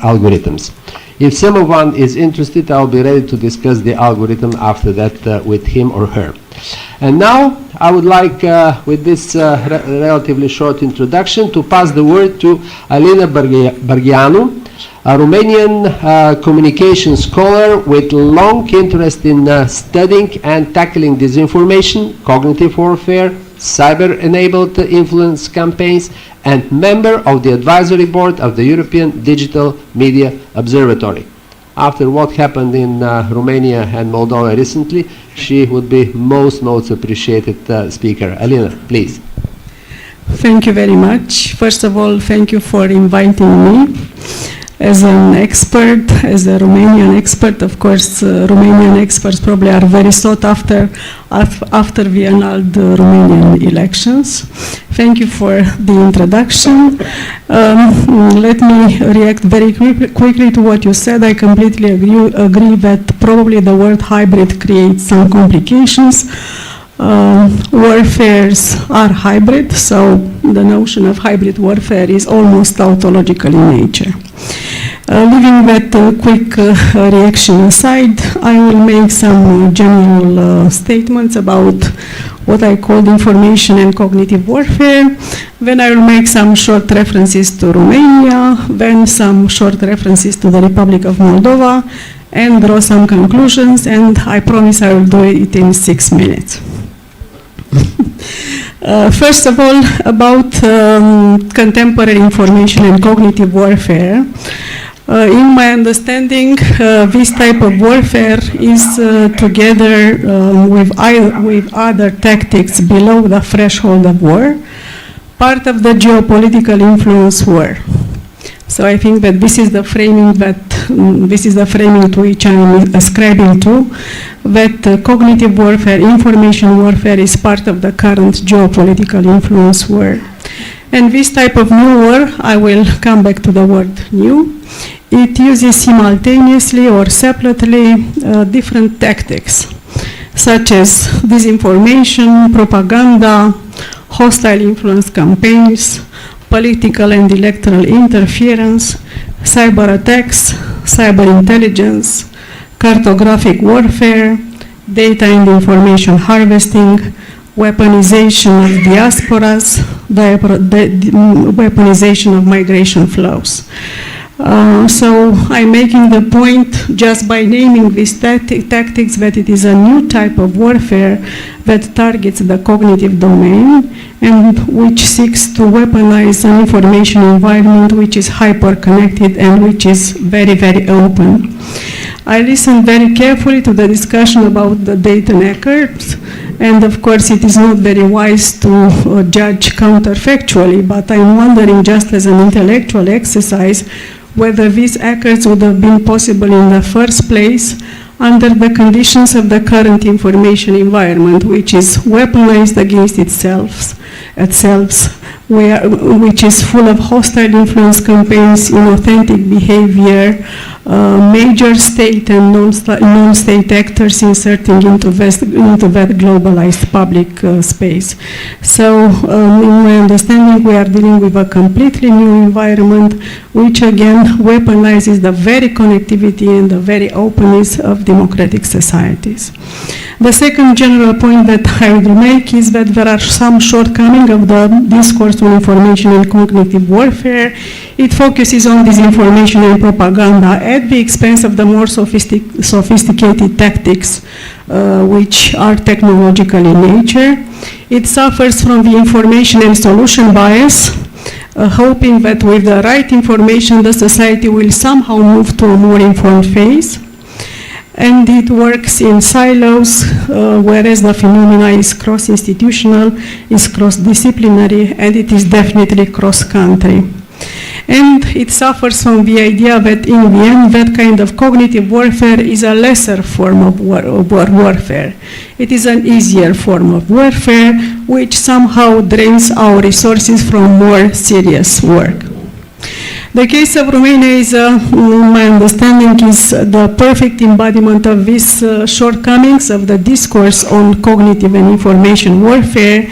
algorithms. If someone is interested, I'll be ready to discuss the algorithm after that with him or her. And now I would like, with this relatively short introduction, to pass the word to Alina Bargheanu, a Romanian communication scholar with long interest in studying and tackling disinformation, cognitive warfare, cyber-enabled influence campaigns, and member of the advisory board of the European Digital Media Observatory. After what happened in Romania and Moldova recently, she would be most appreciated speaker. Alina, please. Thank you very much. First of all, thank you for inviting me. As an expert, as a Romanian expert, of course, Romanian experts probably are very sought after the annulled Romanian elections. Thank you for the introduction. Let me react very quickly to what you said. I completely agree that probably the word hybrid creates some complications. Warfares are hybrid, so the notion of hybrid warfare is almost tautological in nature. Leaving that quick reaction aside, I will make some general statements about what I call information and cognitive warfare. Then I will make some short references to Romania, then some short references to the Republic of Moldova, and draw some conclusions, and I promise I will do it in 6 minutes. First of all, about contemporary information and cognitive warfare. In my understanding, this type of warfare is together with other tactics below the threshold of war, part of the geopolitical influence war. So I think that this is the framing that this is the framing to which I'm ascribing to, that cognitive warfare, information warfare is part of the current geopolitical influence war. And this type of new war, I will come back to the word new, it uses simultaneously or separately different tactics, such as disinformation, propaganda, hostile influence campaigns, political and electoral interference, cyber attacks, cyber intelligence, cartographic warfare, data and information harvesting, weaponization of diasporas, weaponization of migration flows. So I'm making the point just by naming these tactics that it is a new type of warfare that targets the cognitive domain and which seeks to weaponize an information environment which is hyper-connected and which is very, very open. I listened very carefully to the discussion about the data hackers, and of course it is not very wise to judge counterfactually, but I'm wondering, just as an intellectual exercise, whether these hackers would have been possible in the first place under the conditions of the current information environment, which is weaponized against itself, which is full of hostile influence campaigns, inauthentic behavior, major state and non-state actors inserting into that globalized public space. So in my understanding, we are dealing with a completely new environment, which again weaponizes the very connectivity and the very openness of democratic societies. The second general point that I would make is that there are some shortcomings of the discourse on information and cognitive warfare. It focuses on disinformation and propaganda at the expense of the more sophisticated tactics, which are technological in nature. It suffers from the information and solution bias, hoping that with the right information, the society will somehow move to a more informed phase. And it works in silos, whereas the phenomena is cross-institutional, is cross-disciplinary, and it is definitely cross-country. And it suffers from the idea that in the end, that kind of cognitive warfare is a lesser form of warfare. It is an easier form of warfare, which somehow drains our resources from more serious work. The case of Romania is, my understanding, is the perfect embodiment of these shortcomings of the discourse on cognitive and information warfare.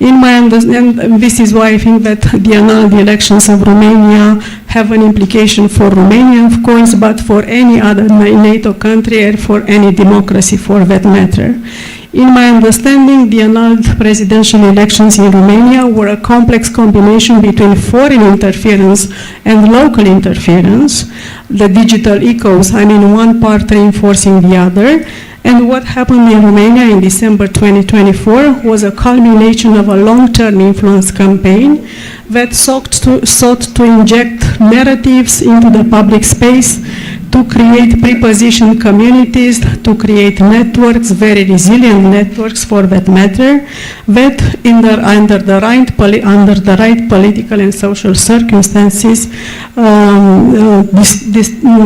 In my understanding, this is why I think that the annulled elections of Romania have an implication for Romania, of course, but for any other NATO country or for any democracy for that matter. In my understanding, the annulled presidential elections in Romania were a complex combination between foreign interference and local interference, the digital echoes, one part reinforcing the other. And what happened in Romania in December 2024 was a culmination of a long-term influence campaign that sought to inject narratives into the public space, to create prepositioned communities, to create networks, very resilient networks for that matter, that under the right political and social circumstances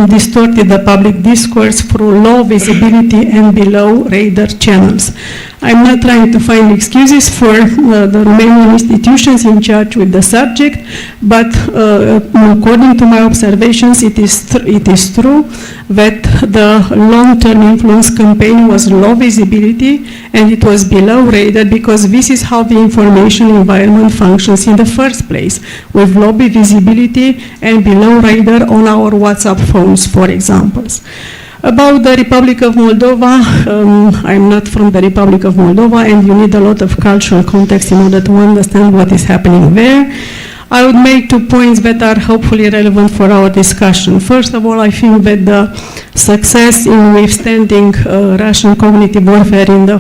distorted the public discourse through low visibility and below radar channels. I'm not trying to find excuses for the Romanian institutions in charge with the subject, but according to my observations, it is true that the long-term influence campaign was low visibility and it was below radar, because this is how the information environment functions in the first place, with low visibility and below radar on our WhatsApp phones, for example. About the Republic of Moldova, I'm not from the Republic of Moldova, and you need a lot of cultural context in order to understand what is happening there. I would make 2 points that are hopefully relevant for our discussion. First of all, I think that the success in withstanding Russian cognitive warfare in the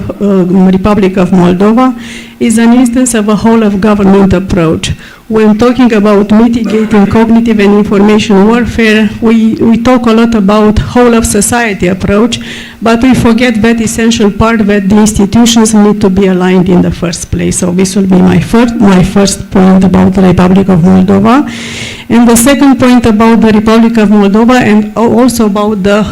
Republic of Moldova is an instance of a whole-of-government approach. when talking about mitigating cognitive and information warfare, we talk a lot about whole of society approach, but we forget that essential part that the institutions need to be aligned in the first place. So this will be my first point about the Republic of Moldova. And the second point about the Republic of Moldova and also about the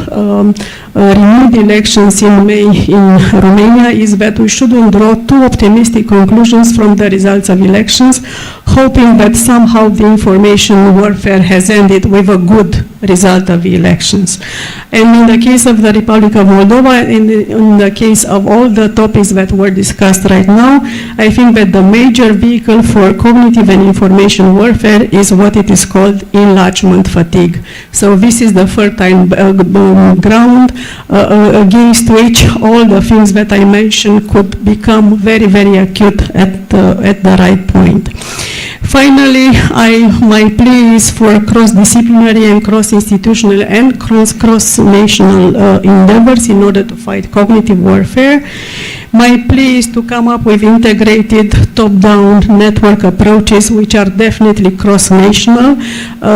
renewed elections in May in Romania is that we shouldn't draw too optimistic conclusions from the results of elections, hoping that somehow the information warfare has ended with a good result of the elections. And in the case of the Republic of Moldova, in the case of all the topics that were discussed right now, I think that the major vehicle for cognitive and information warfare is what it is called enlargement fatigue. So this is the fertile ground against which all the things that I mentioned could become very, very acute at the right point. Finally, my plea is for cross-disciplinary and cross-institutional and cross-national endeavors in order to fight cognitive warfare. My plea is to come up with integrated top-down network approaches which are definitely cross-national.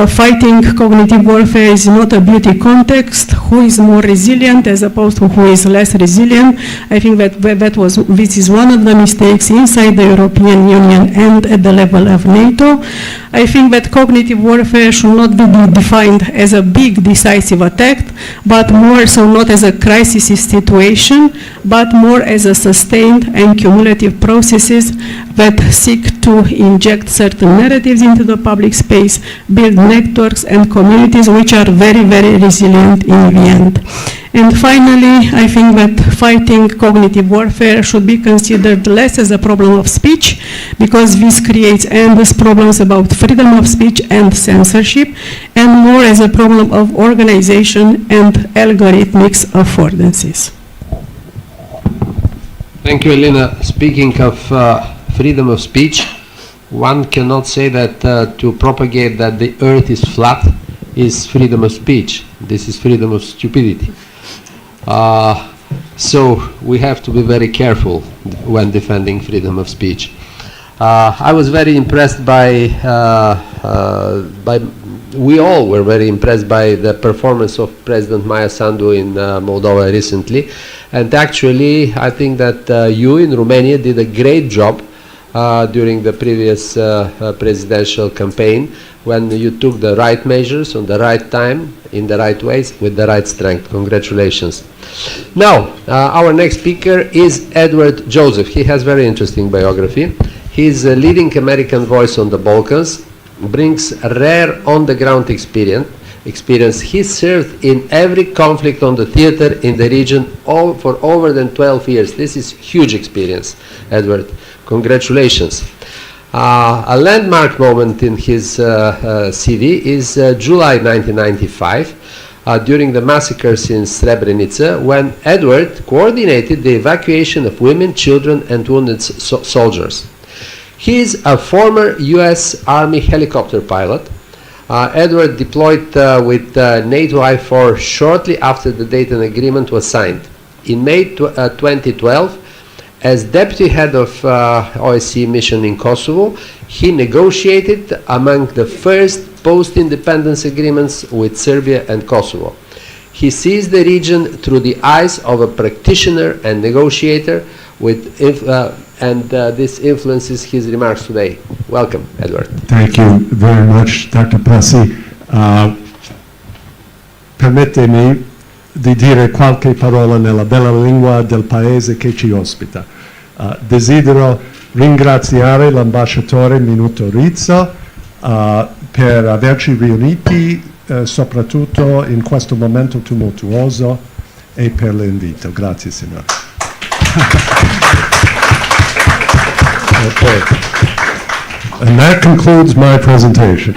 Fighting cognitive warfare is not a beauty contest. Who is more resilient as opposed to who is less resilient? I think that this is one of the mistakes inside the European Union and at the level of NATO. I think that cognitive warfare should not be defined as a big decisive attack, but more so not as a crisis situation, but more as a sustained and cumulative processes that seek to inject certain narratives into the public space, build networks and communities which are very, very resilient in the end. And finally, I think that fighting cognitive warfare should be considered less as a problem of speech, because this creates endless problems about freedom of speech and censorship, and more as a problem of organization and algorithmic affordances. Thank you, Elena. Speaking of freedom of speech, one cannot say that to propagate that the earth is flat is freedom of speech. This is freedom of stupidity. So we have to be very careful when defending freedom of speech. I was very impressed we all were very impressed by the performance of President Maia Sandu in Moldova recently. And actually, I think that you in Romania did a great job during the previous presidential campaign when you took the right measures on the right time, in the right ways, with the right strength. Congratulations. Now, our next speaker is Edward Joseph. He has very interesting biography. He is a leading American voice on the Balkans, brings rare on-the-ground experience. He served in every conflict on the theater in the region for over than 12 years. This is huge experience, Edward. Congratulations. A landmark moment in his CV is July 1995, during the massacres in Srebrenica, when Edward coordinated the evacuation of women, children, and wounded soldiers. He is a former US Army helicopter pilot. Edward deployed with Nato-Ue for shortly after the Dayton Agreement was signed. In May 2012, as deputy head of OSCE mission in Kosovo, he negotiated among the first post-independence agreements with Serbia and Kosovo. He sees the region through the eyes of a practitioner and negotiator, and this influences his remarks today. Welcome, Edward. Thank you very much, Dr. Passi. Permettimi di dire qualche parola nella bella lingua del paese che ci ospita. Desidero ringraziare l'ambasciatore Minuto-Rizzo per averci riuniti soprattutto in questo momento tumultuoso e per l'invito. Grazie, signore. Okay. And that concludes my presentation.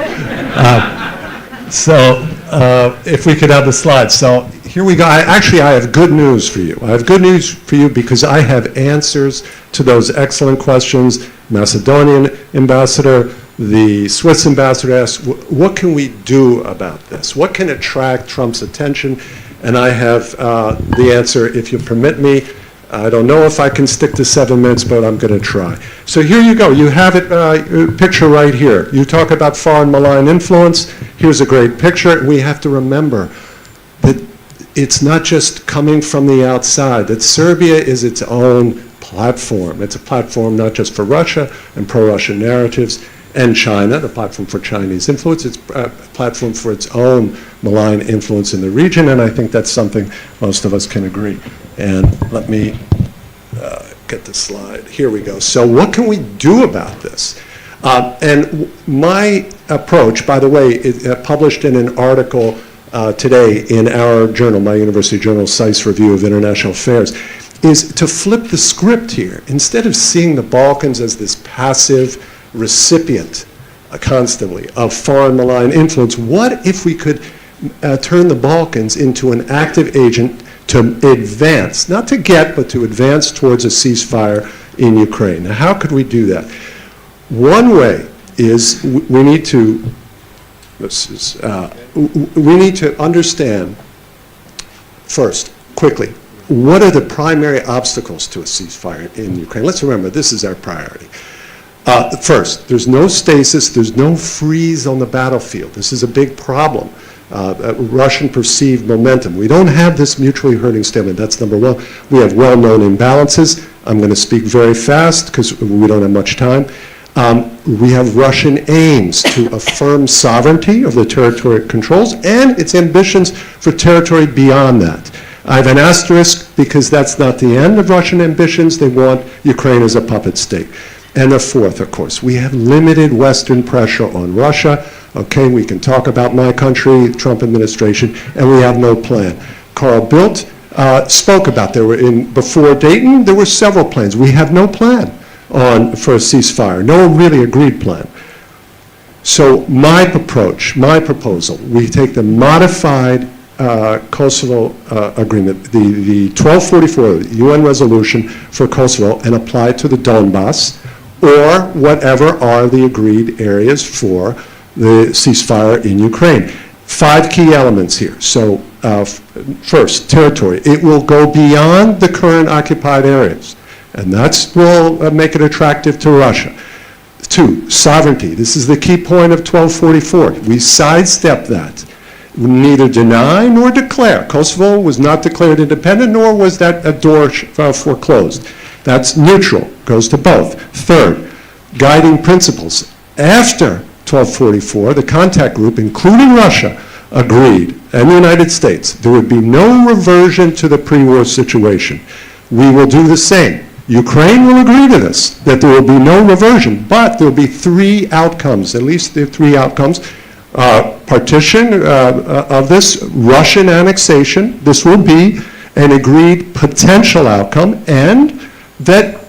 If we could have the slides. So here we go. I have good news for you. I have good news for you because I have answers to those excellent questions. Macedonian ambassador, the Swiss ambassador asked, what can we do about this? What can attract Trump's attention? And I have the answer, if you permit me. I don't know if I can stick to 7 minutes, but I'm going to try. So here you go. You have it, picture right here. You talk about foreign malign influence. Here's a great picture. We have to remember that it's not just coming from the outside, that Serbia is its own platform. It's a platform not just for Russia and pro-Russian narratives, and China, the platform for Chinese influence. It's a platform for its own malign influence in the region, and I think that's something most of us can agree. And let me get the slide. Here we go. So what can we do about this? And my approach, by the way, is published in an article today in our journal, my university journal, SAIS Review of International Affairs, is to flip the script here. Instead of seeing the Balkans as this passive recipient constantly of foreign malign influence, what if we could turn the Balkans into an active agent to advance, not to get, but to advance towards a ceasefire in Ukraine? Now, how could we do that? One way is we need to, we need to understand first, quickly, what are the primary obstacles to a ceasefire in Ukraine? Let's remember, this is our priority. First, there's no stasis, there's no freeze on the battlefield. This is a big problem. Russian perceived momentum. We don't have this mutually hurting stalemate. That's number one. We have well-known imbalances. I'm going to speak very fast because we don't have much time. We have Russian aims to affirm sovereignty of the territory it controls and its ambitions for territory beyond that. I have an asterisk because that's not the end of Russian ambitions. They want Ukraine as a puppet state. And the fourth, of course, we have limited Western pressure on Russia. Okay, we can talk about my country, Trump administration, and we have no plan. Carl Bildt spoke about before Dayton, there were several plans. We have no plan for a ceasefire, no really agreed plan. So my approach, my proposal, we take the modified Kosovo agreement, the 1244 UN resolution for Kosovo, and apply it to the Donbass, or whatever are the agreed areas for the ceasefire in Ukraine. 5 key elements here. So first, territory. It will go beyond the current occupied areas, and that will make it attractive to Russia. 2, sovereignty. This is the key point of 1244. We sidestep that. Neither deny nor declare. Kosovo was not declared independent, nor was that a door foreclosed. That's neutral, goes to both. Third, guiding principles. After 1244, the contact group, including Russia, agreed, and the United States, there would be no reversion to the pre-war situation. We will do the same. Ukraine will agree to this, that there will be no reversion, but there will be 3 outcomes, at least the 3 outcomes. Partition of this, Russian annexation, this will be an agreed potential outcome, and that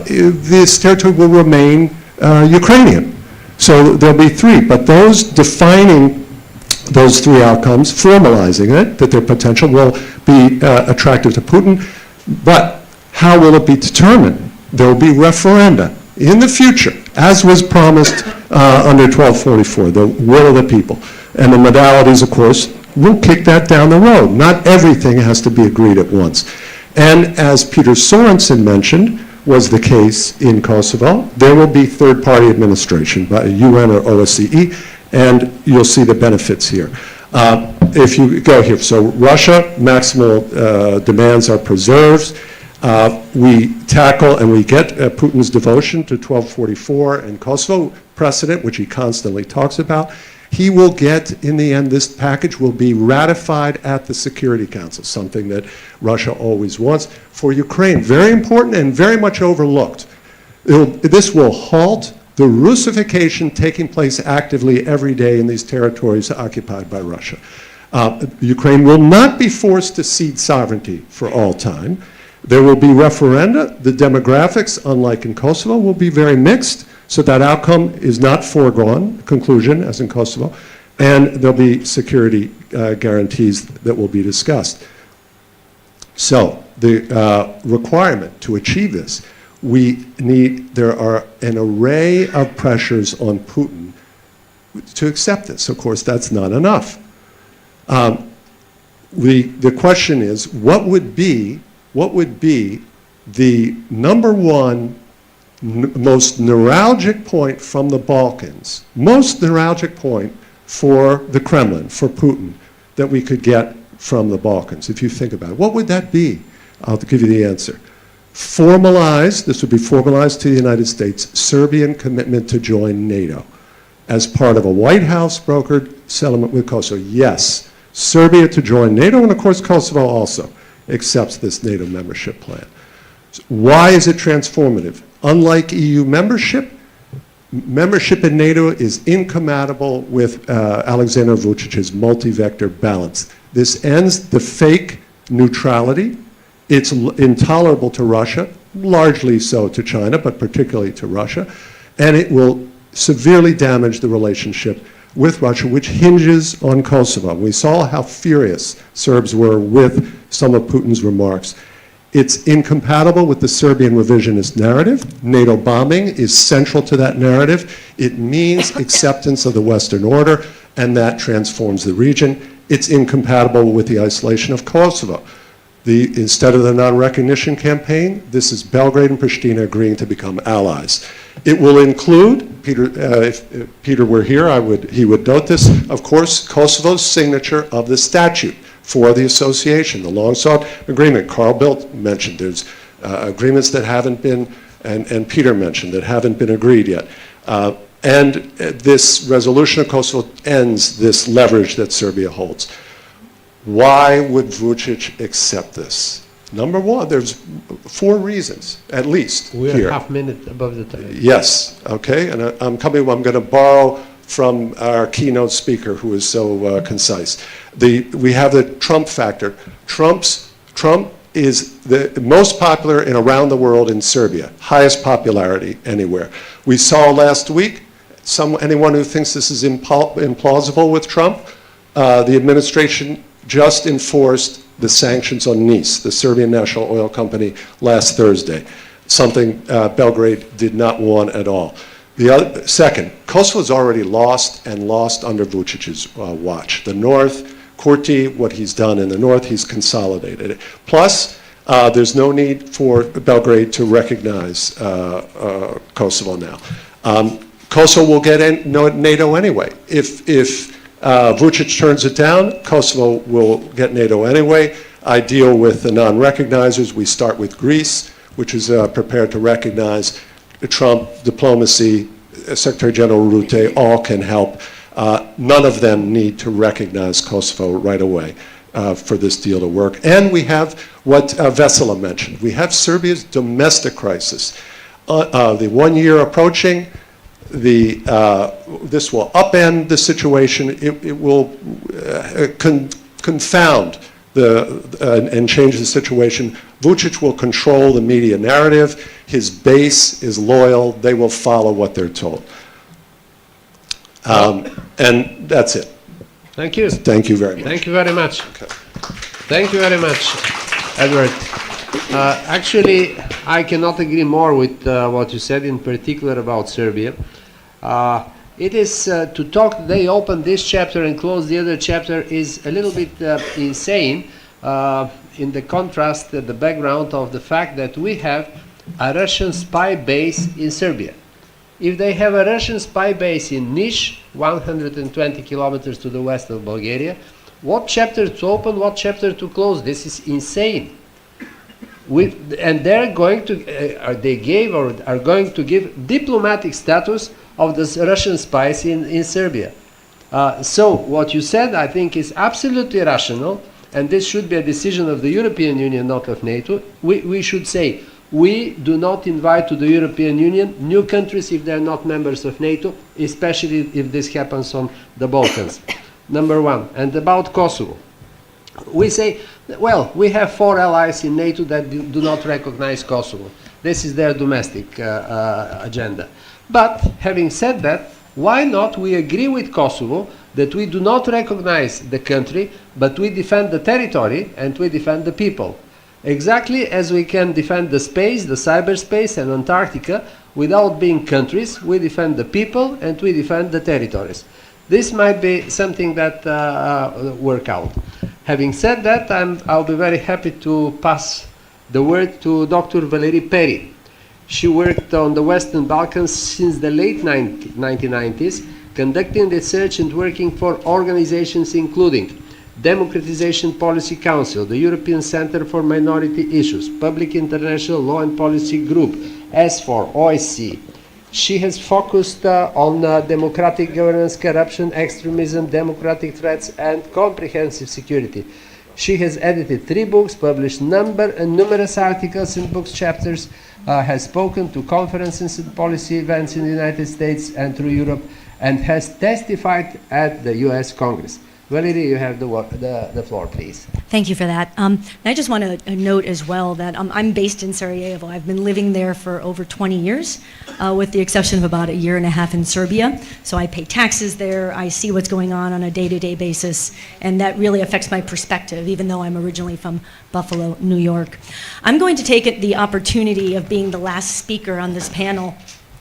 this territory will remain Ukrainian. So there'll be 3, but those defining those 3 outcomes, formalizing it, that their potential will be attractive to Putin, but how will it be determined? There will be referenda in the future, as was promised under 1244, the will of the people. And the modalities, of course, will kick that down the road. Not everything has to be agreed at once. And as Peter Sorensen mentioned, was the case in Kosovo, there will be third-party administration by UN or OSCE, and you'll see the benefits here. If you go here, so Russia, maximal demands are preserved. We tackle and we get Putin's devotion to 1244 and Kosovo precedent, which he constantly talks about. He will get, in the end, this package will be ratified at the Security Council, something that Russia always wants. For Ukraine, very important and very much overlooked. This will halt the Russification taking place actively every day in these territories occupied by Russia. Ukraine will not be forced to cede sovereignty for all time. There will be referenda. The demographics, unlike in Kosovo, will be very mixed, so that outcome is not foregone, conclusion, as in Kosovo, and there'll be security guarantees that will be discussed. So the requirement to achieve this, there are an array of pressures on Putin to accept this. Of course, that's not enough. The question is, what would be the number one most neuralgic point from the Balkans, most neuralgic point for the Kremlin, for Putin, that we could get from the Balkans, if you think about it. What would that be? I'll give you the answer. Formalized, this would be formalized to the United States, Serbian commitment to join NATO as part of a White House brokered settlement with Kosovo. Yes, Serbia to join NATO, and of course Kosovo also accepts this NATO membership plan. So why is it transformative? Unlike EU membership, membership in NATO is incompatible with Alexander Vucic's multi-vector balance. This ends the fake neutrality. It's intolerable to Russia, largely so to China, but particularly to Russia, and it will severely damage the relationship with Russia, which hinges on Kosovo. We saw how furious Serbs were with some of Putin's remarks. It's incompatible with the Serbian revisionist narrative. NATO bombing is central to that narrative. It means acceptance of the Western order, and that transforms the region. It's incompatible with the isolation of Kosovo. Instead of the non-recognition campaign, this is Belgrade and Pristina agreeing to become allies. It will include, Peter, if Peter were here, he would note this, of course, Kosovo's signature of the statute for the association, the long-sought agreement. Carl Bildt mentioned there's agreements that haven't been, and Peter mentioned, that haven't been agreed yet. And this resolution of Kosovo ends this leverage that Serbia holds. Why would Vucic accept this? Number one, there's 4 reasons, at least. We are here. half minute above the time. Yes, okay, and I'm going to borrow from our keynote speaker who is so concise. We have the Trump factor. Trump is the most popular in around the world in Serbia, highest popularity anywhere. We saw last week, anyone who thinks this is implausible with Trump, the administration just enforced the sanctions on Nice, the Serbian national oil company, last Thursday, something Belgrade did not want at all. Second, Kosovo's already lost, and lost under Vucic's watch. The north, Kurti, what he's done in the north, he's consolidated it. Plus, there's no need for Belgrade to recognize Kosovo now. Kosovo will get in NATO anyway. If Vucic turns it down, Kosovo will get NATO anyway. I deal with the non-recognizers. We start with Greece, which is prepared to recognize Trump, diplomacy, Secretary General Rutte, all can help. None of them need to recognize Kosovo right away for this deal to work. And we have what Vesela mentioned. We have Serbia's domestic crisis. The 1 year approaching, this will upend the situation. It will confound and change the situation. Vucic will control the media narrative. His base is loyal. They will follow what they're told. And that's it. Thank you. Thank you very much. Thank you very much. Okay. Thank you very much, Edward. Actually, I cannot agree more with what you said, in particular about Serbia. It is to talk, they open this chapter and close the other chapter is a little bit insane in the contrast, the background of the fact that we have a Russian spy base in Serbia. If they have a Russian spy base in Niš, 120 kilometers to the west of Bulgaria, what chapter to open, what chapter to close? This is insane. And they're going to, they gave or are going to give diplomatic status of the Russian spies in Serbia. So what you said, I think, is absolutely rational, and this should be a decision of the European Union, not of NATO. We should say, we do not invite to the European Union new countries if they're not members of NATO, especially if this happens on the Balkans. Number one. And about Kosovo. We say, well, we have 4 allies in NATO that do not recognize Kosovo. This is their domestic agenda. But having said that, why not we agree with Kosovo that we do not recognize the country, but we defend the territory and we defend the people. Exactly as we can defend the space, the cyberspace and Antarctica, without being countries, we defend the people and we defend the territories. This might be something that work out. Having said that, I'll be very happy to pass the word to Dr. Valérie Perry. She worked on the Western Balkans since the late 1990s, conducting research and working for organizations including Democratization Policy Council, the European Center for Minority Issues, Public International Law and Policy Group, S4, OSCE. She has focused on democratic governance, corruption, extremism, democratic threats, and comprehensive security. She has edited 3 books, published numerous articles in books, chapters, has spoken to conferences and policy events in the United States and through Europe, and has testified at the US Congress. Valérie, you have the floor, please. Thank you for that. I just want to note as well that I'm based in Sarajevo. I've been living there for over 20 years, with the exception of about a year and a half in Serbia. So I pay taxes there, I see what's going on a day-to-day basis, and that really affects my perspective, even though I'm originally from Buffalo, New York. I'm going to take the opportunity of being the last speaker on this panel,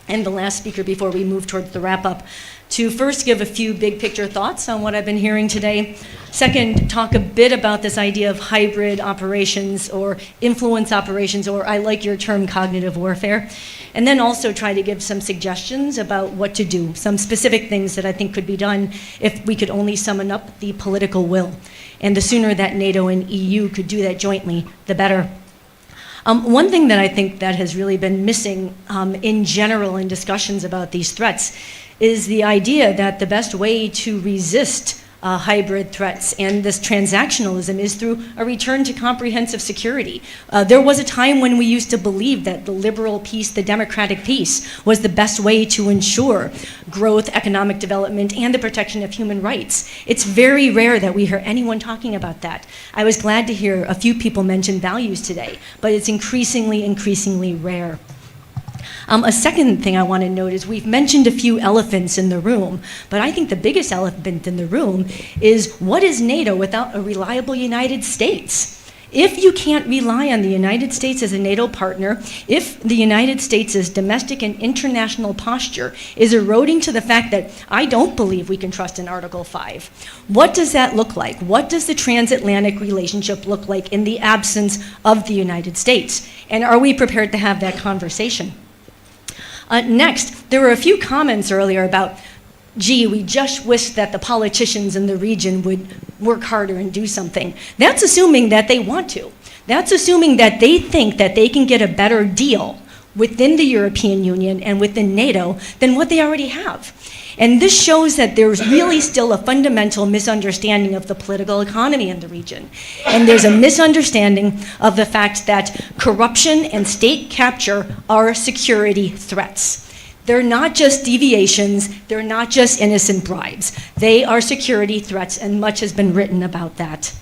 and the last speaker before we move towards the wrap-up, to first give a few big picture thoughts on what I've been hearing today. Second, talk a bit about this idea of hybrid operations or influence operations, or I like your term cognitive warfare. And then also try to give some suggestions about what to do, some specific things that I think could be done if we could only summon up the political will. And the sooner that NATO and EU could do that jointly, the better. One thing that I think that has really been missing in general in discussions about these threats is the idea that the best way to resist hybrid threats and this transactionalism is through a return to comprehensive security. There was a time when we used to believe that the liberal peace, the democratic peace, was the best way to ensure growth, economic development, and the protection of human rights. It's very rare that we hear anyone talking about that. I was glad to hear a few people mention values today, but it's increasingly rare. A second thing I want to note is we've mentioned a few elephants in the room, but I think the biggest elephant in the room is what is NATO without a reliable United States? If you can't rely on the United States as a NATO partner, if the United States' domestic and international posture is eroding to the fact that I don't believe we can trust in Article 5, what does that look like? What does the transatlantic relationship look like in the absence of the United States? And are we prepared to have that conversation? Next, there were a few comments earlier about, gee, we just wish that the politicians in the region would work harder and do something. That's assuming that they want to. That's assuming that they think that they can get a better deal within the European Union and within NATO than what they already have. And this shows that there's really still a fundamental misunderstanding of the political economy in the region. And there's a misunderstanding of the fact that corruption and state capture are security threats. They're not just deviations, they're not just innocent bribes. They are security threats, and much has been written about that.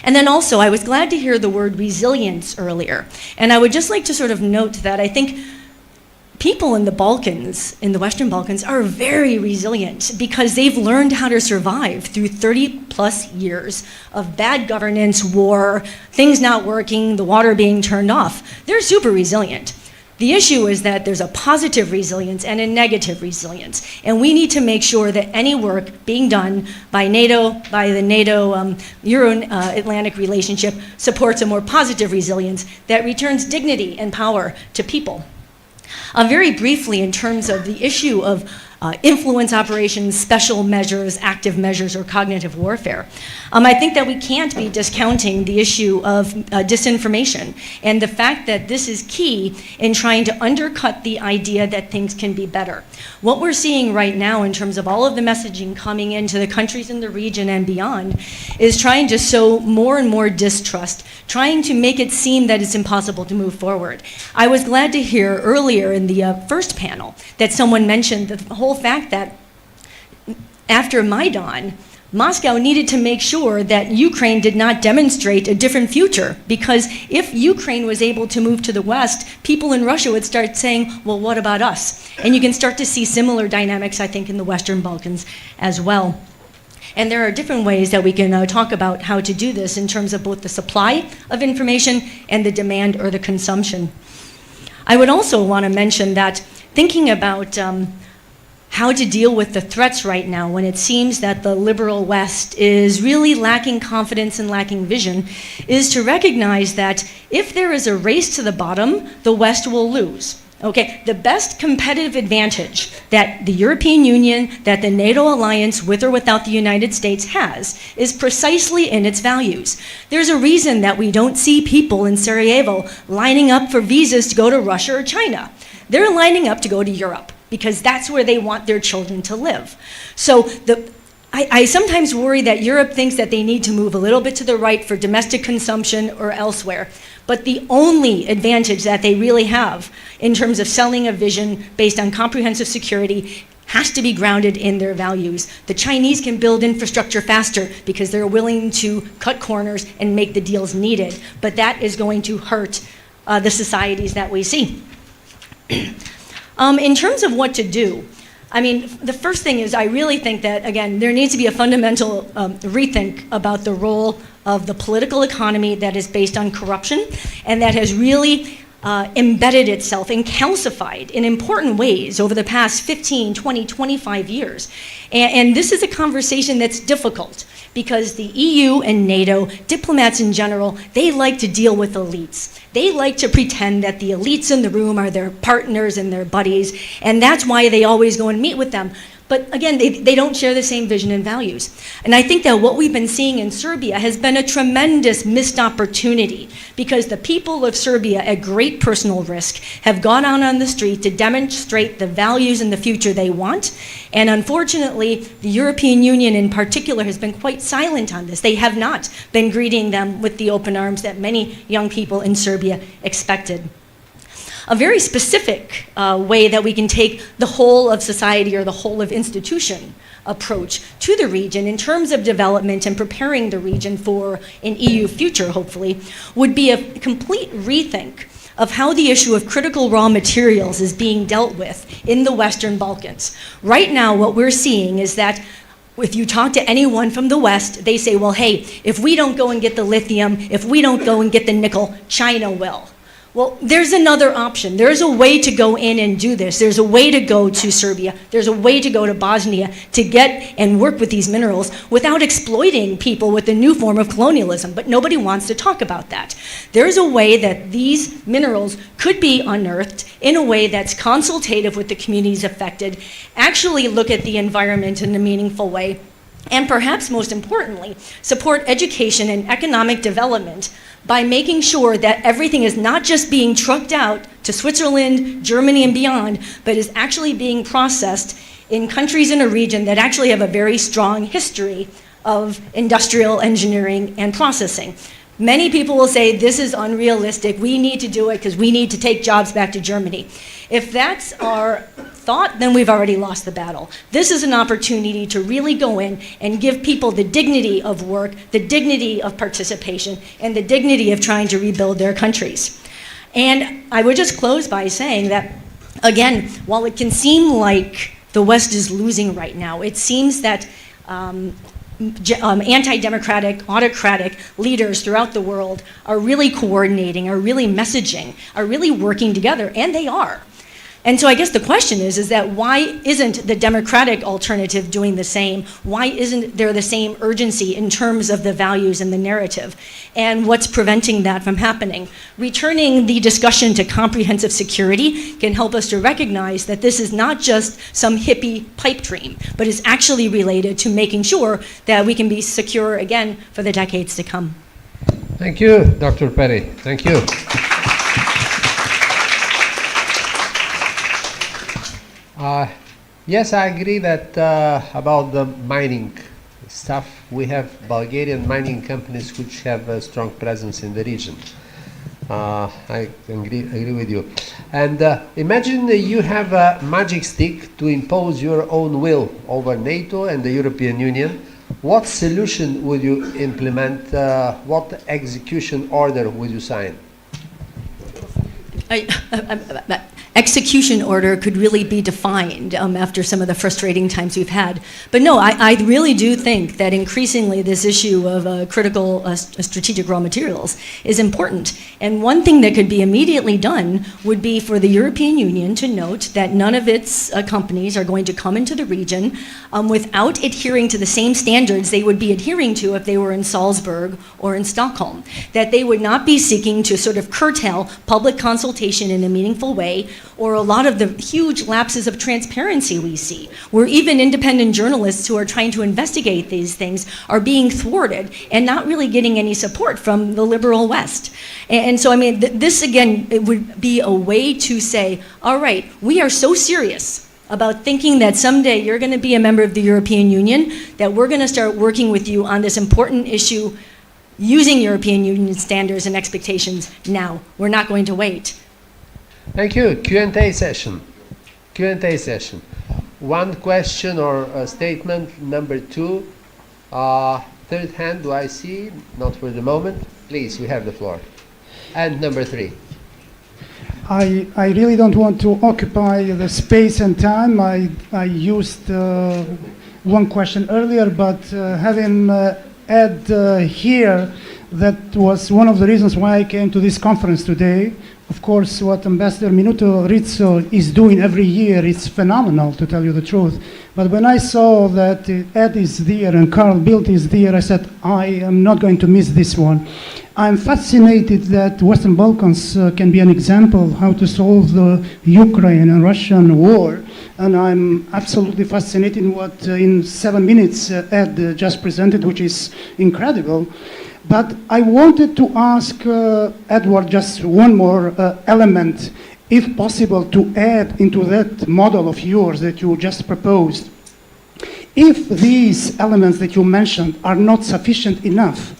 And then also, I was glad to hear the word resilience earlier. And I would just like to sort of note that I think people in the Balkans, in the Western Balkans, are very resilient because they've learned how to survive through 30+ years of bad governance, war, things not working, the water being turned off. They're super resilient. The issue is that there's a positive resilience and a negative resilience. And we need to make sure that any work being done by NATO, by the NATO euro-atlantic relationship, supports a more positive resilience that returns dignity and power to people. Very briefly, in terms of the issue of influence operations, special measures, active measures, or cognitive warfare, I think that we can't be discounting the issue of disinformation and the fact that this is key in trying to undercut the idea that things can be better. What we're seeing right now in terms of all of the messaging coming into the countries in the region and beyond is trying to sow more and more distrust, trying to make it seem that it's impossible to move forward. I was glad to hear earlier in the first panel that someone mentioned the whole fact that after Maidan, Moscow needed to make sure that Ukraine did not demonstrate a different future, because if Ukraine was able to move to the West, people in Russia would start saying, well, what about us? And you can start to see similar dynamics, I think, in the Western Balkans as well. And there are different ways that we can talk about how to do this in terms of both the supply of information and the demand or the consumption. I would also want to mention that thinking about how to deal with the threats right now when it seems that the liberal West is really lacking confidence and lacking vision, is to recognize that if there is a race to the bottom, the West will lose. Okay, the best competitive advantage that the European Union, that the NATO alliance, with or without the United States, has is precisely in its values. There's a reason that we don't see people in Sarajevo lining up for visas to go to Russia or China. They're lining up to go to Europe, because that's where they want their children to live. So I sometimes worry that Europe thinks that they need to move a little bit to the right for domestic consumption or elsewhere. But the only advantage that they really have in terms of selling a vision based on comprehensive security has to be grounded in their values. The Chinese can build infrastructure faster because they're willing to cut corners and make the deals needed. But that is going to hurt the societies that we see. In terms of what to do, I mean, the first thing is I really think that, again, there needs to be a fundamental rethink about the role of the political economy that is based on corruption and that has really embedded itself and calcified in important ways over the past 15, 20, 25 years. And this is a conversation that's difficult because the EU and NATO, diplomats in general, they like to deal with elites. They like to pretend that the elites in the room are their partners and their buddies, and that's why they always go and meet with them. But again, they don't share the same vision and values. And I think that what we've been seeing in Serbia has been a tremendous missed opportunity because the people of Serbia at great personal risk have gone out on the street to demonstrate the values and the future they want. And unfortunately, the European Union in particular has been quite silent on this. They have not been greeting them with the open arms that many young people in Serbia expected. A very specific way that we can take the whole of society or the whole of institution approach to the region in terms of development and preparing the region for an EU future, hopefully, would be a complete rethink of how the issue of critical raw materials is being dealt with in the Western Balkans. Right now, what we're seeing is that if you talk to anyone from the West, they say, well, hey, if we don't go and get the lithium, if we don't go and get the nickel, China will. Well, there's another option. There's a way to go in and do this. There's a way to go to Serbia. There's a way to go to Bosnia to get and work with these minerals without exploiting people with a new form of colonialism. But nobody wants to talk about that. There's a way that these minerals could be unearthed in a way that's consultative with the communities affected, actually look at the environment in a meaningful way, and perhaps most importantly, support education and economic development by making sure that everything is not just being trucked out to Switzerland, Germany, and beyond, but is actually being processed in countries in a region that actually have a very strong history of industrial engineering and processing. Many people will say this is unrealistic, we need to do it because we need to take jobs back to Germany. If that's our thought, then we've already lost the battle. This is an opportunity to really go in and give people the dignity of work, the dignity of participation, and the dignity of trying to rebuild their countries. And I would just close by saying that, again, while it can seem like the West is losing right now, it seems that anti-democratic, autocratic leaders throughout the world are really coordinating, are really messaging, are really working together, and they are. And so I guess the question is that why isn't the democratic alternative doing the same? Why isn't there the same urgency in terms of the values and the narrative? And what's preventing that from happening? Returning the discussion to comprehensive security can help us to recognize that this is not just some hippie pipe dream, but is actually related to making sure that we can be secure again for the decades to come. Thank you, Dr. Perry. Thank you. Yes, I agree that about the mining stuff, we have Bulgarian mining companies which have a strong presence in the region. I agree with you. And imagine you have a magic stick to impose your own will over NATO and the European Union. What solution would you implement? What execution order would you sign? execution order could really be defined after some of the frustrating times we've had. But no, I really do think that increasingly this issue of critical strategic raw materials is important. And one thing that could be immediately done would be for the European Union to note that none of its companies are going to come into the region without adhering to the same standards they would be adhering to if they were in Salzburg or in Stockholm. That they would not be seeking to sort of curtail public consultation in a meaningful way, or a lot of the huge lapses of transparency we see, where even independent journalists who are trying to investigate these things are being thwarted and not really getting any support from the liberal West. And so, I mean, this again, it would be a way to say, all right, we are so serious about thinking that someday you're going to be a member of the European Union, that we're going to start working with you on this important issue using European Union standards and expectations now. We're not going to wait. Thank you. Q&A session. Q&A session. One question or a statement. Number two. Third hand, do I see? Not for the moment. Please, you have the floor. And number three. I really don't want to occupy the space and time. I used one question earlier, but having add here, that was one of the reasons why I came to this conference today. Of course, what Ambassador Minuto-Rizzo is doing every year is phenomenal, to tell you the truth. But when I saw that Ed is there and Carl Bildt is there, I said, I am not going to miss this one. I'm fascinated that Western Balkans can be an example how to solve the Ukraine and Russian war. And I'm absolutely fascinated in what in 7 minutes Ed just presented, which is incredible. But I wanted to ask Edward just one more element, if possible, to add into that model of yours that you just proposed. If these elements that you mentioned are not sufficient enough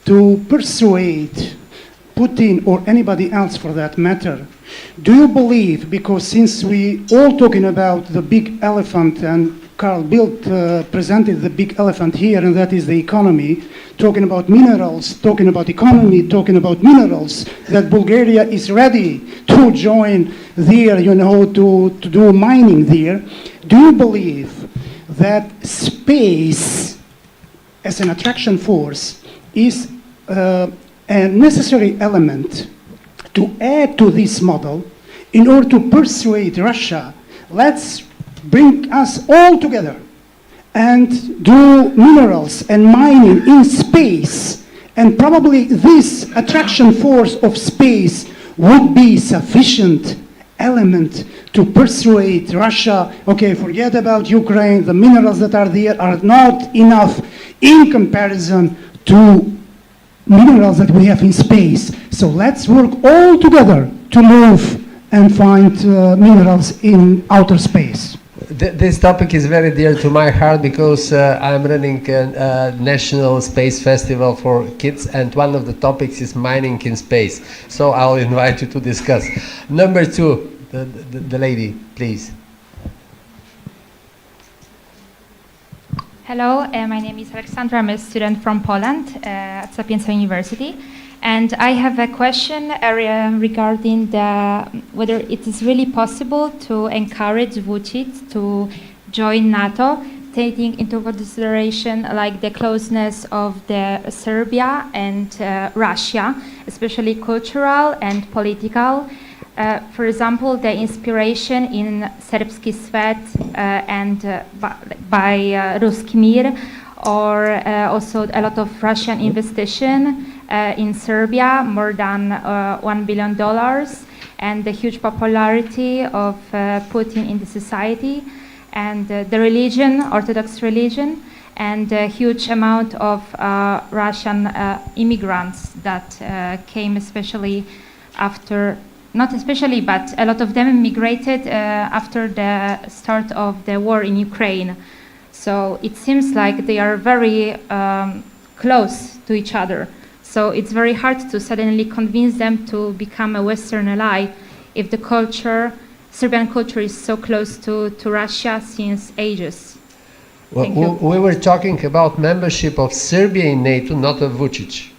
to persuade Putin or anybody else for that matter, do you believe, because since we all talking about the big elephant, and Carl Bildt presented the big elephant here, and that is the economy, talking about minerals, talking about economy, talking about minerals, that Bulgaria is ready to join there, you know, to do mining there. Do you believe that space as an attraction force is a necessary element to add to this model in order to persuade Russia, let's bring us all together and do minerals and mining in space, and probably this attraction force of space would be sufficient element to persuade Russia, okay, forget about Ukraine, the minerals that are there are not enough in comparison to minerals that we have in space. So let's work all together to move and find minerals in outer space. This topic is very dear to my heart because I'm running a national space festival for kids, and one of the topics is mining in space. So I'll invite you to discuss. Number two, the lady, please. Hello, my name is Alexandra. I'm a student from Poland at Sapienza University. And I have a question regarding whether it is really possible to encourage Vucic to join NATO, taking into consideration like the closeness of the Serbia and Russia, especially cultural and political. For example, the inspiration in Serbski Svet and by Ruski Mir, or also a lot of Russian investigation in Serbia, more than $1 billion, and the huge popularity of Putin in the society, and the religion, Orthodox religion, and a huge amount of Russian immigrants that came especially after, not especially, but a lot of them immigrated after the start of the war in Ukraine. So it seems like they are very close to each other. So it's very hard to suddenly convince them to become a Western ally if the culture, Serbian culture, is so close to Russia since ages. Well, we were talking about membership of Serbia in NATO, not of Vucic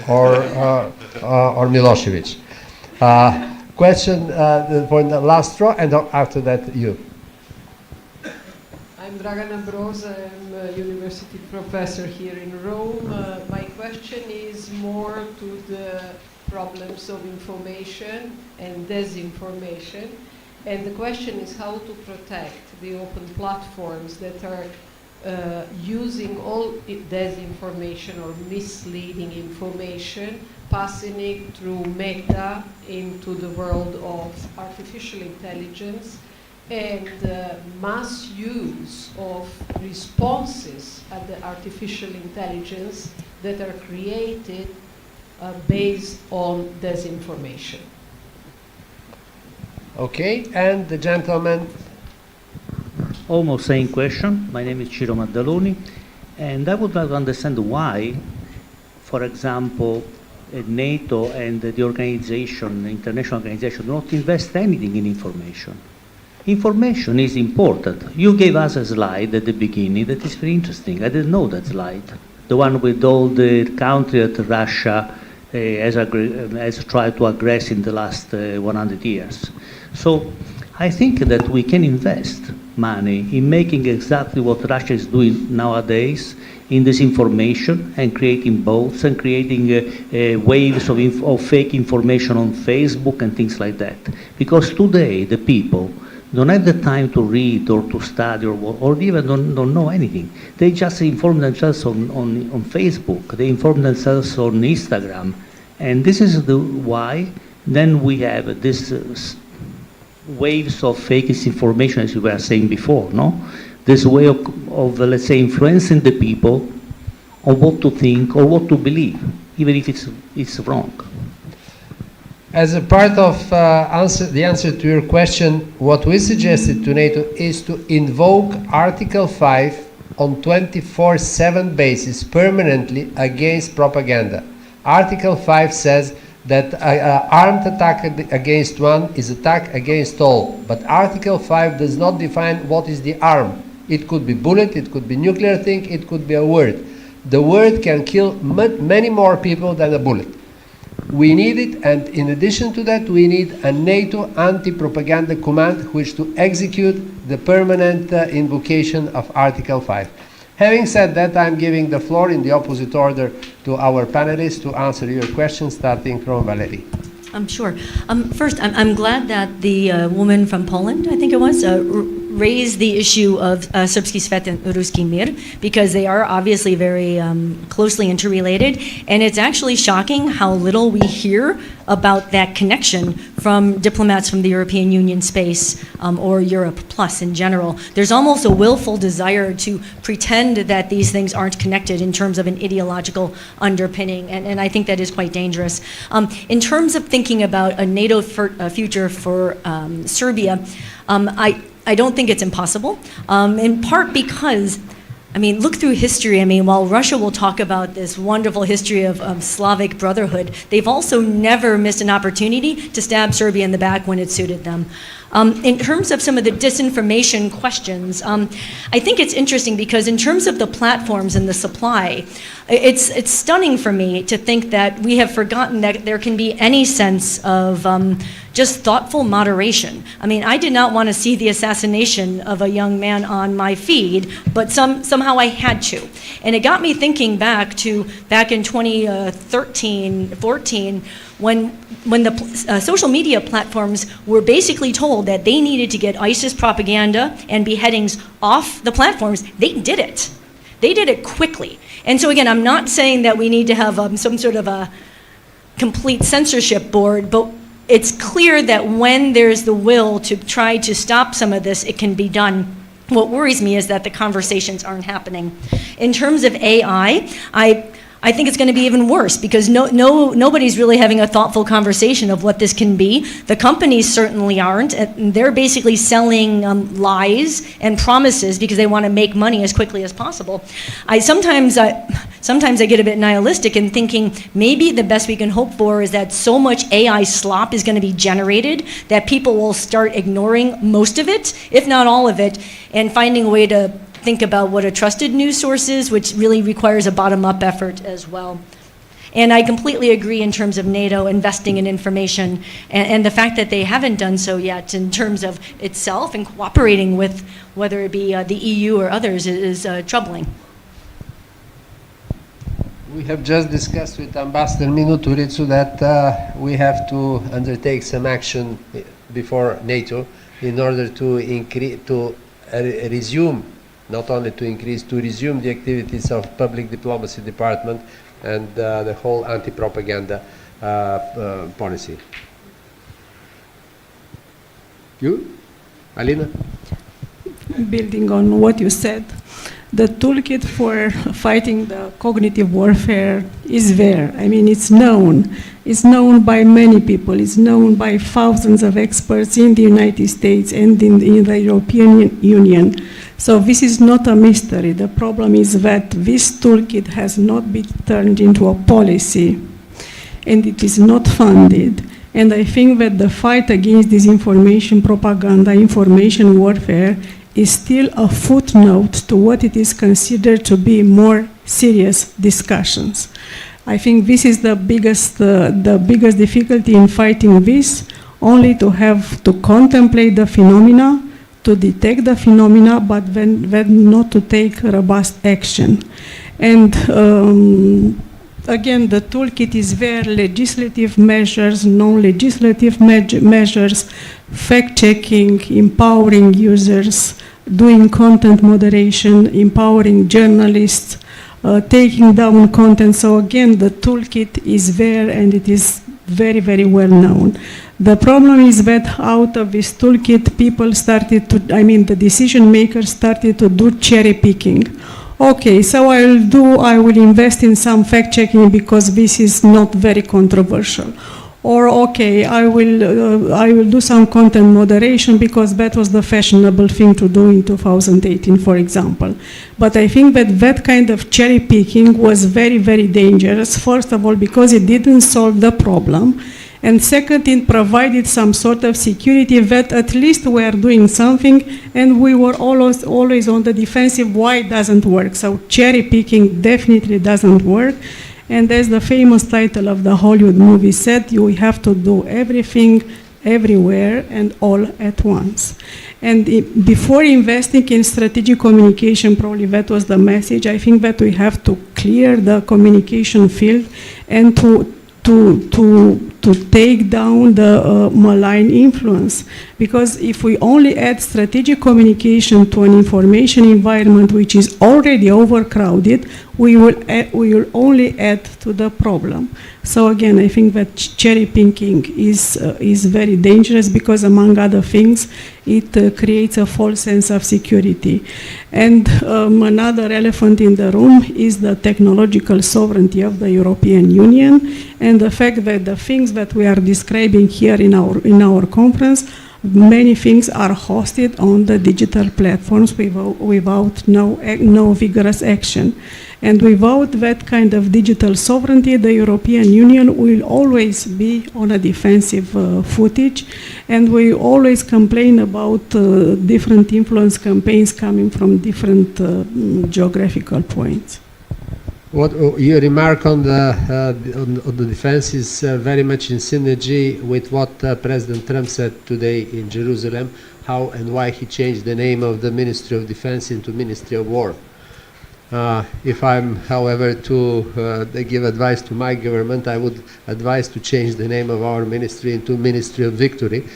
or Milosevic. question for the last row, and after that you. I'm Dragan Ambrosa, I'm a university professor here in Rome. My question is more to the problems of information and disinformation. And the question is how to protect the open platforms that are using all disinformation or misleading information, passing it through Meta into the world of artificial intelligence and mass use of responses at the artificial intelligence that are created based on disinformation. Okay, and the gentleman. Almost same question. My name is Ciro Maddaloni, and I would like to understand why, for example, NATO and the organization, the international organization, do not invest anything in information. Information is important. You gave us a slide at the beginning that is very interesting. I didn't know that slide. The one with all the countries that Russia has tried to aggress in the last 100 years. So I think that we can invest money in making exactly what Russia is doing nowadays in disinformation and creating bots and creating waves of fake information on Facebook and things like that. Because today the people don't have the time to read or to study or even don't know anything. They just inform themselves on Facebook, they inform themselves on Instagram. And this is why then we have this waves of fake information, as you were saying before, no? This way of let's say, influencing the people on what to think or what to believe, even if it's wrong. As a part of the answer to your question, what we suggested to NATO is to invoke Article 5 on 24/7 basis permanently against propaganda. Article 5 says that armed attack against one is attack against all. But Article 5 does not define what is the arm. It could be bullet, it could be nuclear thing, it could be a word. The word can kill many more people than a bullet. We need it, and in addition to that, we need a NATO anti-propaganda command which to execute the permanent invocation of Article 5. Having said that, I'm giving the floor in the opposite order to our panelists to answer your questions, starting from Valerie. Sure. First, I'm glad that the woman from Poland, I think it was, raised the issue of Serbski Svet and Ruski Mir, because they are obviously very closely interrelated, and it's actually shocking how little we hear about that connection from diplomats from the European Union space or Europe plus in general. There's almost a willful desire to pretend that these things aren't connected in terms of an ideological underpinning, and I think that is quite dangerous. In terms of thinking about a NATO future for Serbia, I don't think it's impossible, in part because, I mean, look through history. I mean, while Russia will talk about this wonderful history of Slavic brotherhood, they've also never missed an opportunity to stab Serbia in the back when it suited them. In terms of some of the disinformation questions, I think it's interesting because in terms of the platforms and the supply, it's stunning for me to think that we have forgotten that there can be any sense of just thoughtful moderation. I mean, I did not want to see the assassination of a young man on my feed, but somehow I had to. And it got me thinking back in 2013, 14, when the social media platforms were basically told that they needed to get ISIS propaganda and beheadings off the platforms. They did it. They did it quickly. And so again, I'm not saying that we need to have some sort of a complete censorship board, but it's clear that when there's the will to try to stop some of this, it can be done. What worries me is that the conversations aren't happening. In terms of AI, I think it's going to be even worse because nobody's really having a thoughtful conversation of what this can be. The companies certainly aren't. And they're basically selling lies and promises because they want to make money as quickly as possible. Sometimes I get a bit nihilistic in thinking maybe the best we can hope for is that so much AI slop is going to be generated that people will start ignoring most of it, if not all of it, and finding a way to think about what a trusted news source is, which really requires a bottom-up effort as well. And I completely agree in terms of NATO investing in information and the fact that they haven't done so yet in terms of itself and cooperating with whether it be the EU or others is troubling. We have just discussed with Ambassador Minuto-Rizzo that we have to undertake some action before NATO in order to resume, not only to increase, to resume the activities of public diplomacy department and the whole anti-propaganda policy. You, Alina? Building on what you said, the toolkit for fighting the cognitive warfare is there. I mean, it's known. It's known by many people. It's known by thousands of experts in the United States and in the European Union. So this is not a mystery. The problem is that this toolkit has not been turned into a policy, and it is not funded. And I think that the fight against disinformation, propaganda, information warfare is still a footnote to what it is considered to be more serious discussions. I think this is the biggest difficulty in fighting this, only to have to contemplate the phenomena, to detect the phenomena, but then not to take robust action. And again, the toolkit is there: legislative measures, non-legislative measures, fact-checking, empowering users, doing content moderation, empowering journalists, taking down content. So again, the toolkit is there and it is very, very well known. The problem is that out of this toolkit, people started to, the decision makers started to do cherry picking. Okay, so I will invest in some fact checking because this is not very controversial. Or okay, I will do some content moderation because that was the fashionable thing to do in 2018, for example. But I think that kind of cherry picking was very, very dangerous. First of all, because it didn't solve the problem. And second, it provided some sort of security that at least we are doing something, and we were always on the defensive. Why it doesn't work? So cherry picking definitely doesn't work. And as the famous title of the Hollywood movie said, you have to do everything, everywhere, and all at once. And before investing in strategic communication, probably that was the message, I think that we have to clear the communication field and to take down the malign influence. Because if we only add strategic communication to an information environment which is already overcrowded, we will only add to the problem. So again, I think that cherry picking is very dangerous because, among other things, it creates a false sense of security. And another elephant in the room is the technological sovereignty of the European Union and the fact that the things that we are describing here in our conference, many things are hosted on the digital platforms without no vigorous action. And without that kind of digital sovereignty, the European Union will always be on a defensive footage, and we always complain about different influence campaigns coming from different geographical points. What your remark on the defense is very much in synergy with what President Trump said today in Jerusalem, how and why he changed the name of the Ministry of Defense into Ministry of War. If I'm, however, to give advice to my government, I would advise to change the name of our ministry into Ministry of Victory,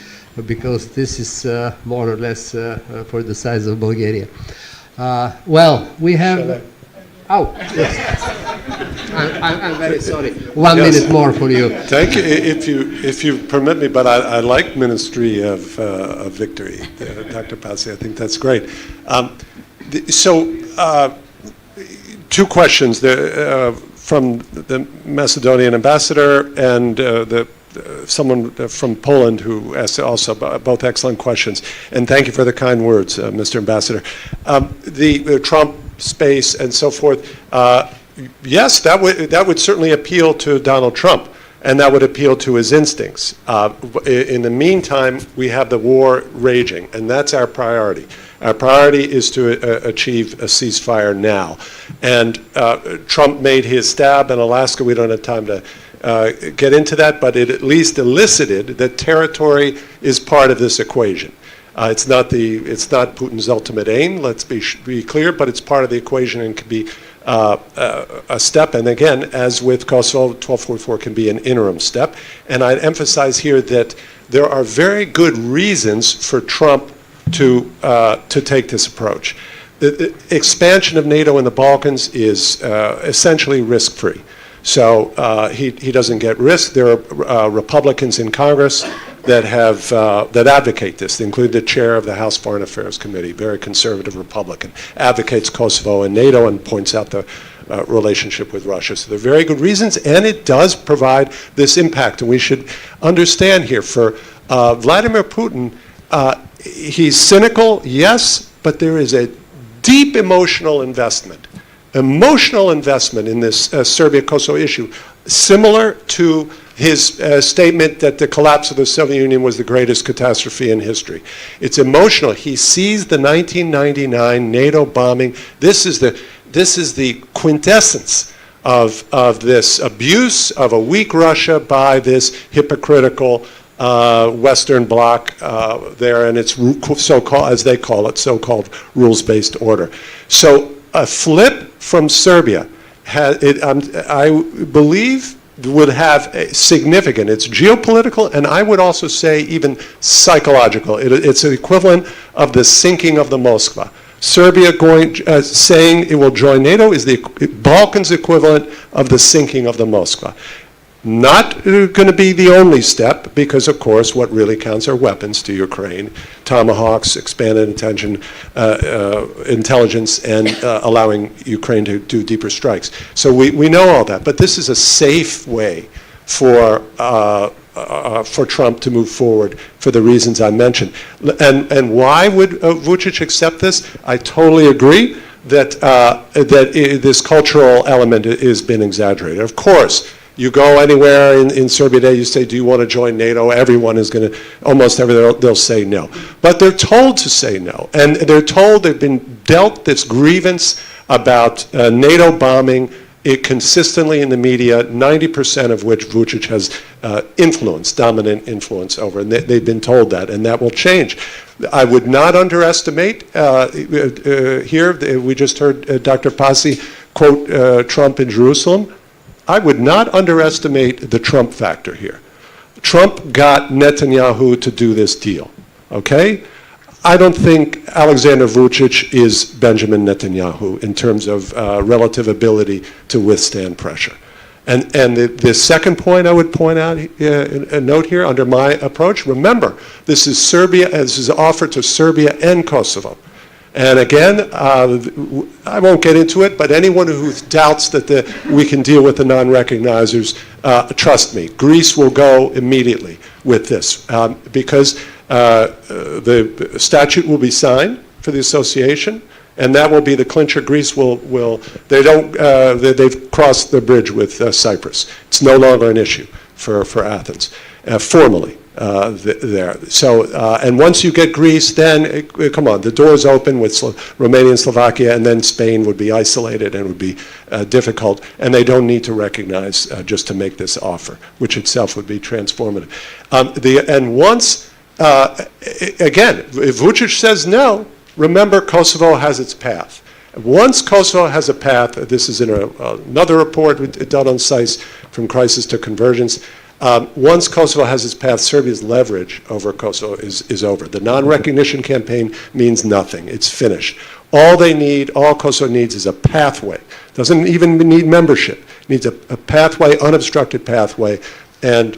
because this is more or less for the size of Bulgaria. Well, we have... Oh, yes. I'm very sorry. One minute more for you. Thank you, if you permit me, but I like Ministry of Victory, Dr. Pazzi. I think that's great. Two questions from the Macedonian ambassador and someone from Poland who asked also both excellent questions. And thank you for the kind words, Mr. Ambassador. The Trump space and so forth, yes, that would certainly appeal to Donald Trump, and that would appeal to his instincts. In the meantime, we have the war raging, and that's our priority. Our priority is to achieve a ceasefire now. And Trump made his stab in Alaska. We don't have time to get into that, but it at least elicited that territory is part of this equation. It's not Putin's ultimate aim, let's be clear, but it's part of the equation and can be a step. And again, as with Kosovo, 1244 can be an interim step. And I'd emphasize here that there are very good reasons for Trump to take this approach. The expansion of NATO in the Balkans is essentially risk-free. So he doesn't get risk. There are Republicans in Congress that advocate this, including the chair of the House Foreign Affairs Committee, very conservative Republican, advocates Kosovo and NATO and points out the relationship with Russia. So there are very good reasons, and it does provide this impact. And we should understand here, for Vladimir Putin, he's cynical, yes, but there is a deep emotional investment in this Serbia-Kosovo issue, similar to his statement that the collapse of the Soviet Union was the greatest catastrophe in history. It's emotional. He sees the 1999 NATO bombing. This is the quintessence of this abuse of a weak Russia by this hypocritical Western Bloc there, and its so-called, as they call it, so-called rules-based order. So a flip from Serbia, I believe, would have a significant, it's geopolitical, and I would also say even psychological. It's the equivalent of the sinking of the Moskva. Serbia saying it will join NATO is the Balkans equivalent of the sinking of the Moskva. Not going to be the only step, because of course what really counts are weapons to Ukraine, Tomahawks, expanded intelligence, and allowing Ukraine to do deeper strikes. So we know all that, but this is a safe way for Trump to move forward for the reasons I mentioned. And why would Vučić accept this? I totally agree that this cultural element has been exaggerated. Of course, you go anywhere in Serbia today, you say, do you want to join NATO? Everyone is going to, almost everyone, they'll say no. But they're told to say no. And they're told, they've been dealt this grievance about NATO bombing it consistently in the media, 90% of which Vučić has dominant influence over. And they've been told that, and that will change. I would not underestimate, here, we just heard Dr. Pasi quote Trump in Jerusalem. I would not underestimate the Trump factor here. Trump got Netanyahu to do this deal, okay? I don't think Alexander Vučić is Benjamin Netanyahu in terms of relative ability to withstand pressure. And the second point I would point out, a note here under my approach, remember, this is Serbia, this is an offer to Serbia and Kosovo. And again, I won't get into it, but anyone who doubts that we can deal with the non-recognizers, trust me, Greece will go immediately with this because the statute will be signed for the association, and that will be the clincher. Greece they've crossed the bridge with Cyprus. It's no longer an issue for Athens, formally. There. So, and once you get Greece, then, come on, the door's open with Romania and Slovakia, and then Spain would be isolated and would be difficult, and they don't need to recognize just to make this offer, which itself would be transformative. And once, again, if Vučić says no, remember Kosovo has its path. Once Kosovo has a path, this is in another report done on SICE, From Crisis to Convergence. Once Kosovo has its path, Serbia's leverage over Kosovo is over. The non-recognition campaign means nothing. It's finished. All Kosovo needs is a pathway. Doesn't even need membership. It needs a pathway, unobstructed pathway, and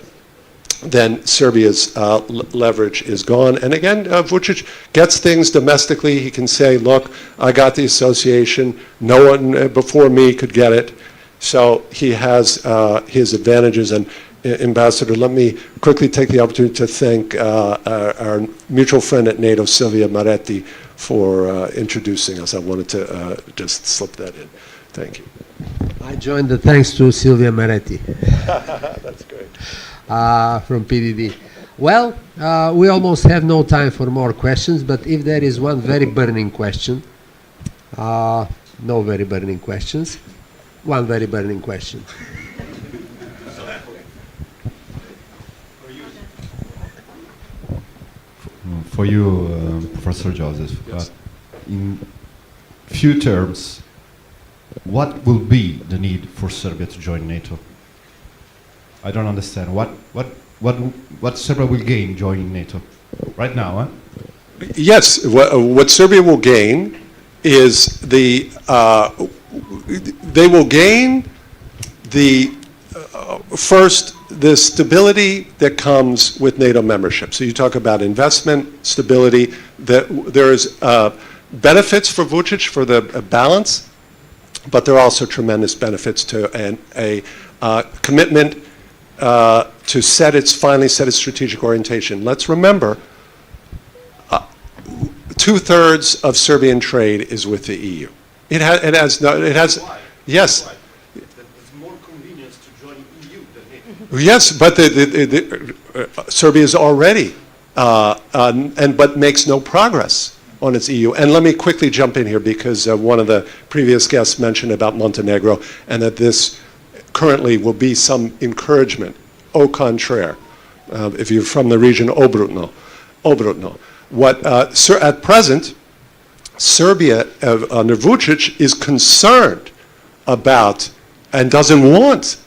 then Serbia's leverage is gone. And again, Vučić gets things domestically. He can say, look, I got the association. No one before me could get it. So he has his advantages. And Ambassador, let me quickly take the opportunity to thank our mutual friend at NATO, Silvia Maretti, for introducing us. I wanted to just slip that in. Thank you. I join the thanks to Silvia Maretti. That's great. From PDD. Well, we almost have no time for more questions, but if there is one very burning question, no very burning questions, one very burning question. For you, Professor Joseph, in few terms, what will be the need for Serbia to join NATO? I don't understand. What Serbia will gain joining NATO right now? Huh? Yes, what Serbia will gain is they will gain first the stability that comes with NATO membership. So you talk about investment, stability, that there's benefits for Vučić for the balance, but there are also tremendous benefits to a commitment to finally set its strategic orientation. Let's remember, 2/3 of Serbian trade is with the EU. It has yes. Yes, but Serbia is already, but makes no progress on its EU. And let me quickly jump in here because one of the previous guests mentioned about Montenegro and that this currently will be some encouragement. Au contraire, if you're from the region, obrutno. At present, Serbia under Vučić is concerned about and doesn't want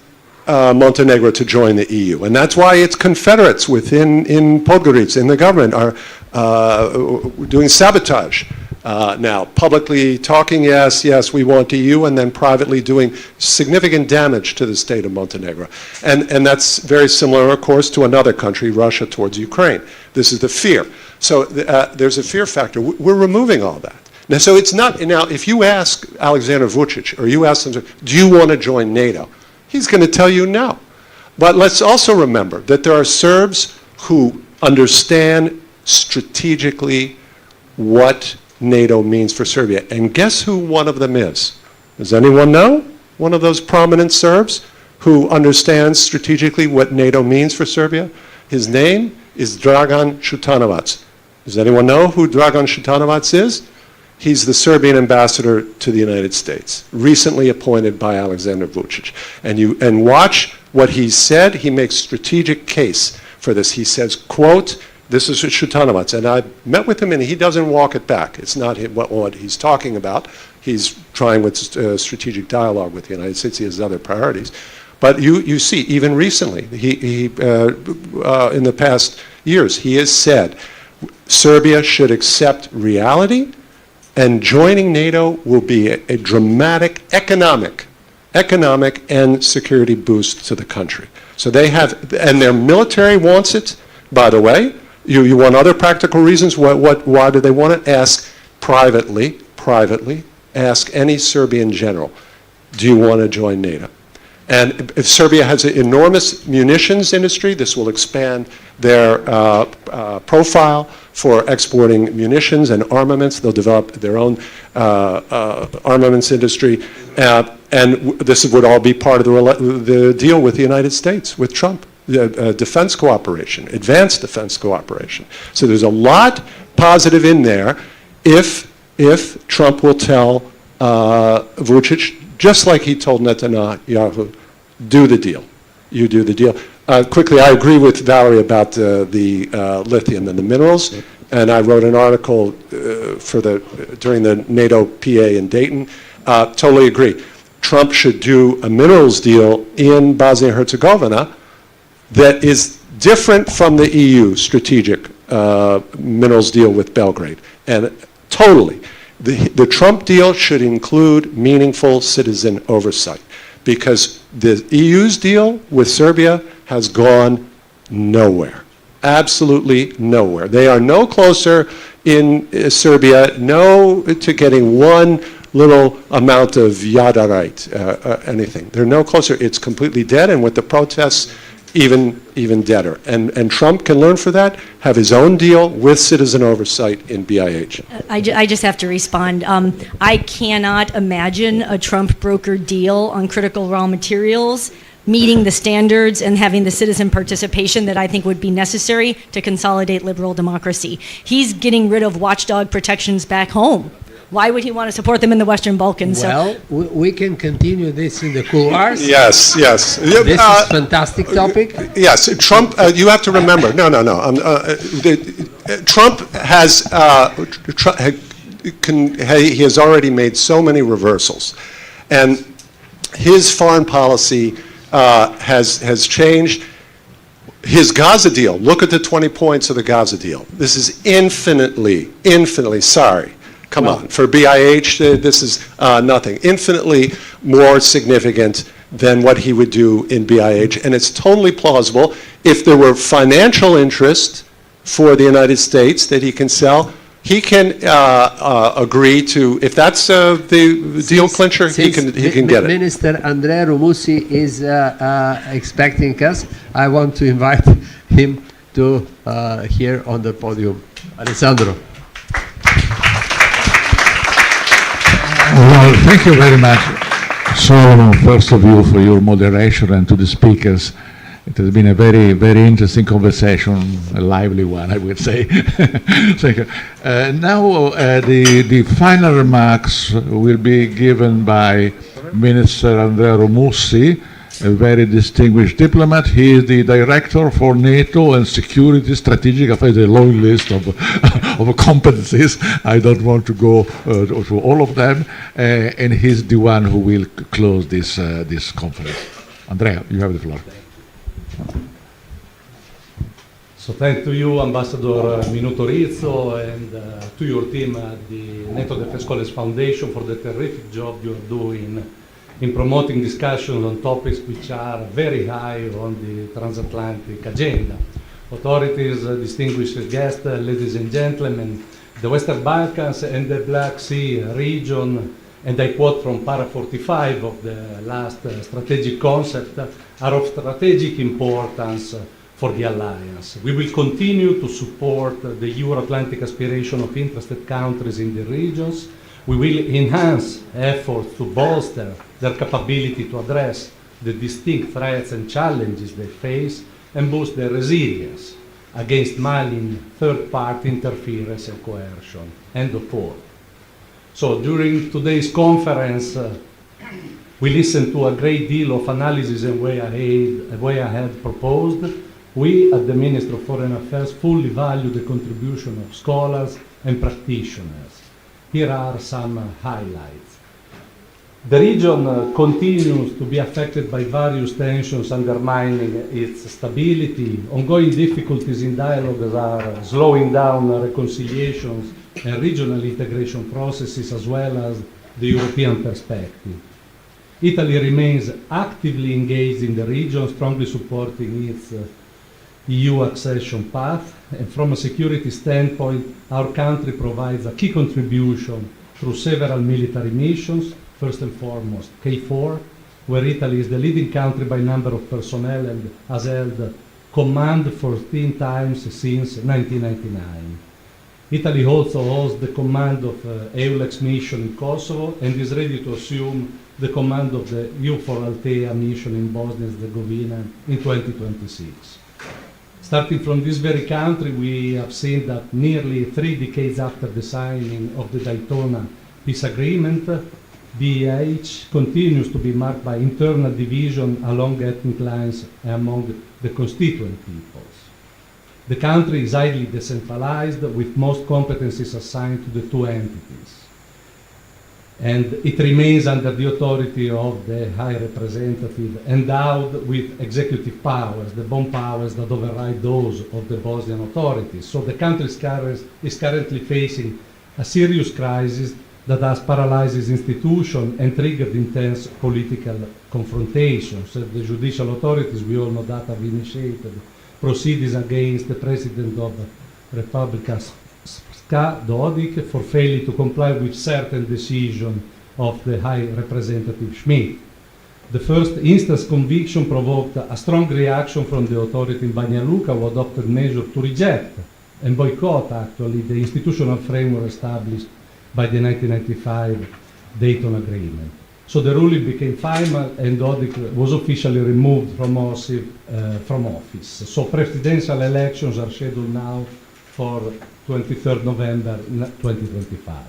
Montenegro to join the EU. And that's why its confederates in Podgorica, in the government, are doing sabotage now, publicly talking, yes, we want the EU, and then privately doing significant damage to the state of Montenegro. And that's very similar, of course, to another country, Russia, towards Ukraine. This is the fear. So there's a fear factor. We're removing all that. Now, so it's not, now, if you ask Alexander Vučić, or you ask him, do you want to join NATO? He's going to tell you no. But let's also remember that there are Serbs who understand strategically what NATO means for Serbia. And guess who one of them is? Does anyone know? One of those prominent Serbs who understands strategically what NATO means for Serbia? His name is Dragan Šutanovac. Does anyone know who Dragan Šutanovac is? He's the Serbian ambassador to the United States, recently appointed by Alexander Vučić. And watch what he said. He makes strategic case for this. He says, quote, this is Šutanovac, and I met with him and he doesn't walk it back. It's not what he's talking about. He's trying with strategic dialogue with the United States. He has other priorities. But you see, even recently, he in the past years, he has said Serbia should accept reality, and joining NATO will be a dramatic economic and security boost to the country. So they have, and their military wants it, by the way. You want other practical reasons? Why do they want it? Ask privately, ask any Serbian general, do you want to join NATO? And if Serbia has an enormous munitions industry, this will expand their profile for exporting munitions and armaments. They'll develop their own armaments industry. And this would all be part of the deal with the United States, with Trump. Defense cooperation, advanced defense cooperation. So there's a lot positive in there if Trump will tell Vučić, just like he told Netanyahu, do the deal. You do the deal. Quickly, I agree with Valerie about the lithium and the minerals, and I wrote an article during the NATO PA in Dayton. Totally agree. Trump should do a minerals deal in Bosnia and Herzegovina that is different from the EU strategic minerals deal with Belgrade. And totally, the Trump deal should include meaningful citizen oversight, because the EU's deal with Serbia has gone nowhere, absolutely nowhere. They are no closer in Serbia, to getting one little amount of yadarite, anything. They're no closer. It's completely dead, and with the protests, even deader. And Trump can learn for that, have his own deal with citizen oversight in BIH. I just have to respond. I cannot imagine a Trump brokered deal on critical raw materials meeting the standards and having the citizen participation that I think would be necessary to consolidate liberal democracy. He's getting rid of watchdog protections back home. Why would he want to support them in the Western Balkans? Well, we can continue this in the couloirs. Yes. This is a fantastic topic. Yes, Trump, you have to remember, Trump has, he has already made so many reversals. And his foreign policy has changed. His Gaza deal, look at the 20 points of the Gaza deal. This is infinitely, sorry. Come on, for BIH, this is nothing. Infinitely more significant than what he would do in BIH, and it's totally plausible. If there were financial interest for the United States that he can sell, he can agree to, if that's the deal clincher, he can get it. Minister Andrea Romussi is expecting us. I want to invite him to here on the podium. Alessandro. Well, thank you very much, Solomon, first of you, for your moderation, and to the speakers. It has been a very, very interesting conversation, a lively one, I would say. Thank you. Now, the final remarks will be given by Minister Andrea Romussi, a very distinguished diplomat. He is the director for NATO and security strategic affairs, a long list of competencies. I don't want to go through all of them. And he's the one who will close this conference. Andrea, you have the floor. So thanks to you, Ambassador Minuto-Rizzo, and to your team at the NATO Defense College Foundation for the terrific job you are doing in promoting discussions on topics which are very high on the transatlantic agenda. Authorities, distinguished guests, ladies and gentlemen, the Western Balkans and the Black Sea region, and I quote from para 45 of the last strategic concept, are of strategic importance for the alliance. We will continue to support the euro-atlantic aspiration of interested countries in the regions. We will enhance efforts to bolster their capability to address the distinct threats and challenges they face and boost their resilience against malign third-party interference and coercion. End of quote. So during today's conference, we listened to a great deal of analysis and way ahead proposed. We, at the Ministry of Foreign Affairs, fully value the contribution of scholars and practitioners. Here are some highlights. The region continues to be affected by various tensions undermining its stability. Ongoing difficulties in dialogue are slowing down reconciliations and regional integration processes, as well as the European perspective. Italy remains actively engaged in the region, strongly supporting its EU accession path, and from a security standpoint, our country provides a key contribution through several military missions, first and foremost KFOR, where Italy is the leading country by number of personnel and has held command 14 times since 1999. Italy also holds the command of EULEX mission in Kosovo and is ready to assume the command of the EUFOR Althea mission in Bosnia and Herzegovina in 2026. Starting from this very country, we have seen that nearly 3 decades after the signing of the Daytona peace agreement, BIH continues to be marked by internal division along ethnic lines among the constituent peoples. The country is highly decentralized, with most competencies assigned to the two entities. And it remains under the authority of the High Representative, endowed with executive powers, the bomb powers that override those of the Bosnian authorities. So the country is currently facing a serious crisis that has paralyzed its institution and triggered intense political confrontations. The judicial authorities, we all know that, have initiated proceedings against the President of Republika Dodik for failing to comply with certain decisions of the High Representative Schmidt. The first instance conviction provoked a strong reaction from the authority in Banja Luka, who adopted measures to reject and boycott, actually, the institutional framework established by the 1995 Dayton Agreement. So the ruling became final and Dodik was officially removed from office. So presidential elections are scheduled now for 23rd November 2025.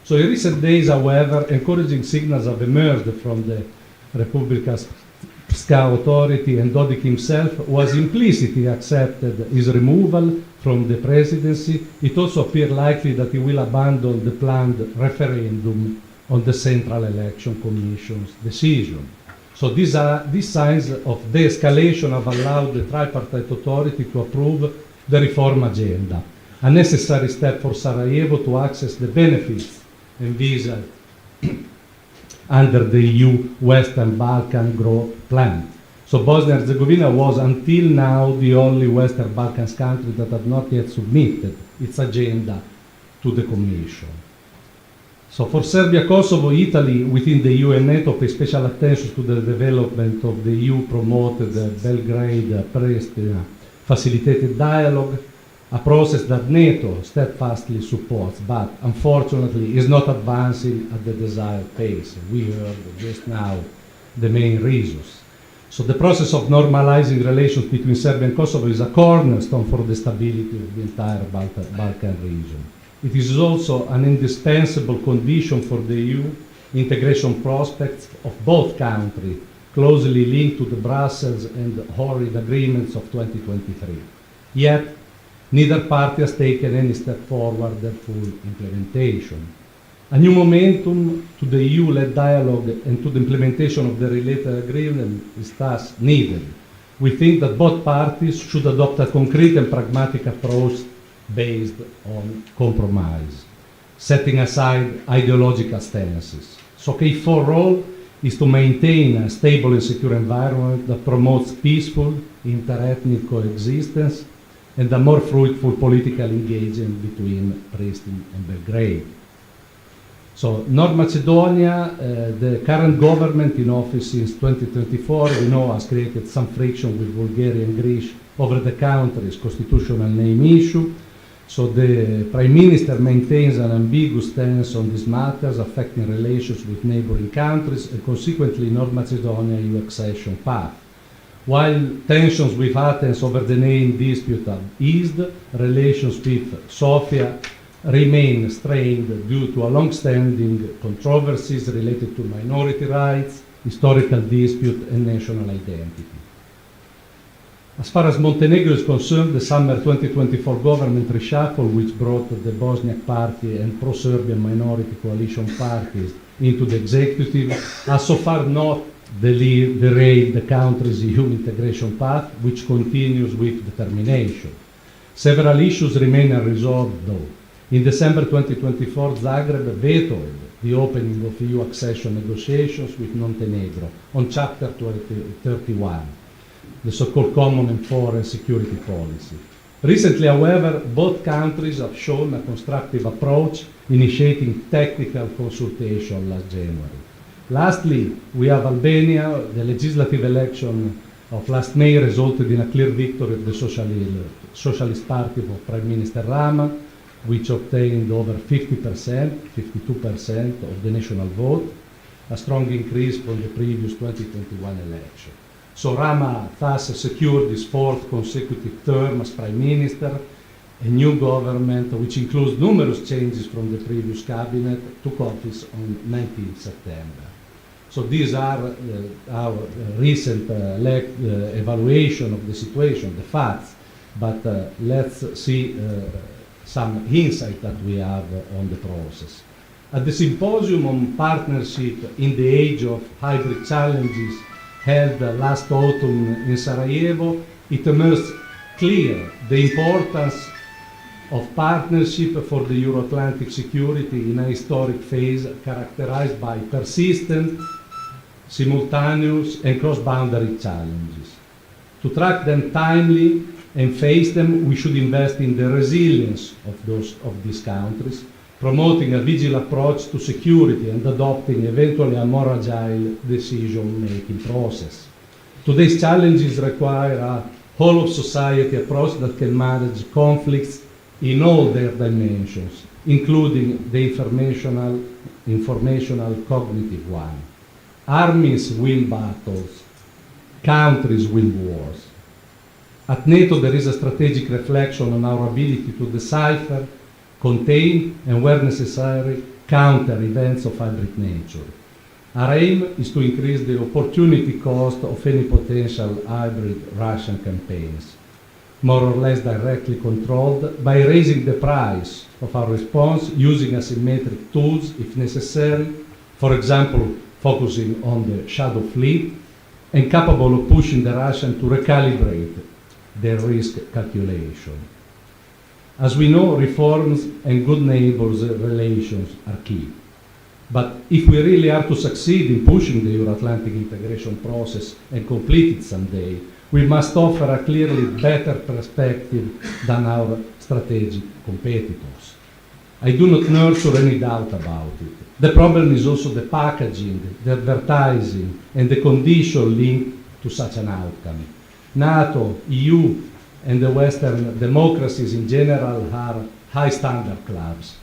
So in recent days, however, encouraging signals have emerged from the Republika Srpska authority, and Dodik himself was implicitly accepted his removal from the presidency. It also appears likely that he will abandon the planned referendum on the Central Election Commission's decision. So these signs of de-escalation have allowed the tripartite authority to approve the reform agenda, a necessary step for Sarajevo to access the benefits envisaged under the EU Western Balkan Growth Plan. So Bosnia and Herzegovina was until now the only Western Balkans country that had not yet submitted its agenda to the Commission. So for Serbia, Kosovo, Italy within the EU and NATO pay special attention to the development of the EU-promoted Belgrade-Pristina facilitated dialogue, a process that NATO steadfastly supports, but unfortunately is not advancing at the desired pace. We heard just now the main reasons. So the process of normalizing relations between Serbia and Kosovo is a cornerstone for the stability of the entire Balkan region. It is also an indispensable condition for the EU integration prospects of both countries, closely linked to the Brussels and Ohrid agreements of 2023. Yet, neither party has taken any step forward their full implementation. A new momentum to the EU-led dialogue and to the implementation of the related agreement is thus needed. We think that both parties should adopt a concrete and pragmatic approach based on compromise, setting aside ideological stances. So KFOR role is to maintain a stable and secure environment that promotes peaceful inter-ethnic coexistence and a more fruitful political engagement between Pristina and Belgrade. So North Macedonia, the current government in office since 2024, we know has created some friction with Bulgaria and Greece over the country's constitutional name issue. So the Prime Minister maintains an ambiguous stance on these matters affecting relations with neighboring countries and consequently North Macedonia EU accession path. While tensions with Athens over the name dispute have eased, relations with Sofia remain strained due to a long-standing controversies related to minority rights, historical dispute and national identity. As far as Montenegro is concerned, the summer 2024 government reshuffle, which brought the Bosniak Party and pro-Serbian minority coalition parties into the executive, has so far not derailed the country's EU integration path, which continues with determination. Several issues remain unresolved, though. In December 2024, Zagreb vetoed the opening of EU accession negotiations with Montenegro on Chapter 31. The so-called common and foreign security policy. Recently, however, both countries have shown a constructive approach, initiating technical consultation last January. Lastly, we have Albania. The legislative election of last May resulted in a clear victory of the Socialist Party of Prime Minister Rama, which obtained over 52% of the national vote, a strong increase from the previous 2021 election. So Rama thus secured his fourth consecutive term as Prime Minister. A new government, which includes numerous changes from the previous cabinet, took office on 19 September. So these are our recent evaluation of the situation, the facts, but let's see some insight that we have on the process. At the Symposium on Partnership in the Age of Hybrid Challenges held last autumn in Sarajevo, it emerged clear the importance of partnership for the Euro-Atlantic security in a historic phase characterized by persistent, simultaneous and cross-boundary challenges. To track them timely and face them, we should invest in the resilience of these countries, promoting a vigilant approach to security and adopting eventually a more agile decision-making process. Today's challenges require a whole-of-society approach that can manage conflicts in all their dimensions, including the informational cognitive one. Armies win battles, countries win wars. At NATO there is a strategic reflection on our ability to decipher, contain, and where necessary, counter events of hybrid nature. Our aim is to increase the opportunity cost of any potential hybrid Russian campaigns, more or less directly controlled, by raising the price of our response using asymmetric tools if necessary, for example, focusing on the shadow fleet, and capable of pushing the Russian to recalibrate their risk calculation. As we know, reforms and good neighbors relations are key. But if we really are to succeed in pushing the Euro-Atlantic integration process and complete it someday, we must offer a clearly better perspective than our strategic competitors. I do not nurture any doubt about it. The problem is also the packaging, the advertising, and the condition linked to such an outcome. NATO, EU, and the Western democracies in general are high-standard clubs,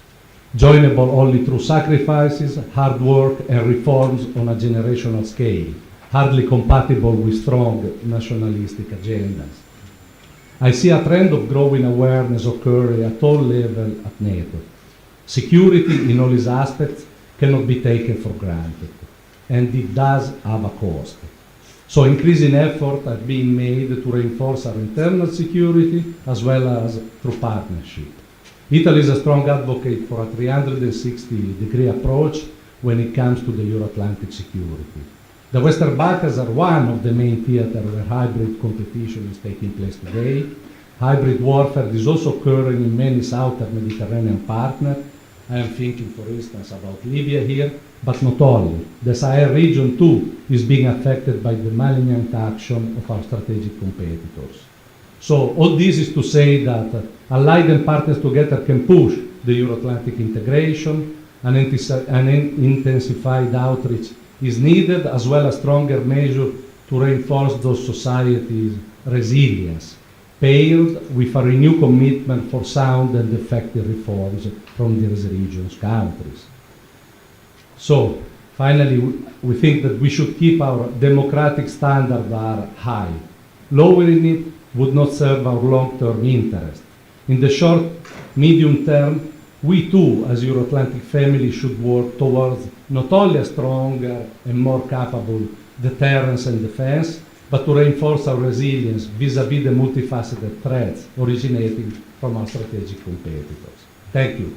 joinable only through sacrifices, hard work, and reforms on a generational scale, hardly compatible with strong nationalistic agendas. I see a trend of growing awareness occurring at all levels at NATO. Security in all its aspects cannot be taken for granted, and it does have a cost. So increasing effort are being made to reinforce our internal security as well as through partnership. Italy is a strong advocate for a 360-degree approach when it comes to the Euro-Atlantic security. The Western Balkans are one of the main theaters where hybrid competition is taking place today. Hybrid warfare is also occurring in many southern Mediterranean partners. I am thinking, for instance, about Libya here, but not only. The Sahel region, too, is being affected by the malignant action of our strategic competitors. So all this is to say that allied and partners together can push the Euro-Atlantic integration, an intensified outreach is needed, as well as stronger measures to reinforce those societies' resilience, paired with a renewed commitment for sound and effective reforms from these region's countries. So, finally, we think that we should keep our democratic standard bar high. Lowering it would not serve our long-term interest. In the short, medium term, we too, as Euro-Atlantic family, should work towards not only a stronger and more capable deterrence and defense, but to reinforce our resilience vis-à-vis the multifaceted threats originating from our strategic competitors. Thank you.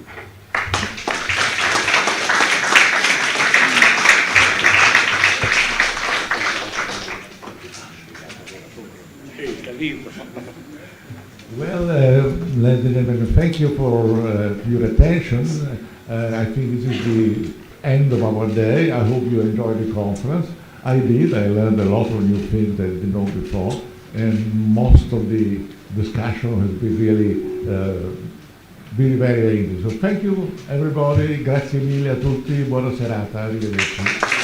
Well, ladies and gentlemen, thank you for your attention. I think this is the end of our day. I hope you enjoyed the conference. I did. I learned a lot of new things that I didn't know before, and most of the discussion has been really very interesting. So thank you, everybody. Grazie mille a tutti. Buona serata. Arrivederci.